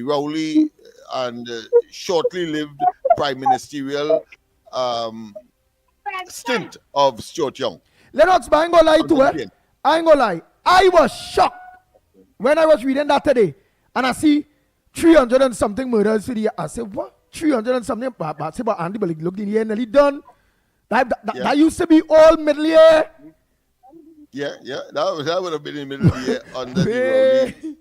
Rowley and shortly lived prime ministerial stint of Stuart Young. Lennox, but I ain't gonna lie to her. I ain't gonna lie. I was shocked when I was reading that today and I see 300 and something murders for the year. I said, what? 300 and something? But I said, but Andy, but look in here, nearly done. That used to be all middle year. Yeah, that would have been in middle year under the Rowley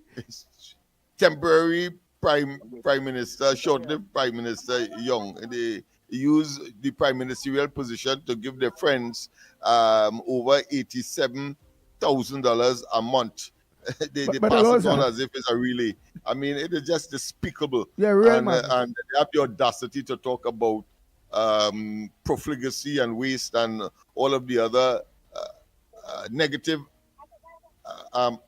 temporary prime minister, short-lived prime minister Young. They use the prime ministerial position to give their friends over $87,000 a month. they pass it on as if it's a relay. I mean, it is just despicable. Yeah, really, and they have the audacity to talk about profligacy and waste and all of the other negative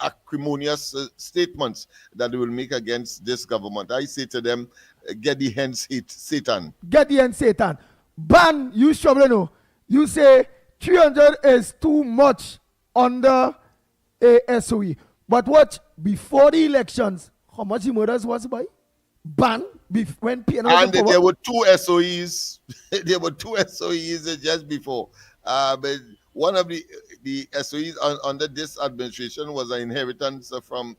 acrimonious statements that they will make against this government. I say to them, get the hence hit Satan. Get the end, Satan. Ban, you Shobleno. You say 300 is too much under a SOE. But what, before the elections, how much the murders was by? Ban, when PNL and there were 2 SOEs. There were 2 SOEs just before. But one of the SOEs under this administration was an inheritance from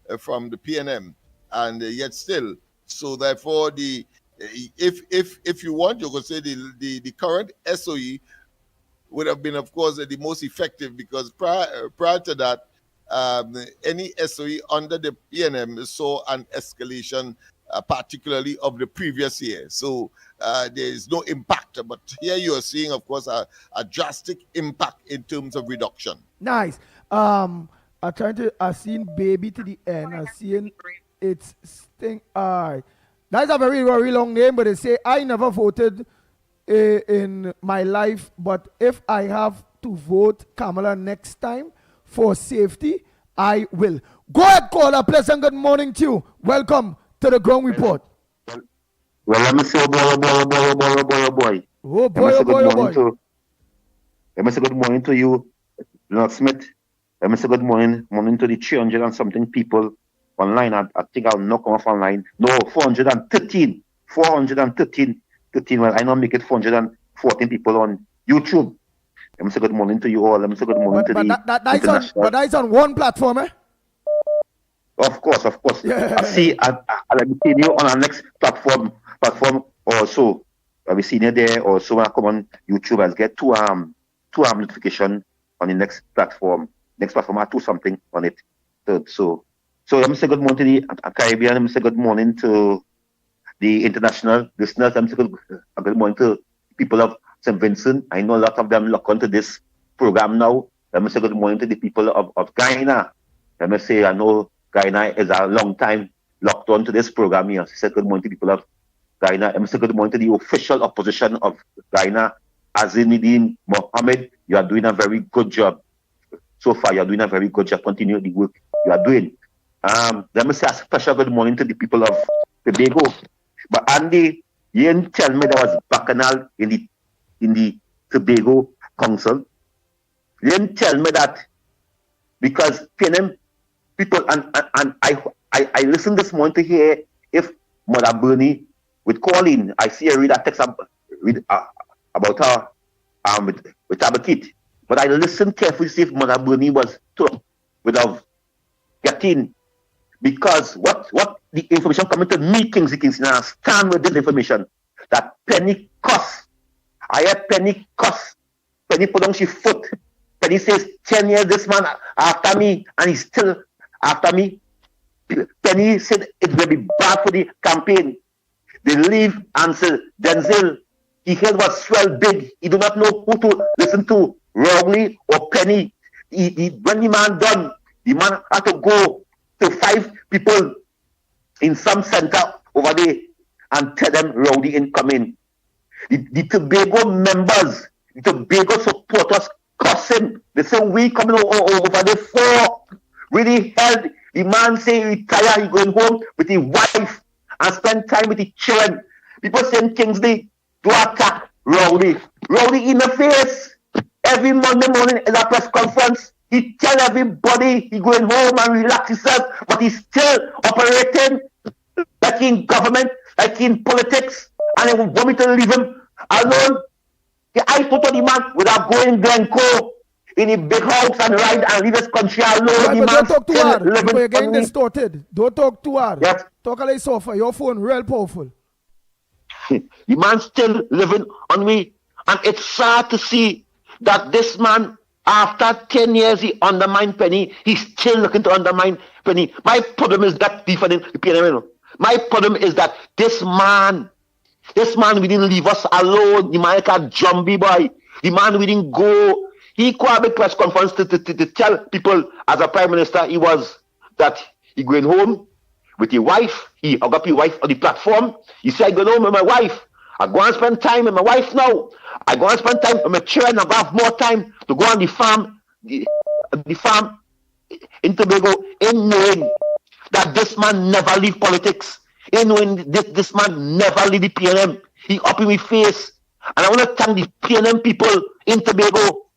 the PNM, and yet still. So therefore, if you want, you could say the current SOE would have been, of course, the most effective, because prior to that, any SOE under the PNM saw an escalation, particularly of the previous year. So there is no impact. But here you are seeing, of course, a drastic impact in terms of reduction. Nice. I've seen baby to the end. I've seen it's sting. That's a very, very long name, but they say I never voted in my life, but if I have to vote Kamala next time for safety, I will. Go ahead, caller. Pleasant good morning to you. Welcome to the Ground Report. Well, let me say, boy. Oh boy, oh boy, oh boy. Let me say good morning to you, Lennox Smith. Let me say good morning to the 300 and something people online. I think I'll knock off online. No, 413. Well, I know make it 414 people on YouTube. Let me say good morning to you all. Let me say good morning to the international. But that's on one platform, eh? Of course. Yeah. I'll be seeing you on our next platform also. I'll be seeing you there also when I come on YouTube. I'll get two notification on the next platform. Next platform, I'll do something on it. So let me say good morning to the Caribbean. Let me say good morning to the international listeners. Let me say good morning to people of St. Vincent. I know a lot of them look onto this program now. Let me say good morning to the people of Guyana. Let me say, I know Guyana is a long time locked on to this program here. So say good morning to people of Guyana. Let me say good morning to the official opposition of Guyana, Azinuddin Mohammed. You are doing a very good job. So far, you are doing a very good job. Continue the work you are doing. Let me say a special good morning to the people of Tobago. But Andy, you didn't tell me there was bacchanal in the Tobago Council. You didn't tell me that, because PNM people, and I listened this morning to hear if Mother Bernie would call in. I see her read a text about her with Abakit. But I listened carefully to see if Mother Bernie was tough without getting, because what the information coming to me, Kingsley Kingston, and I stand with this information, that Penny cuss. I heard Penny cuss. Penny put on she foot. Penny says, 10 years this man after me, and he's still after me. Penny said it will be bad for the campaign. They leave Ansel Denzel. He head was swell big. He do not know who to listen to, Rowley or Penny. When the man done, the man had to go to 5 people in some center over there and tell them Rowley incoming. The Tobago members, the Tobago supporters cuss him. They say we coming over there for really held. The man say he retire, he going home with his wife and spend time with his children. People saying Kingsley to attack Rowley. Rowley in the face. Every Monday morning in a press conference, he tell everybody he going home and relax himself, but he's still operating like in government, like in politics, and they want me to leave him alone. I thought the man without going Glencoe in a big house and ride and leave his country alone. Right, don't talk too hard. You're getting distorted. Don't talk too hard. Yes. Talk a little softer. Your phone real powerful. The man still living on me, and it's sad to see that this man, after 10 years, he undermined Penny. He's still looking to undermine Penny. My problem is that defending the PNM. My problem is that this man we didn't leave us alone. The man like a zombie boy. The man we didn't go. He called a big press conference to tell people as a prime minister he going home with his wife. He hung up his wife on the platform. He said, I go home with my wife. I go and spend time with my wife now. I go and spend time with my children. I have more time to go on the farm. The farm in Tobago in knowing that this man never leave politics, in knowing this man never leave the PNM. He up in my face. And I want to thank the PNM people in Tobago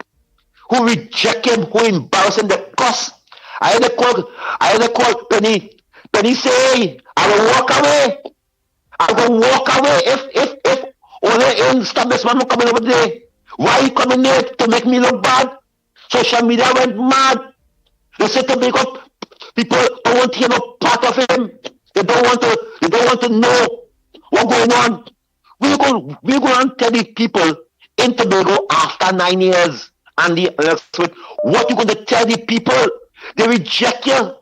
who reject him, who embarrass him, the cost. I had to call Penny. Penny say, I will walk away. I will walk away if only in stop this man from coming over there. Why he coming there to make me look bad? Social media went mad. They said Tobago people don't want to hear no part of him. They don't want to know what's going on. We're going to tell the people in Tobago after 9 years. And what you going to tell the people? They reject you.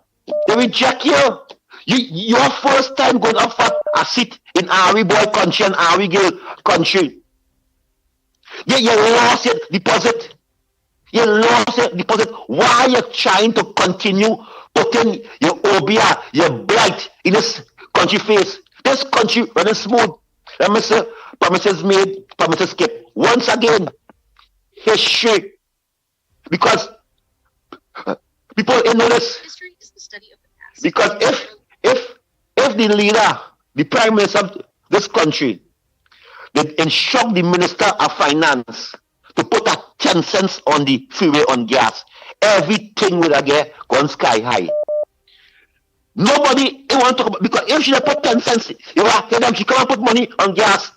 They reject you. Your first time going up for a seat in Ari boy country and Ari girl country. You lost your deposit. You lost your deposit. Why are you trying to continue putting your obia, your blight in this country face? This country running smooth. Let me say, promises made, promises kept. Once again, history. Because people in this. History is the study of the past. Because if the leader, the prime minister of this country, they instruct the minister of finance to put a 10 cents on the freeway on gas, everything will get gone sky high. Nobody want to talk about, because if she put 10 cents, you will hear them, she can't put money on gas.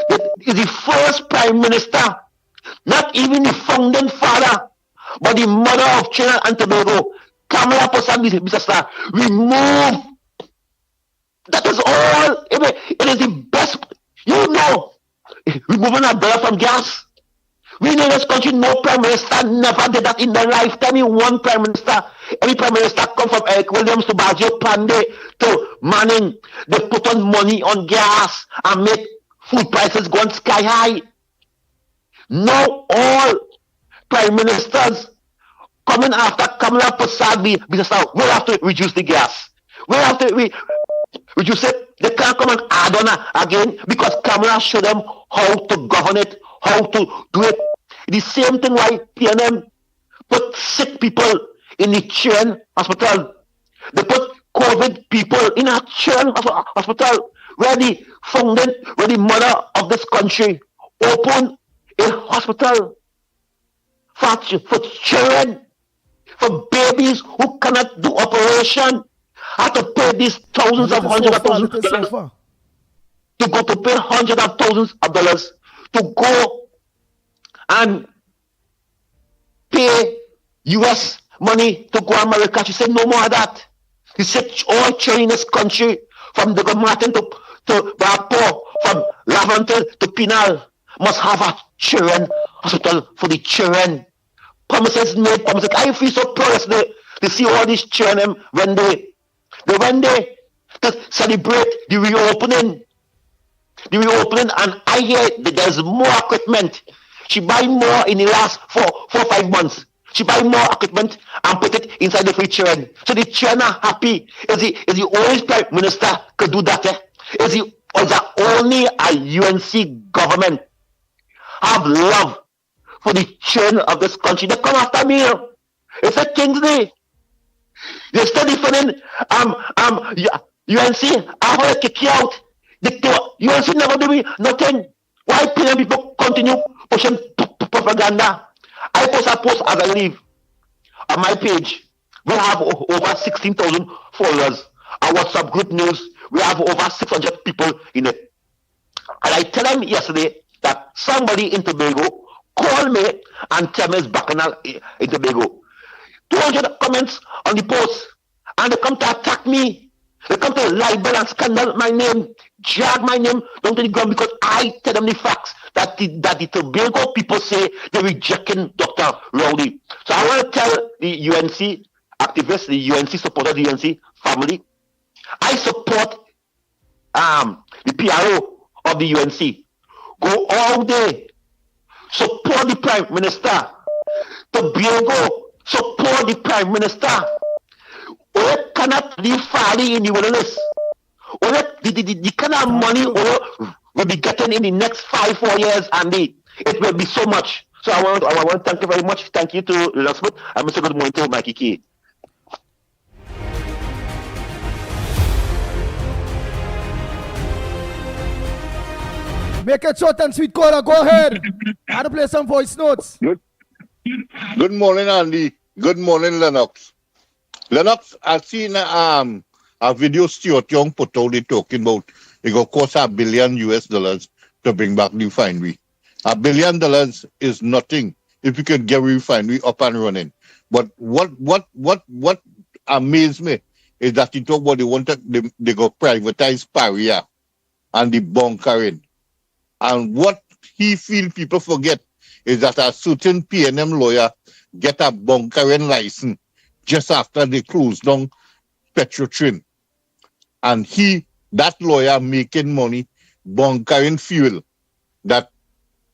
That is the first prime minister, not even the founding father, but the mother of Trinidad and Tobago, Kamala Posad, remove. That is all. It is the best. You know, removing a dollar from gas. We know this country, no prime minister never did that in their lifetime. One prime minister, every prime minister come from Eric Williams to Bajo Pandey to Manning. They put on money on gas and make food prices go sky high. Now all prime ministers coming after Kamala Prasad, we have to reduce the gas. We have to reduce it. They can't come and add on again because Kamala showed them how to govern it, how to do it. The same thing why PNM put sick people in the children hospital. They put COVID people in a children hospital where the mother of this country opened a hospital for children, for babies who cannot do operation. Have to pay these thousands of hundreds of thousands of dollars to go to pay hundreds of thousands of dollars to go and pay US money to go to America. She said no more of that. He said all children in this country, from the Martin to Bapo, from Laventer to Pinal, must have a children hospital for the children. Promises made, promises. I feel so proud to see all these children when they to celebrate the reopening. And I hear that there's more equipment. She buy more in the last 4 or 5 months. She buy more equipment and put it inside the free children. So the children are happy. Is the only prime minister could do that? Is that only a UNC government have love for the children of this country? They come after me. It's a King's Day. You're still defending UNC. I want to kick you out. UNC never do me nothing. Why people continue pushing propaganda? I post a post as I leave on my page. We have over 16,000 followers. Our WhatsApp group news, we have over 600 people in it. And I tell them yesterday that somebody in Tobago called me and tell me it's bacchanal in Tobago. 200 comments on the post, and they come to attack me. They come to libel and scandal my name, drag my name down to the ground because I tell them the facts that the Tobago people say they're rejecting Dr. Rowley. So I want to tell the UNC activists, the UNC supporters, the UNC family, I support the PRO of the UNC. Go all day, support the Prime Minister. Tobago, support the Prime Minister. We cannot live fairly in the wilderness. The kind of money we'll be getting in the next 5-4 years, and it will be so much. So I want to thank you very much. Thank you to Lennox and Mr. Good morning to Mikey K. Make it short and sweet, caller. Go ahead. I had to play some voice notes. Good morning, Andy. Good morning, Lennox. Lennox, I've seen a video Stuart Young put out there talking about it will cost $1 billion to bring back the refinery. $1 billion is nothing if you can get a refinery up and running. But what amazed me is that he talked about they go privatize Paria and the bunkering. And what he feel people forget is that a certain PNM lawyer get a bunkering license just after they close down Petrotrin. And that lawyer making money bunkering fuel that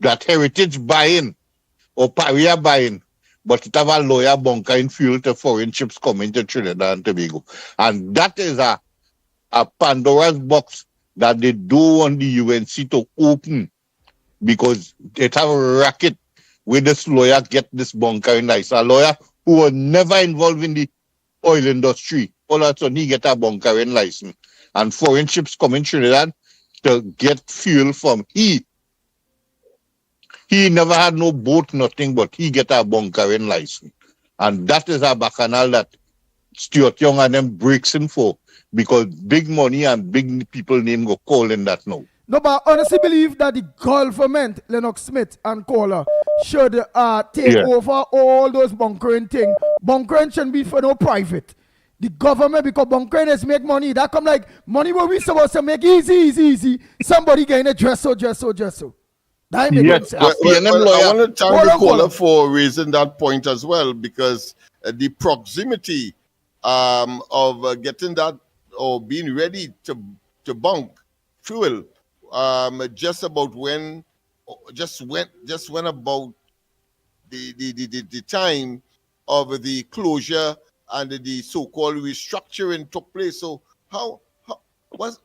Heritage buying or Paria buying, but it have a lawyer bunkering fuel to foreign ships coming to Trinidad and Tobago. And that is a Pandora's box that they don't want the UNC to open, because it have a racket where this lawyer get this bunkering license. A lawyer who was never involved in the oil industry, all of a sudden he get a bunkering license. And foreign ships come in Trinidad to get fuel from he never had no boat, nothing, but he get a bunkering license. And that is a bacchanal that Stuart Young and them breaks him for, because big money and big people name go calling that now. No, but I honestly believe that the government, Lennox Smith and Kohler, should take over all those bunkering things. Bunkering shouldn't be for no private. The government, because bunkering is make money. That come like money what we supposed to make easy. Somebody getting a dress so. That make sense. I want to thank the caller for raising that point as well, because the proximity of getting that or being ready to bunk fuel just when about the time of the closure and the so-called restructuring took place. So what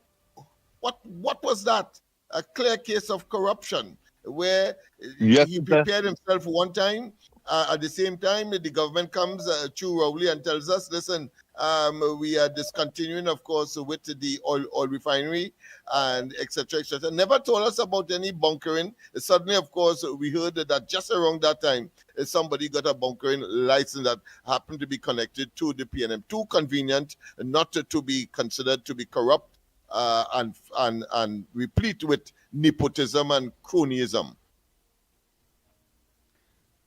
was that? A clear case of corruption where he prepared himself one time. At the same time, the government comes to Rowley and tells us, listen, we are discontinuing, of course, with the oil refinery and etc. Never told us about any bunkering. Suddenly, of course, we heard that just around that time, somebody got a bunkering license that happened to be connected to the PNM. Too convenient not to be considered to be corrupt and replete with nepotism and cronyism.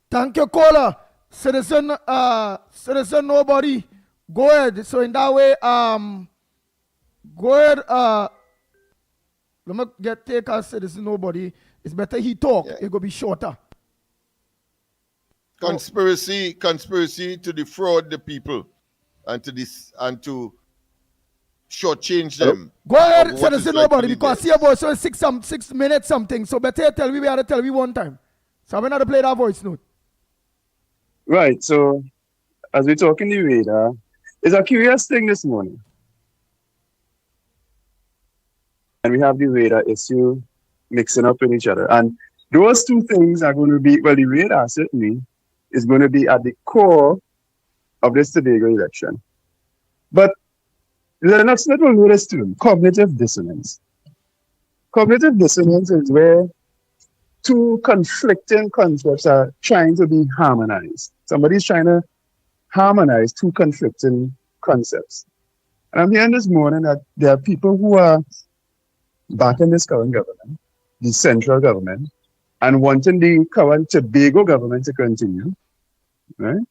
Thank you, caller. Citizen nobody. Go ahead. So in that way, go ahead. Let me take our citizen nobody. It's better he talk. It will be shorter. Conspiracy to defraud the people and to shortchange them. Go ahead, citizen nobody, because see about so 6 minutes something. So better tell we had to tell we one time. So I'm gonna play that voice note. Right, so as we're talking the radar, it's a curious thing this morning. And we have the radar issue mixing up in each other. And those two things are going to be, well, the radar certainly is going to be at the core of this Tobago election. But Lennox Smith will know this too, cognitive dissonance. Cognitive dissonance is where two conflicting concepts are trying to be harmonized. Somebody's trying to harmonize two conflicting concepts. And I'm hearing this morning that there are people who are backing this current government, the central government, and wanting the current Tobago government to continue, right?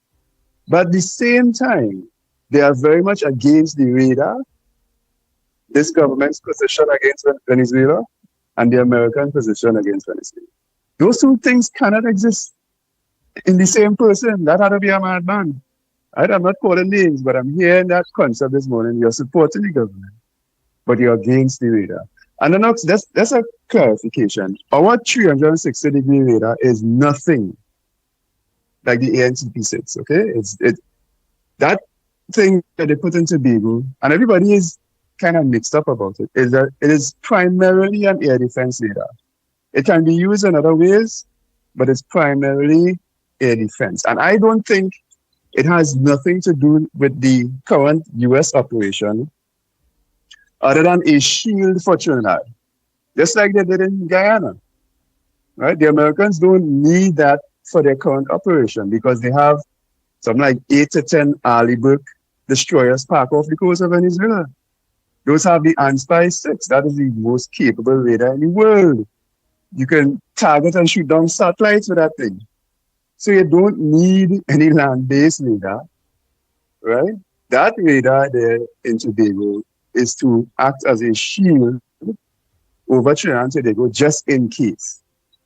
But at the same time, they are very much against the radar, this government's position against Venezuela, and the American position against Venezuela. Those two things cannot exist in the same person. That had to be a madman. I'm not calling names, but I'm hearing that concept this morning. You're supporting the government, but you're against the radar. And then that's a clarification. Our 360-degree radar is nothing like the ANTP6, okay? That thing that they put in Tobago, and everybody is kind of mixed up about it, is that it is primarily an air defense radar. It can be used in other ways, but it's primarily air defense. And I don't think it has nothing to do with the current U.S. operation other than a shield for Trinidad. just like they did in Guyana. Right? The Americans don't need that for their current operation because they have something like 8 to 10 Arleigh destroyers parked off the coast of Venezuela. Those have the Anspy 6. That is the most capable radar in the world. You can target and shoot down satellites with that thing. So you don't need any land-based radar, right? That radar there in Tobago is to act as a shield over Trinidad and Tobago just in case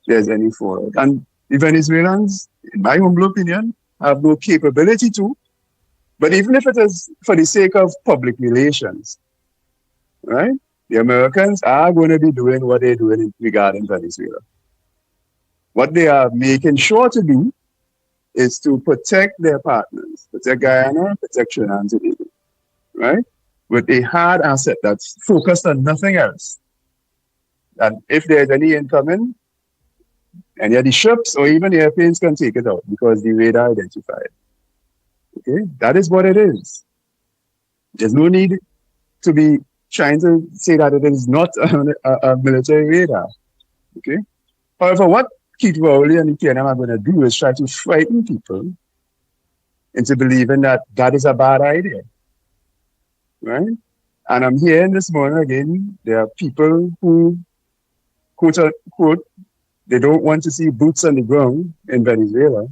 there's any fallout. And the Venezuelans, in my humble opinion, have no capability to. But even if it is for the sake of public relations, right? The Americans are going to be doing what they're doing regarding Venezuela. What they are making sure to do is to protect their partners, protect Guyana, protect Trinidad and Tobago, right? With a hard asset that's focused on nothing else. And if there's any incoming, any of the ships or even the airplanes can take it out because the radar identified. Okay, that is what it is. There's no need to be trying to say that it is not a military radar. Okay. However, what Keith Rowley and the PNM are going to do is try to frighten people into believing that that is a bad idea. Right? And I'm hearing this morning again, there are people who, quote unquote, they don't want to see boots on the ground in Venezuela.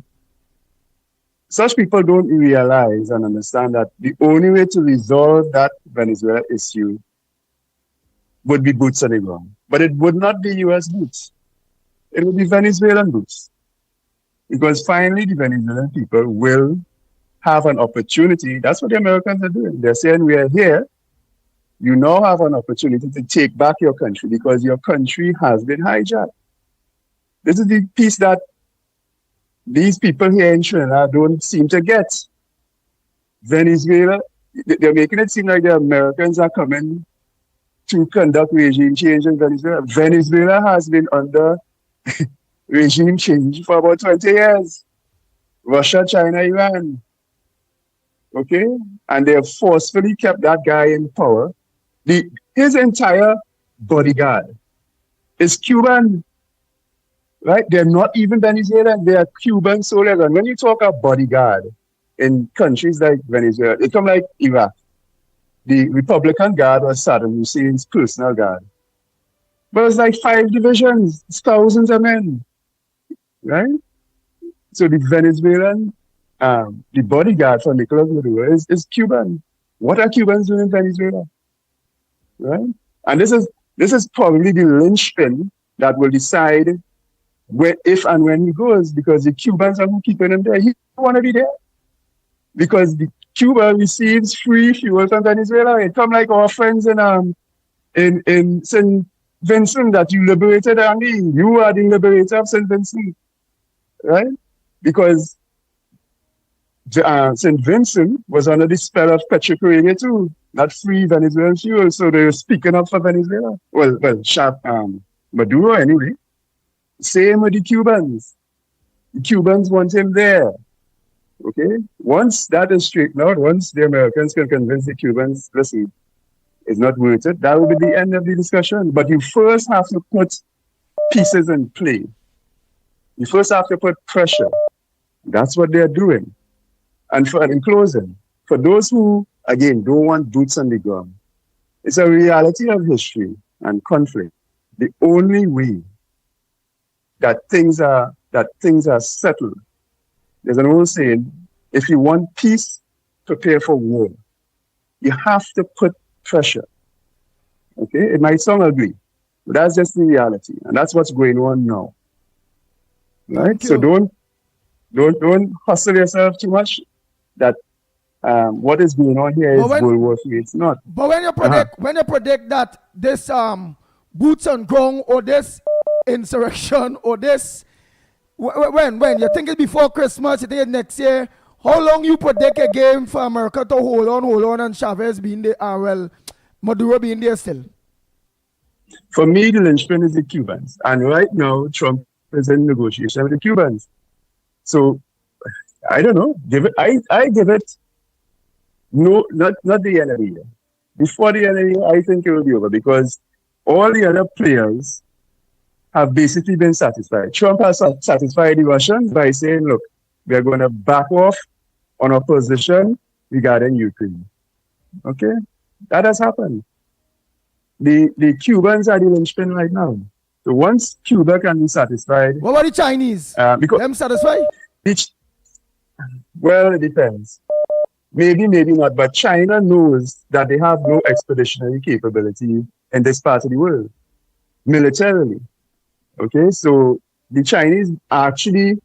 Such people don't realize and understand that the only way to resolve that Venezuela issue would be boots on the ground. But it would not be US boots. It would be Venezuelan boots. Because finally the Venezuelan people will have an opportunity. That's what the Americans are doing. They're saying, we are here. You now have an opportunity to take back your country because your country has been hijacked. This is the piece that these people here in Trinidad don't seem to get. Venezuela, they're making it seem like the Americans are coming to conduct regime change in Venezuela. Venezuela has been under regime change for about 20 years. Russia, China, Iran. Okay? And they have forcefully kept that guy in power. His entire bodyguard is Cuban. Right? They're not even Venezuelan, they are Cuban soldiers. And when you talk about bodyguard in countries like Venezuela, it's come like Iraq. The Republican Guard was Saddam Hussein's personal guard. But it's like 5 divisions, it's thousands of men. Right? So the Venezuelan, the bodyguard for Nicolas Maduro is Cuban. What are Cubans doing in Venezuela? Right? And this is probably the linchpin that will decide if and when he goes, because the Cubans are who keeping him there. He don't want to be there. Because Cuba receives free fuel from Venezuela. It come like our friends in St. Vincent that you liberated, I mean, you are the liberator of St. Vincent. Right? Because St. Vincent was under the spell of Petrocaribbean too, not free Venezuelan fuel. So they were speaking up for Venezuela. Well, Maduro anyway. Same with the Cubans. The Cubans want him there. Okay? Once that is straightened out, once the Americans can convince the Cubans, listen, it's not worth it, that will be the end of the discussion. But you first have to put pieces in play. You first have to put pressure. That's what they're doing. And in closing, for those who, again, don't want boots on the ground, it's a reality of history and conflict. The only way that things are settled. There's an old saying, if you want peace, prepare for war. You have to put pressure. Okay? It might sound ugly, but that's just the reality. And that's what's going on now. Right? So don't hustle yourself too much that what is going on here is World War III. It's not. But when you predict that this boots on ground or this insurrection or this, when you think it's before Christmas, you think it's next year, how long you predict again for America to hold on and Chavez being there, Maduro being there still? For me, the linchpin is the Cubans. And right now, Trump is in negotiation with the Cubans. So, I don't know. I give it, no, not the end of the year. Before the end of the year, I think it will be over because all the other players have basically been satisfied. Trump has satisfied the Russians by saying, look, we are going to back off on our position regarding Ukraine. Okay? That has happened. The Cubans are the linchpin right now. So once Cuba can be satisfied... What about the Chinese? Because them satisfied? Well, it depends. Maybe not. But China knows that they have no expeditionary capability in this part of the world, militarily. Okay? So the Chinese actually,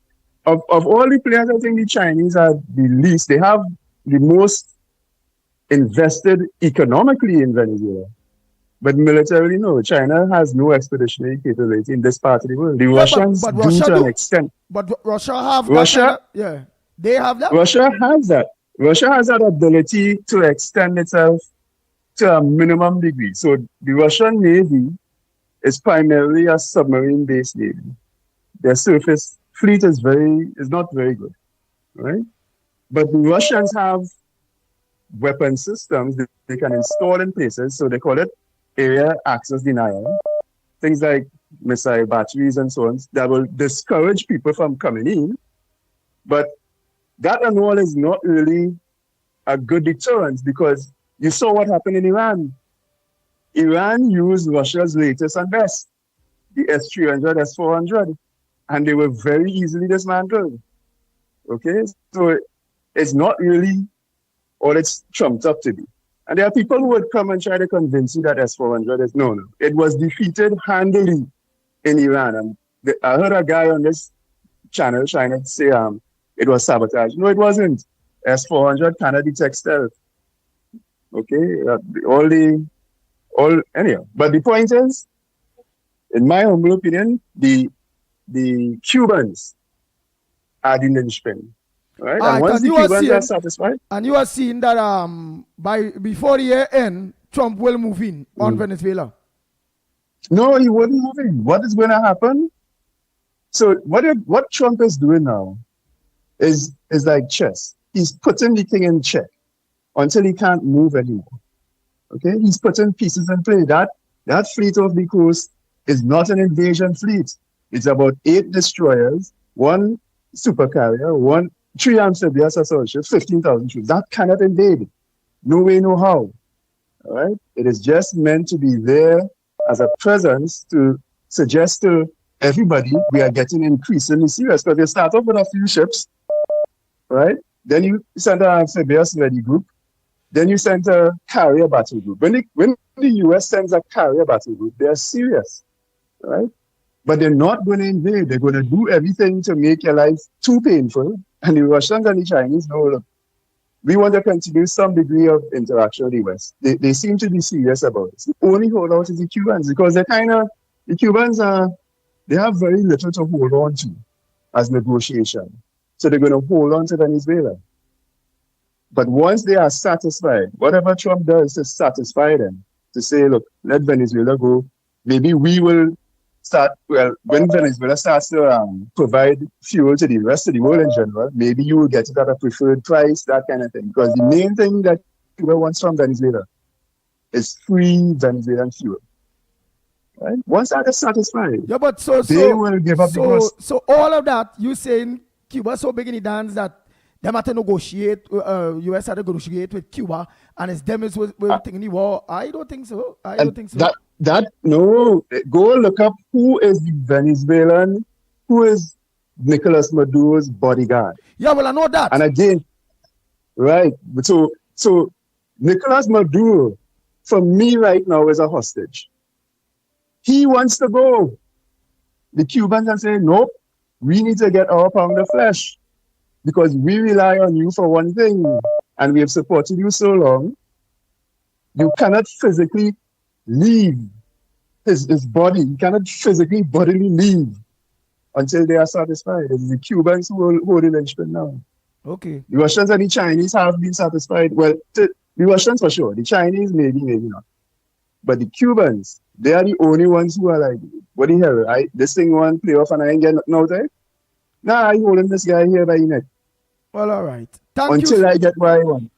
of all the players, I think the Chinese are the least. They have the most invested economically in Venezuela. But militarily, no. China has no expeditionary capability in this part of the world. The Russians but do Russia to do. an extent. But Russia have Russia, that kind of, yeah. They have that. Russia has that. Russia has that ability to extend itself to a minimum degree. So the Russian Navy is primarily a submarine-based navy. Their surface fleet is not very good, right? But the Russians have weapon systems that they can install in places, so they call it area access denial. Things like missile batteries and so on that will discourage people from coming in. But that and all is not really a good deterrent because you saw what happened in Iran. Iran used Russia's latest and best, the S-300, S-400, and they were very easily dismantled. Okay? So it's not really all it's trumped up to be. And there are people who would come and try to convince you that S-400 is no. It was defeated handily in Iran. And I heard a guy on this channel trying to say it was sabotage. No, it wasn't. S-400 cannot detect stealth. Okay? Anyhow. But the point is, in my humble opinion, the Cubans are the linchpin. Right? And once the Cubans are satisfied. And you are seeing that before the year end, Trump will move in on Venezuela. No, he wouldn't move in. What is going to happen? So what Trump is doing now is like chess. He's putting the thing in check until he can't move anymore. Okay? He's putting pieces in play. That fleet off the coast is not an invasion fleet. It's about 8 destroyers, 1 supercarrier, 3 amphibious assault ships, 15,000 troops. That cannot invade. No way, no how. All right? It is just meant to be there as a presence to suggest to everybody we are getting increasingly serious. Because they start off with a few ships, right? Then you send an amphibious ready group. Then you send a carrier battle group. When the US sends a carrier battle group, they are serious, right? But they're not going to invade. They're going to do everything to make your life too painful. And the Russians and the Chinese know, look, we want to continue some degree of interaction with the West. They seem to be serious about it. The only holdout is the Cubans because the Cubans they have very little to hold on to as negotiation. So they're going to hold on to Venezuela. But once they are satisfied, whatever Trump does to satisfy them, to say, look, let Venezuela go, maybe we will when Venezuela starts to provide fuel to the rest of the world in general, maybe you will get it at a preferred price, that kind of thing. Because the main thing that Cuba wants from Venezuela is free Venezuelan fuel. Right? Once that is satisfied, yeah, but they will give up the ghost. So all of that, you saying Cuba so big in the dance that them have to negotiate, US had to negotiate with Cuba, and it's them is with taking the war. I don't think so. No, go look up who is the Venezuelan, who is Nicolas Maduro's bodyguard. Yeah, well, I know that. And again, right. So Nicolas Maduro, for me right now, is a hostage. He wants to go. The Cubans are saying, nope, we need to get our pound of flesh because we rely on you for one thing and we have supported you so long. You cannot physically leave his body. He cannot physically, bodily leave until they are satisfied. It's the Cubans who will hold the linchpin now. Okay. The Russians and the Chinese have been satisfied. Well, the Russians for sure. The Chinese maybe not. But the Cubans, they are the only ones who are like, what the hell? This thing want play off and I ain't get nothing out of it? Nah, I holding this guy here by the neck. Well, all right. Until I get what I want.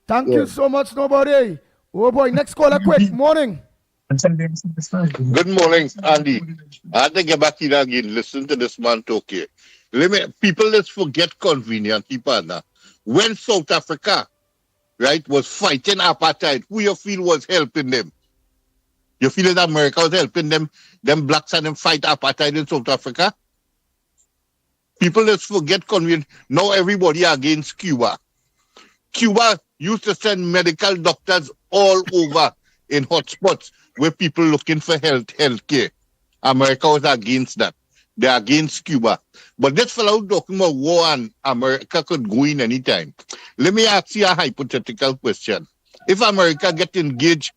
Thank you so much, nobody. Oh boy, next caller quick. Morning. Good morning, Andy. I had to get back in again. Listen to this man talk here. People let's forget conveniently, partner. When South Africa, right, was fighting apartheid, who you feel was helping them? You feel that America was helping them blacks and them fight apartheid in South Africa? People let's forget convenient. Now everybody against Cuba. Cuba used to send medical doctors all over in hotspots where people looking for health care. America was against that. They're against Cuba. But this fellow talking about war and America could go in anytime. Let me ask you a hypothetical question. If America get engaged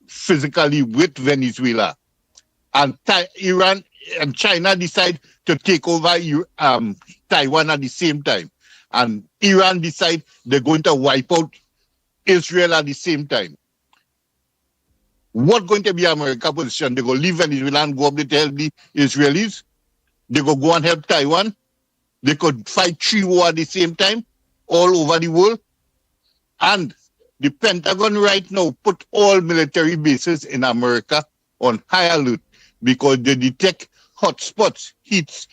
physically with Venezuela and Iran and China decide to take over Taiwan at the same time, and Iran decide they're going to wipe out Israel at the same time, what going to be America's position? They go leave Venezuela and go up there to help the Israelis? They go and help Taiwan? They could fight 3 wars at the same time all over the world? And the Pentagon right now put all military bases in America on high alert because they detect hotspots, heat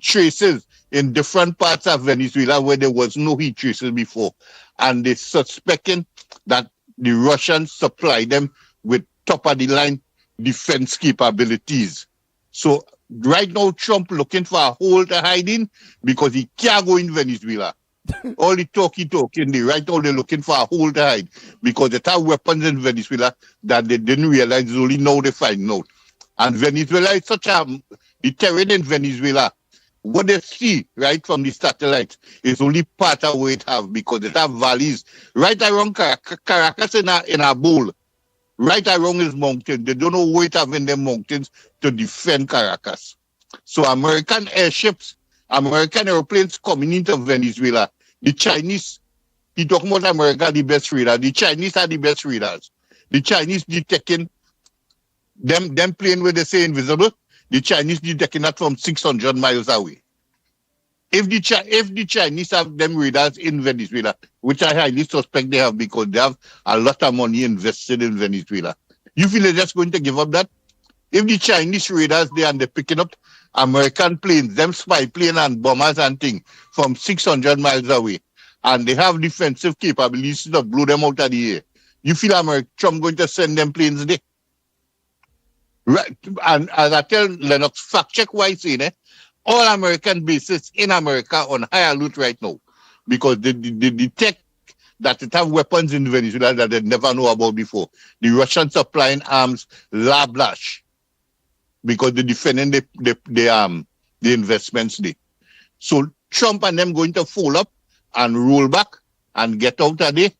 traces in different parts of Venezuela where there was no heat traces before. And they're suspecting that the Russians supply them with top-of-the-line defense capabilities. So right now, Trump looking for a hole to hide in because he can't go in Venezuela. All the talking, right now they're looking for a hole to hide because they have weapons in Venezuela that they didn't realize, only now they find out. And Venezuela is such the terrain in Venezuela, what they see right from the satellites is only part of what it have because it have valleys right around Caracas in a bowl. Right around his mountain. They don't know what it have in them mountains to defend Caracas. So American airships, American airplanes coming into Venezuela. The Chinese, he talking about America, the best radar. The Chinese are the best radars. The Chinese detecting them plane where they say invisible. The Chinese detecting that from 600 miles away. If the Chinese have them radars in Venezuela, which I highly suspect they have because they have a lot of money invested in Venezuela, you feel they're just going to give up that? If the Chinese radars there and they're picking up American planes, them spy plane and bombers and things from 600 miles away, and they have defensive capabilities to blow them out of the air, you feel Trump going to send them planes there? Right. And as I tell Lennox, fact check why he's saying it. All American bases in America on high alert right now because they detect that it have weapons in Venezuela that they never know about before. The Russians supplying arms, lash, because they're defending the investments there. So Trump and them going to fold up and roll back and get out of there.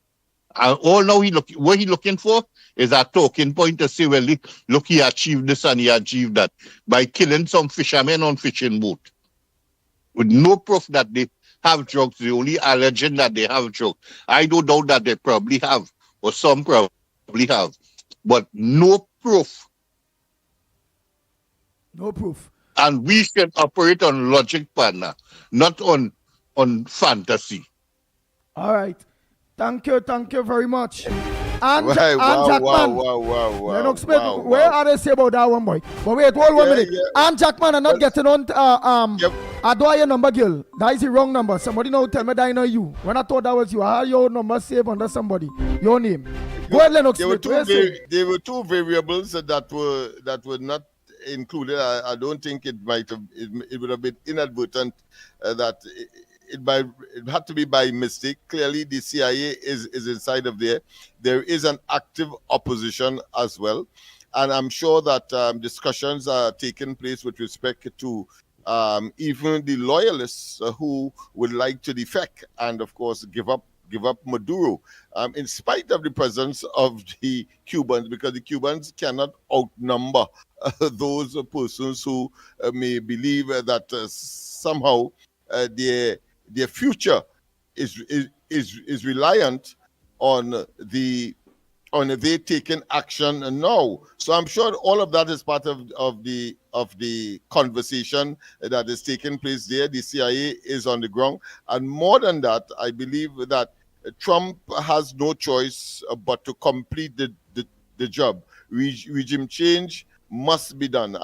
And all now what he looking for is a talking point to say, well, look, he achieved this and he achieved that by killing some fishermen on fishing boat. With no proof that they have drugs, the only alleging that they have drugs. I don't doubt that they probably have, or some probably have, but no proof. No proof. And we should operate on logic, partner, not on fantasy. All right. Thank you very much. And Wow. Jackman. Lennox Smith, where are they say about that one, boy? But wait, hold 1 minute. And Jackman are not getting on. I do your number, girl. That is the wrong number. Somebody now tell me that I know you. When I thought that was you, I had your number saved under somebody. Your name. Go ahead, Lennox Smith. There were two variables that were not included. I don't think it would have been inadvertent that it had to be by mistake. Clearly, the CIA is inside of there. There is an active opposition as well. And I'm sure that discussions are taking place with respect to even the loyalists who would like to defect and, of course, give up Maduro, in spite of the presence of the Cubans, because the Cubans cannot outnumber those persons who may believe that somehow their future is reliant on they taking action now. So I'm sure all of that is part of the conversation that is taking place there. The CIA is on the ground, and more than that, I believe that Trump has no choice but to complete the job. regime change must be done.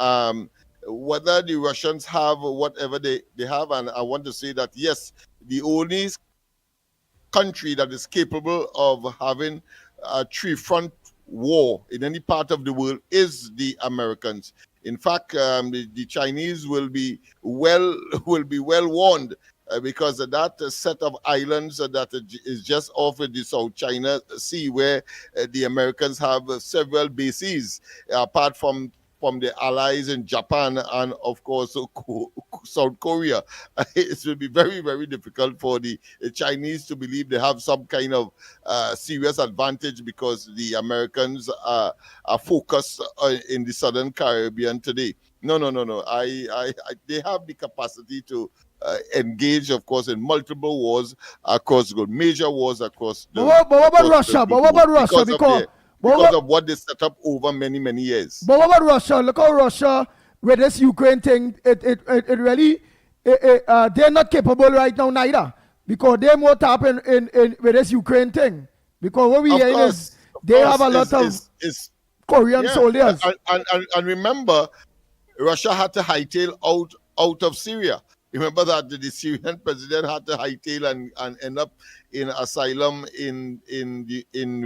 Whether the Russians have whatever they have, and I want to say that yes, the only country that is capable of having a three-front war in any part of the world is the Americans. In fact, the Chinese will be well warned because of that set of islands that is just off the South China Sea, where the Americans have several bases, apart from the allies in Japan and, of course, South Korea. It will be very, very difficult for the Chinese to believe they have some kind of serious advantage because the Americans are focused in the Southern Caribbean today. No. They have the capacity to engage, of course, in multiple wars across the major wars across the. But what about Russia? But what about Russia? Because of what they set up over many, many years. But what about Russia? Look how Russia, with this Ukraine thing, it really, they're not capable right now neither. Because they're more tap in with this Ukraine thing. Because what we hear is they have a lot of Korean soldiers. And remember, Russia had to hightail out of Syria. Remember that the Syrian president had to hightail and end up in asylum in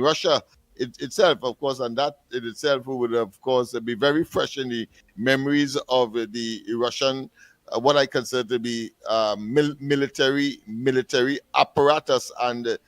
Russia itself, of course, and that in itself would, of course, be very fresh in the memories of the Russian, what I consider to be military apparatus and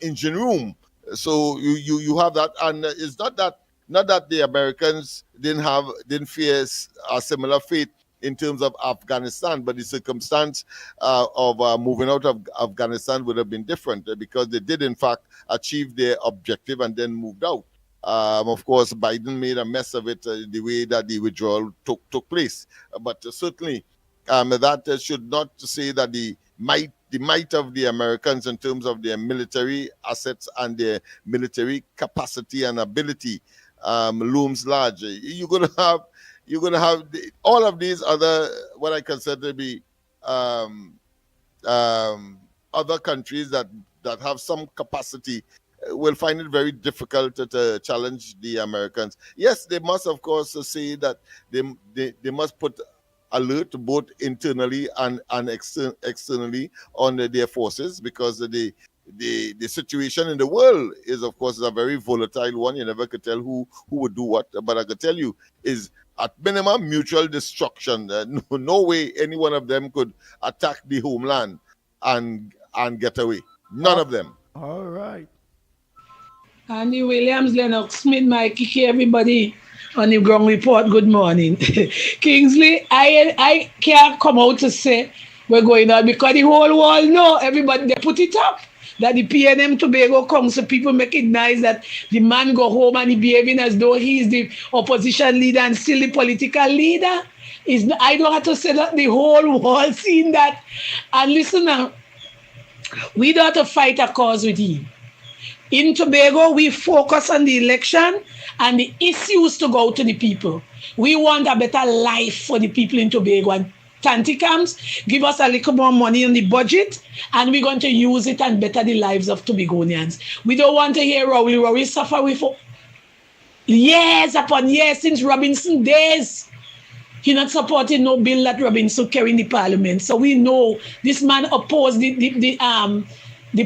engine room. So you have that, and it's not that the Americans didn't fear a similar fate in terms of Afghanistan, but the circumstance of moving out of Afghanistan would have been different because they did, in fact, achieve their objective and then moved out. Of course, Biden made a mess of it the way that the withdrawal took place. But certainly, that should not say that the might of the Americans in terms of their military assets and their military capacity and ability looms large. You're going to have all of these other, what I consider to be other countries that have some capacity will find it very difficult to challenge the Americans. Yes, they must, of course, say that they must put alert both internally and externally on their forces, because the situation in the world is, of course, a very volatile one. You never could tell who would do what, but I could tell you is at minimum mutual destruction. No way any one of them could attack the homeland and get away. None of them. All right. Andy Williams, Lennox Smith, Mikey K, everybody on the ground report. Good morning. Kingsley, I can't come out to say we're going on because the whole world know, everybody, they put it up. That the PNM Tobago Council people recognize that the man go home and he behaving as though he is the opposition leader and still the political leader. I don't have to say that, the whole world seen that. And listen now, we don't have to fight a cause with him. In Tobago, we focus on the election and the issues to go to the people. We want a better life for the people in Tobago. And Tanticams give us a little more money in the budget, and we're going to use it and better the lives of Tobagonians. We don't want to hear Rowie suffer with years upon years since Robinson days. He not supporting no bill that Robinson carry in the parliament. So we know this man opposed the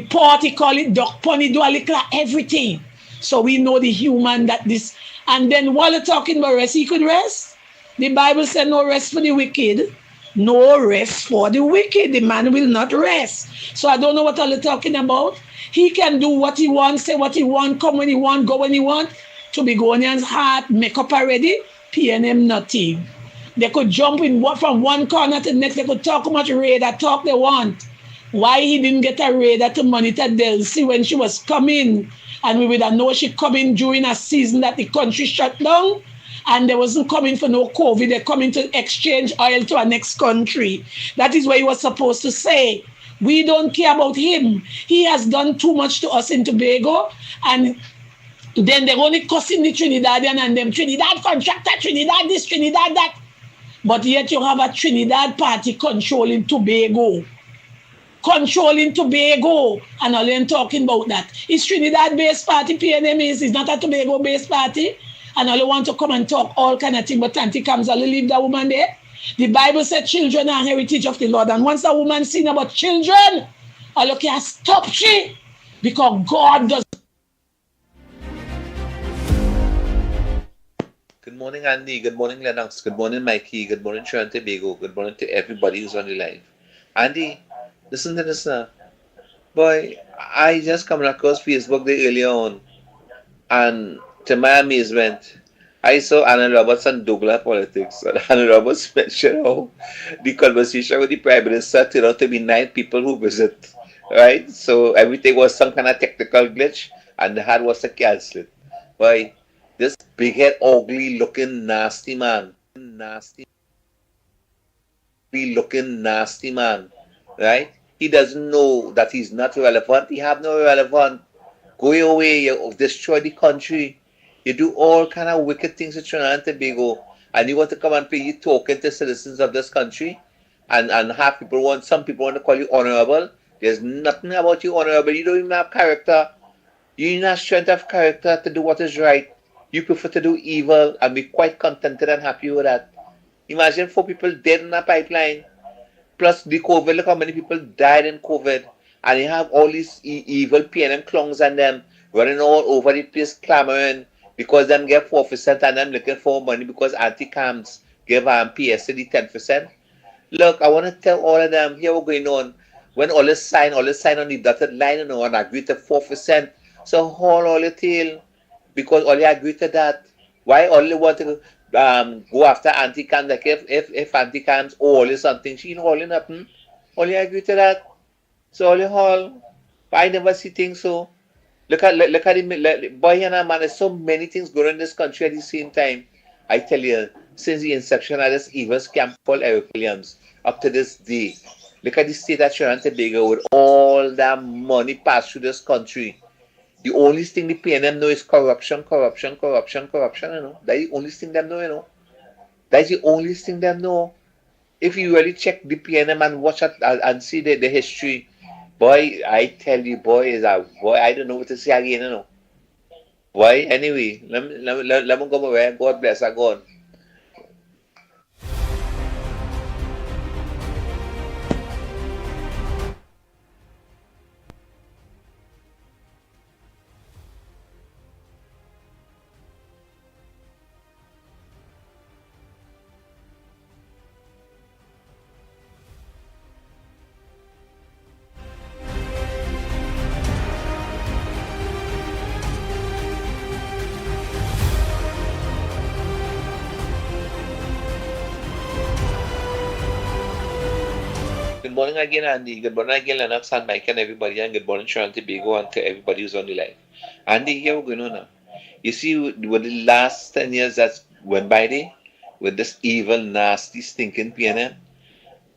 party, call it duck pony, do a little everything. So we know the human that this, and then while you're talking about rest, he could rest. The Bible said no rest for the wicked. No rest for the wicked. The man will not rest. So I don't know what you're talking about. He can do what he wants, say what he wants, come when he wants, go when he wants. Tobagonians' heart make up already. PNM nothing. They could jump in from one corner to the next. They could talk how much radar talk they want. Why he didn't get a radar to monitor Delcy when she was coming, and we would have known she coming during a season that the country shut down. And they wasn't coming for no COVID. They're coming to exchange oil to our next country. That is what he was supposed to say. We don't care about him. He has done too much to us in Tobago. And then they're only cussing the Trinidadian and them. Trinidad contractor, Trinidad this, Trinidad that. But yet you have a Trinidad party controlling Tobago. Controlling Tobago. And all them talking about that. It's Trinidad-based party, PNM is. It's not a Tobago-based party. and all you want to come and talk all kind of thing, but Auntie comes and leave that woman there. The Bible said children are heritage of the Lord, and once a woman seen about children, all you can stop she, because God does. Good morning, Andy. Good morning, Lennox. Good morning, Mikey. Good morning, Trinidad and Tobago. Good morning to everybody who's on the live. Andy, listen to this now. Boy, I just come across Facebook day earlier on, and to my amazement, I saw Anna Roberts and Douglas politics. And Anna Roberts mentioned how the conversation with the Prime Minister turned out to be 9 people who visit, right? So everything was some kind of technical glitch, and the hard was to cancel it. Boy, this big head, ugly looking, nasty man, right? He doesn't know that he's not relevant. He have no relevant. Go away, you destroy the country. You do all kind of wicked things in Trinidad and Tobago, and you want to come and play you talking to citizens of this country, and some people want to call you honorable. There's nothing about you honorable. You don't even have character. You don't have strength of character to do what is right. You prefer to do evil and be quite contented and happy with that. Imagine 4 people dead in a pipeline. Plus the COVID, look how many people died in COVID. And you have all these evil PNM clowns and them running all over the place clamoring because them get 4% and them looking for money because anti-cams give PSA the 10%. Look, I want to tell all of them, here what's going on. When all this sign on the dotted line, and agree to 4%. So hold all your tail because all you agree to that. Why all you want to go after anti-cams? Like if anti-cams all something, she ain't hauling nothing. All you agree to that. So all you haul. I never see things so. Look at the boy and man. There's so many things going on in this country at the same time. I tell you, since the inception of this evil scam called Eric Williams up to this day, look at the state of Trinidad and Tobago with all that money passed through this country. The only thing the PNM know is corruption. You know, that's the only thing them know. You know, that's the only thing them know. If you really check the PNM and watch it and see the history, boy, I tell you, boy, I don't know what to say again. You know, boy. Anyway, let me go away. God bless. I go on. Good morning again, Andy. Good morning again, Lennox and Mike and everybody. And good morning, Trinidad and Tobago, and to everybody who's on the live. Andy, here we're going on now. You see, with the last 10 years that went by there, with this evil, nasty, stinking PNM,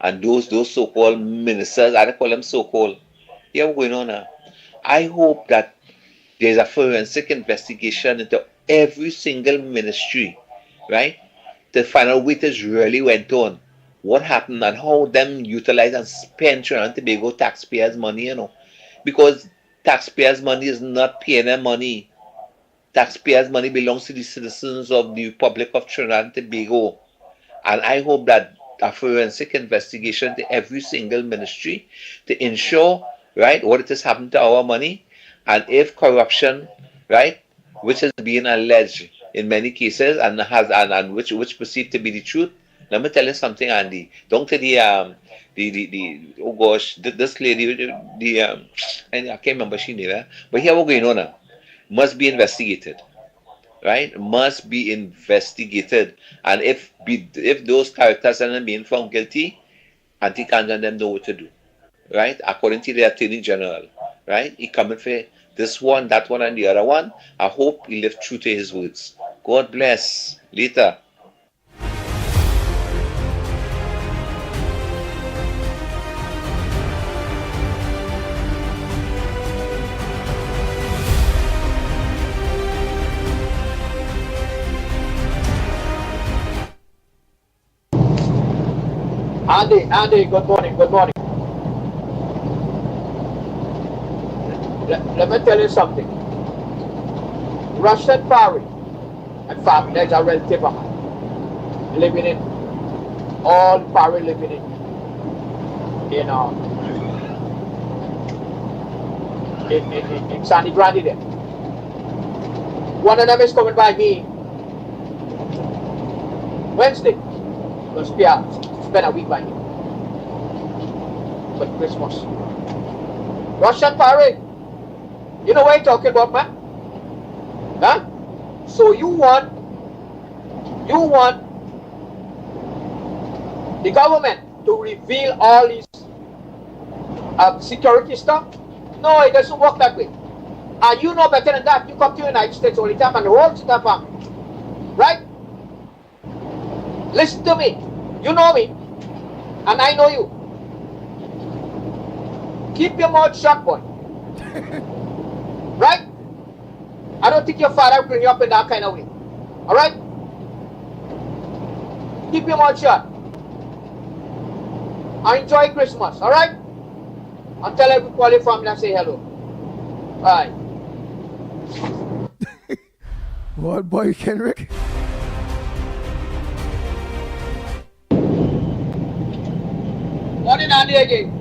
and those so-called ministers, I don't call them so-called. Here we're going on now. I hope that there's a forensic investigation into every single ministry, right? To find out what is really went on. What happened and how them utilize and spend Trinidad and Tobago taxpayers' money, you know. Because taxpayers' money is not PNM money. Taxpayers' money belongs to the citizens of the Republic of Trinidad and Tobago. And I hope that a forensic investigation to every single ministry to ensure, right, what it has happened to our money, and if corruption, right, which is being alleged in many cases and which perceived to be the truth. Let me tell you something, Andy. Don't tell the oh gosh, this lady, I can't remember she name, but here we're going on now. Must be investigated, right? Must be investigated, and if those characters are being found guilty, anti-cans and them know what to do, right? According to the Attorney General, right? He coming for this one, that one, and the other one. I hope he lived true to his words. God bless. Later. Andy, good morning. Let me tell you something. Russian Barry In fact, there's a relative of mine living in, all Paris living in Sandy Grande there. One of them is coming by me Wednesday. Going to spend a week by me for Christmas. Russian parade. You know what I'm talking about, man? Huh? So you want the government to reveal all these security stuff? No, it doesn't work that way. And you know better than that. You come to the United States all the time and the whole stuff up. Right? Listen to me. You know me. And I know you. Keep your mouth shut, boy. Right? I don't think your father will bring you up in that kind of way. Alright? Keep your mouth shut. And enjoy Christmas. Alright? And tell every quality family and say hello. Bye. What boy, Kendrick? Morning, Andy again.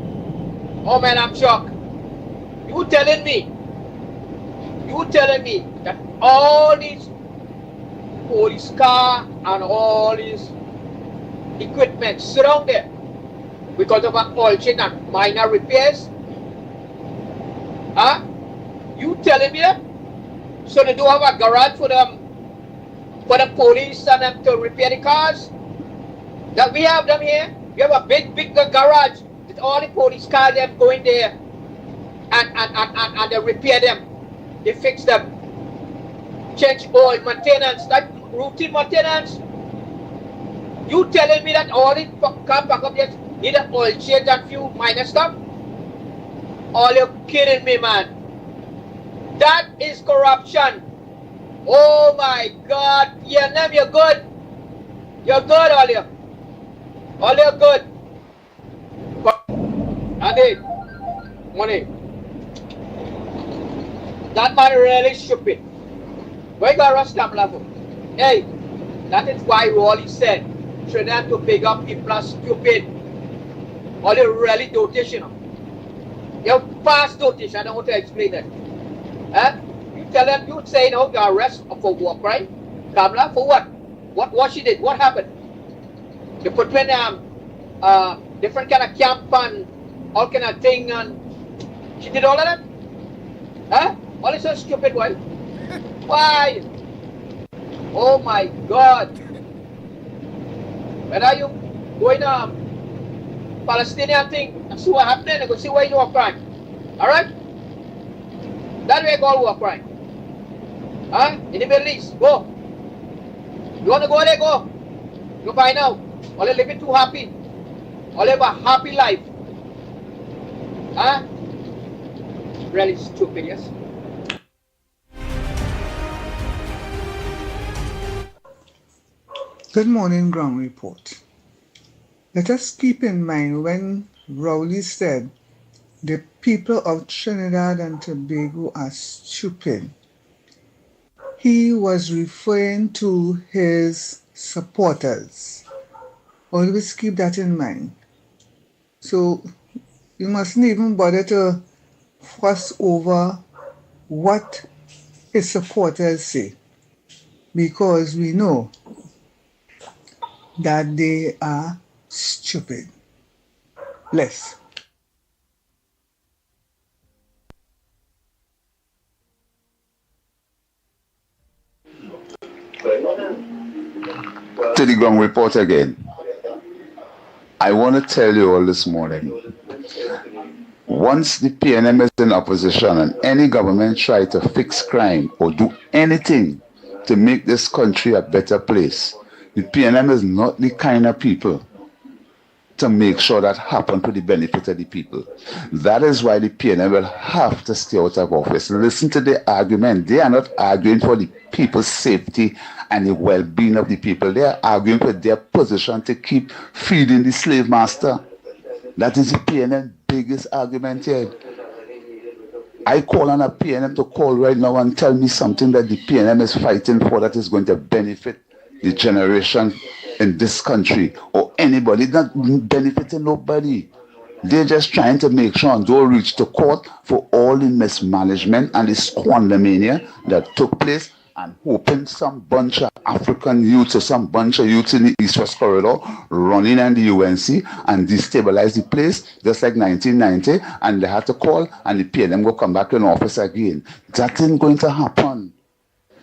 Oh man, I'm shocked. You telling me that all these police car and all these equipment sit down there because of an oil change and minor repairs? Huh? You telling me that? So they do have a garage for the police and them to repair the cars? That we have them here? We have a big garage with all the police cars them going there and they repair them. They fix them. Change oil, maintenance, like routine maintenance. You telling me that all the car back up there need an oil change and few minor stuff? All you're kidding me, man. That is corruption. Oh my God. Yeah, you're good. You're good, all you. All you're good. Andy, money. That man really stupid. Why you got rush that level? Hey, that is why Raleigh said Trinidad and Tobago people are stupid. All you really dotation. You're past dotation. I don't want to explain it. Huh? You tell them, you say no, you arrest for war crime. Kamala, for what? What she did? What happened? You put in different kind of camp and all kind of thing, and she did all of that? Huh? All is so stupid, why? Why? Oh my God. When are you going Palestinian thing and see what happening and go see where you are crying? Alright? That way go war crime. Huh? In the Middle East, go. You want to go there, go. You find out. Or they living too happy. Or live a happy life. Huh? Really stupid, yes? Good morning, Ground Report. Let us keep in mind when Rowley said the people of Trinidad and Tobago are stupid. He was referring to his supporters. Always keep that in mind. So you mustn't even bother to fuss over what his supporters say, because we know that they are stupid. Bless. To the Ground Report again. I want to tell you all this morning, once the PNM is in opposition and any government try to fix crime or do anything to make this country a better place, the PNM is not the kind of people to make sure that happens to the benefit of the people. That is why the PNM will have to stay out of office. Listen to the argument. They are not arguing for the people's safety and the well-being of the people. They are arguing for their position to keep feeding the slave master. That is the PNM biggest argument here. I call on a PNM to call right now and tell me something that the PNM is fighting for that is going to benefit the generation in this country or anybody. It's not benefiting nobody. They're just trying to make sure and don't reach to court for all the mismanagement and the squandermania that took place, and hoping some bunch of African youths or some bunch of youths in the East-West corridor running in the UNC and destabilize the place just like 1990, and they had to call and the PNM will come back in office again. That ain't going to happen.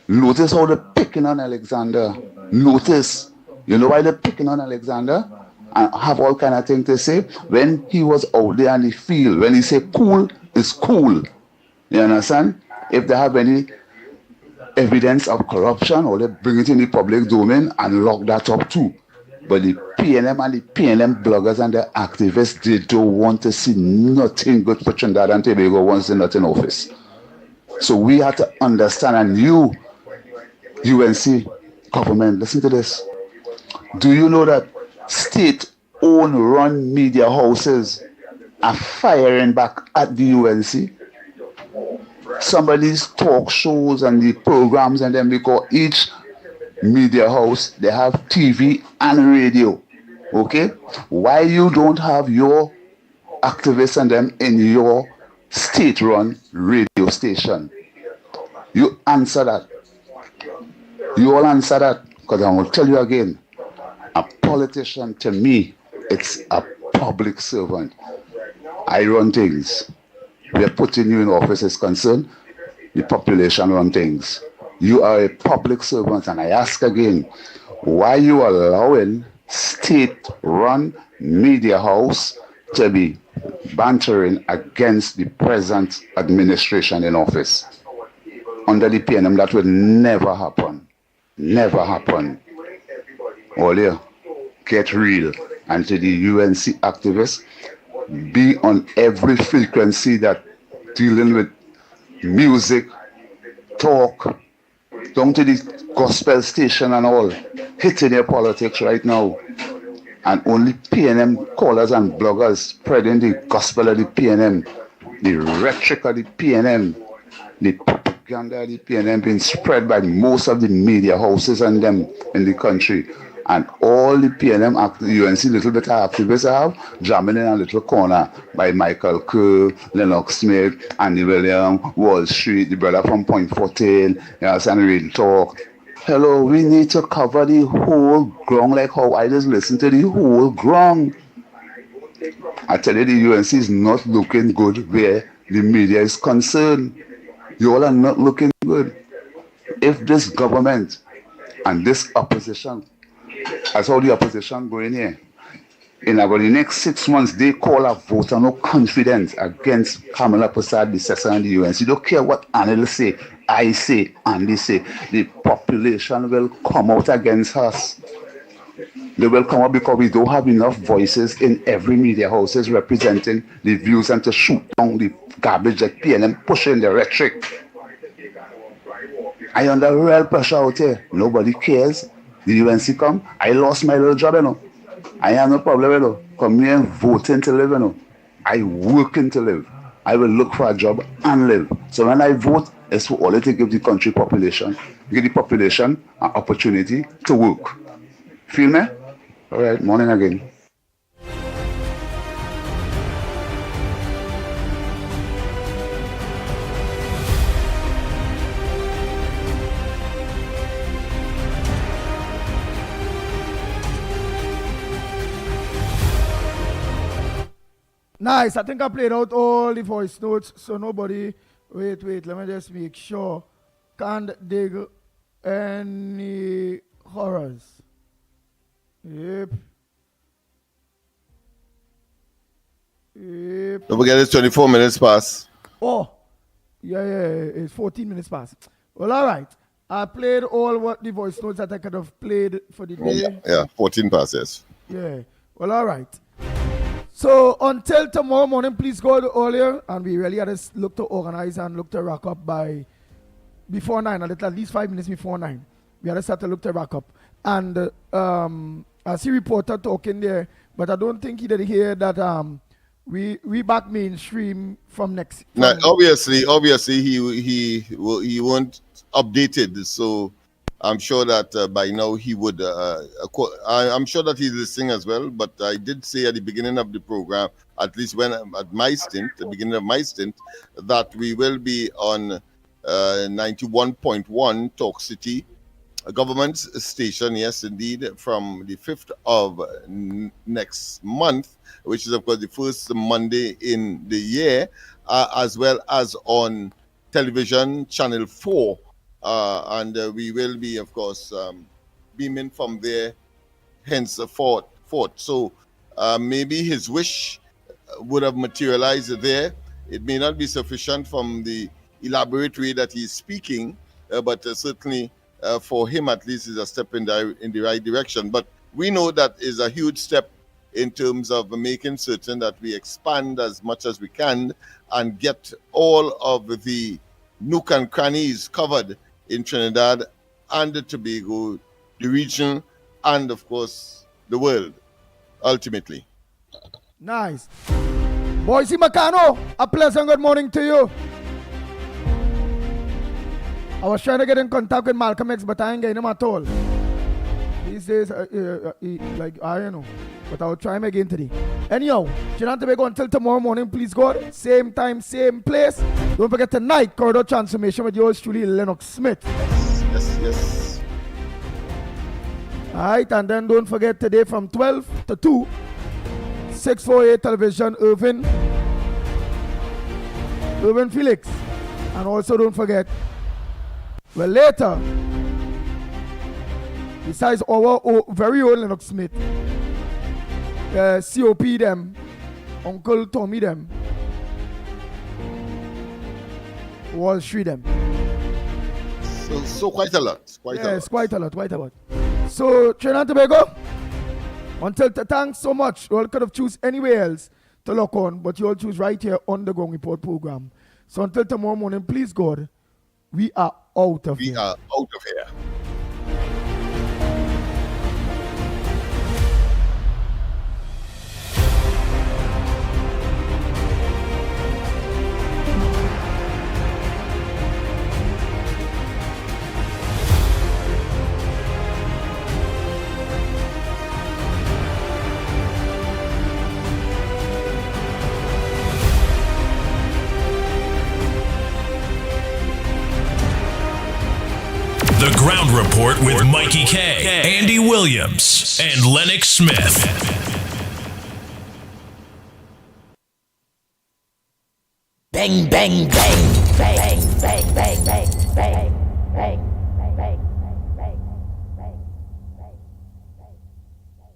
Notice how they're picking on Alexander. Notice. You know why they're picking on Alexander? And have all kind of things to say. When he was out there in the field, when he say cool, it's cool. You understand? If they have any evidence of corruption, or they bring it in the public domain and lock that up too. But the PNM and the PNM bloggers and the activists, they don't want to see nothing good for Trinidad and Tobago once they're not in office. So we have to understand, and you, UNC government, listen to this. Do you know that state-owned run media houses are firing back at the UNC? Some of these talk shows and the programs and them, because each media house, they have TV and radio. Okay? Why you don't have your activists and them in your state-run radio station? You answer that. You all answer that, because I will tell you again, a politician, to me, it's a public servant. I run things. We are putting you in office is concerned. The population run things. You are a public servant, and I ask again, why you allowing state-run media house to be bantering against the present administration in office? Under the PNM, that would never happen. Never happen. All you get real. And to the UNC activists, be on every frequency that dealing with music, talk, down to the gospel station and all, hitting their politics right now. And only PNM callers and bloggers spreading the gospel of the PNM, the rhetoric of the PNM, the propaganda of the PNM being spread by most of the media houses and them in the country. And all the PNM UNC little bit of activists have jamming in a little corner by Michael Kerr, Lennox Smith, Andy Williams, Wall Street, the brother from Point 14, and Real Talk. Hello, we need to cover the whole ground like how I just listen to the whole ground. I tell you, the UNC is not looking good where the media is concerned. You all are not looking good. If this government and this opposition, that's how the opposition going here, in about the next 6 months, they call a vote of no confidence against Kamala Prasad, the Sessa and the UNC. You don't care what analysts say, I say, and they say. The population will come out against us. They will come out because we don't have enough voices in every media houses representing the views and to shoot down the garbage that PNM pushing the rhetoric. I under real pressure out here. Nobody cares. The UNC come. I lost my little job, you know. I have no problem, you know. Come here and voting to live, you know. I working to live. I will look for a job and live. So when I vote, it's for all to give the country population, give the population an opportunity to work. Feel me? All right, morning again. Nice. I think I played out all the voice notes, so nobody. Wait. Let me just make sure. Can't dig any horrors. Yep. Don't forget it's 24 minutes past. Oh, yeah. It's 14 minutes past. Well, all right. I played all what the voice notes that I could have played for the day. Yeah, 14 past, yes. Yeah. Well, all right. So until tomorrow morning, please go earlier, and we really had to look to organize and look to wrap up by before 9, a little at least 5 minutes before 9. We had to start to look to wrap up. And I see reporter talking there, but I don't think he did hear that we back mainstream from next. Now, obviously, he won't update it. So I'm sure that by now he would. I'm sure that he's listening as well. But I did say at the beginning of the program, at least when at my stint, the beginning of my stint, that we will be on 91.1 Talk City, a government station, yes, indeed, from the 5th of next month, which is, of course, the first Monday in the year, as well as on television, Channel 4. And we will be, of course, beaming from there henceforth. So maybe his wish would have materialized there. It may not be sufficient from the elaborate way that he's speaking, but certainly for him at least is a step in the right direction. But we know that is a huge step in terms of making certain that we expand as much as we can and get all of the nook and crannies covered in Trinidad and Tobago, the region, and of course the world, ultimately. Nice. Boise Macano, a pleasant good morning to you. I was trying to get in contact with Malcolm X, but I ain't getting him at all. These days, I don't know. But I'll try him again today. Anyhow, Trinidad and Tobago until tomorrow morning, please God. Same time, same place. Don't forget tonight, Corridor Transformation with yours truly, Lennox Smith. Yes. Alright, and then don't forget today from 12 to 2, 648 Television, Irvin Felix. And also don't forget, well, later, besides our very own Lennox Smith, COP them, Uncle Tommy them, Wall Street them. So quite a lot. Quite a lot. So, Trinidad and Tobago, until thanks so much. You all could have choose anywhere else to lock on, but you all choose right here on the Ground Report program. So until tomorrow morning, please God, we are out of here. We are out of here. The Ground Report with Mikey K, Andy Williams, and Lennox Smith. Bang, bang, bang, bang, bang, bang, bang, bang, bang.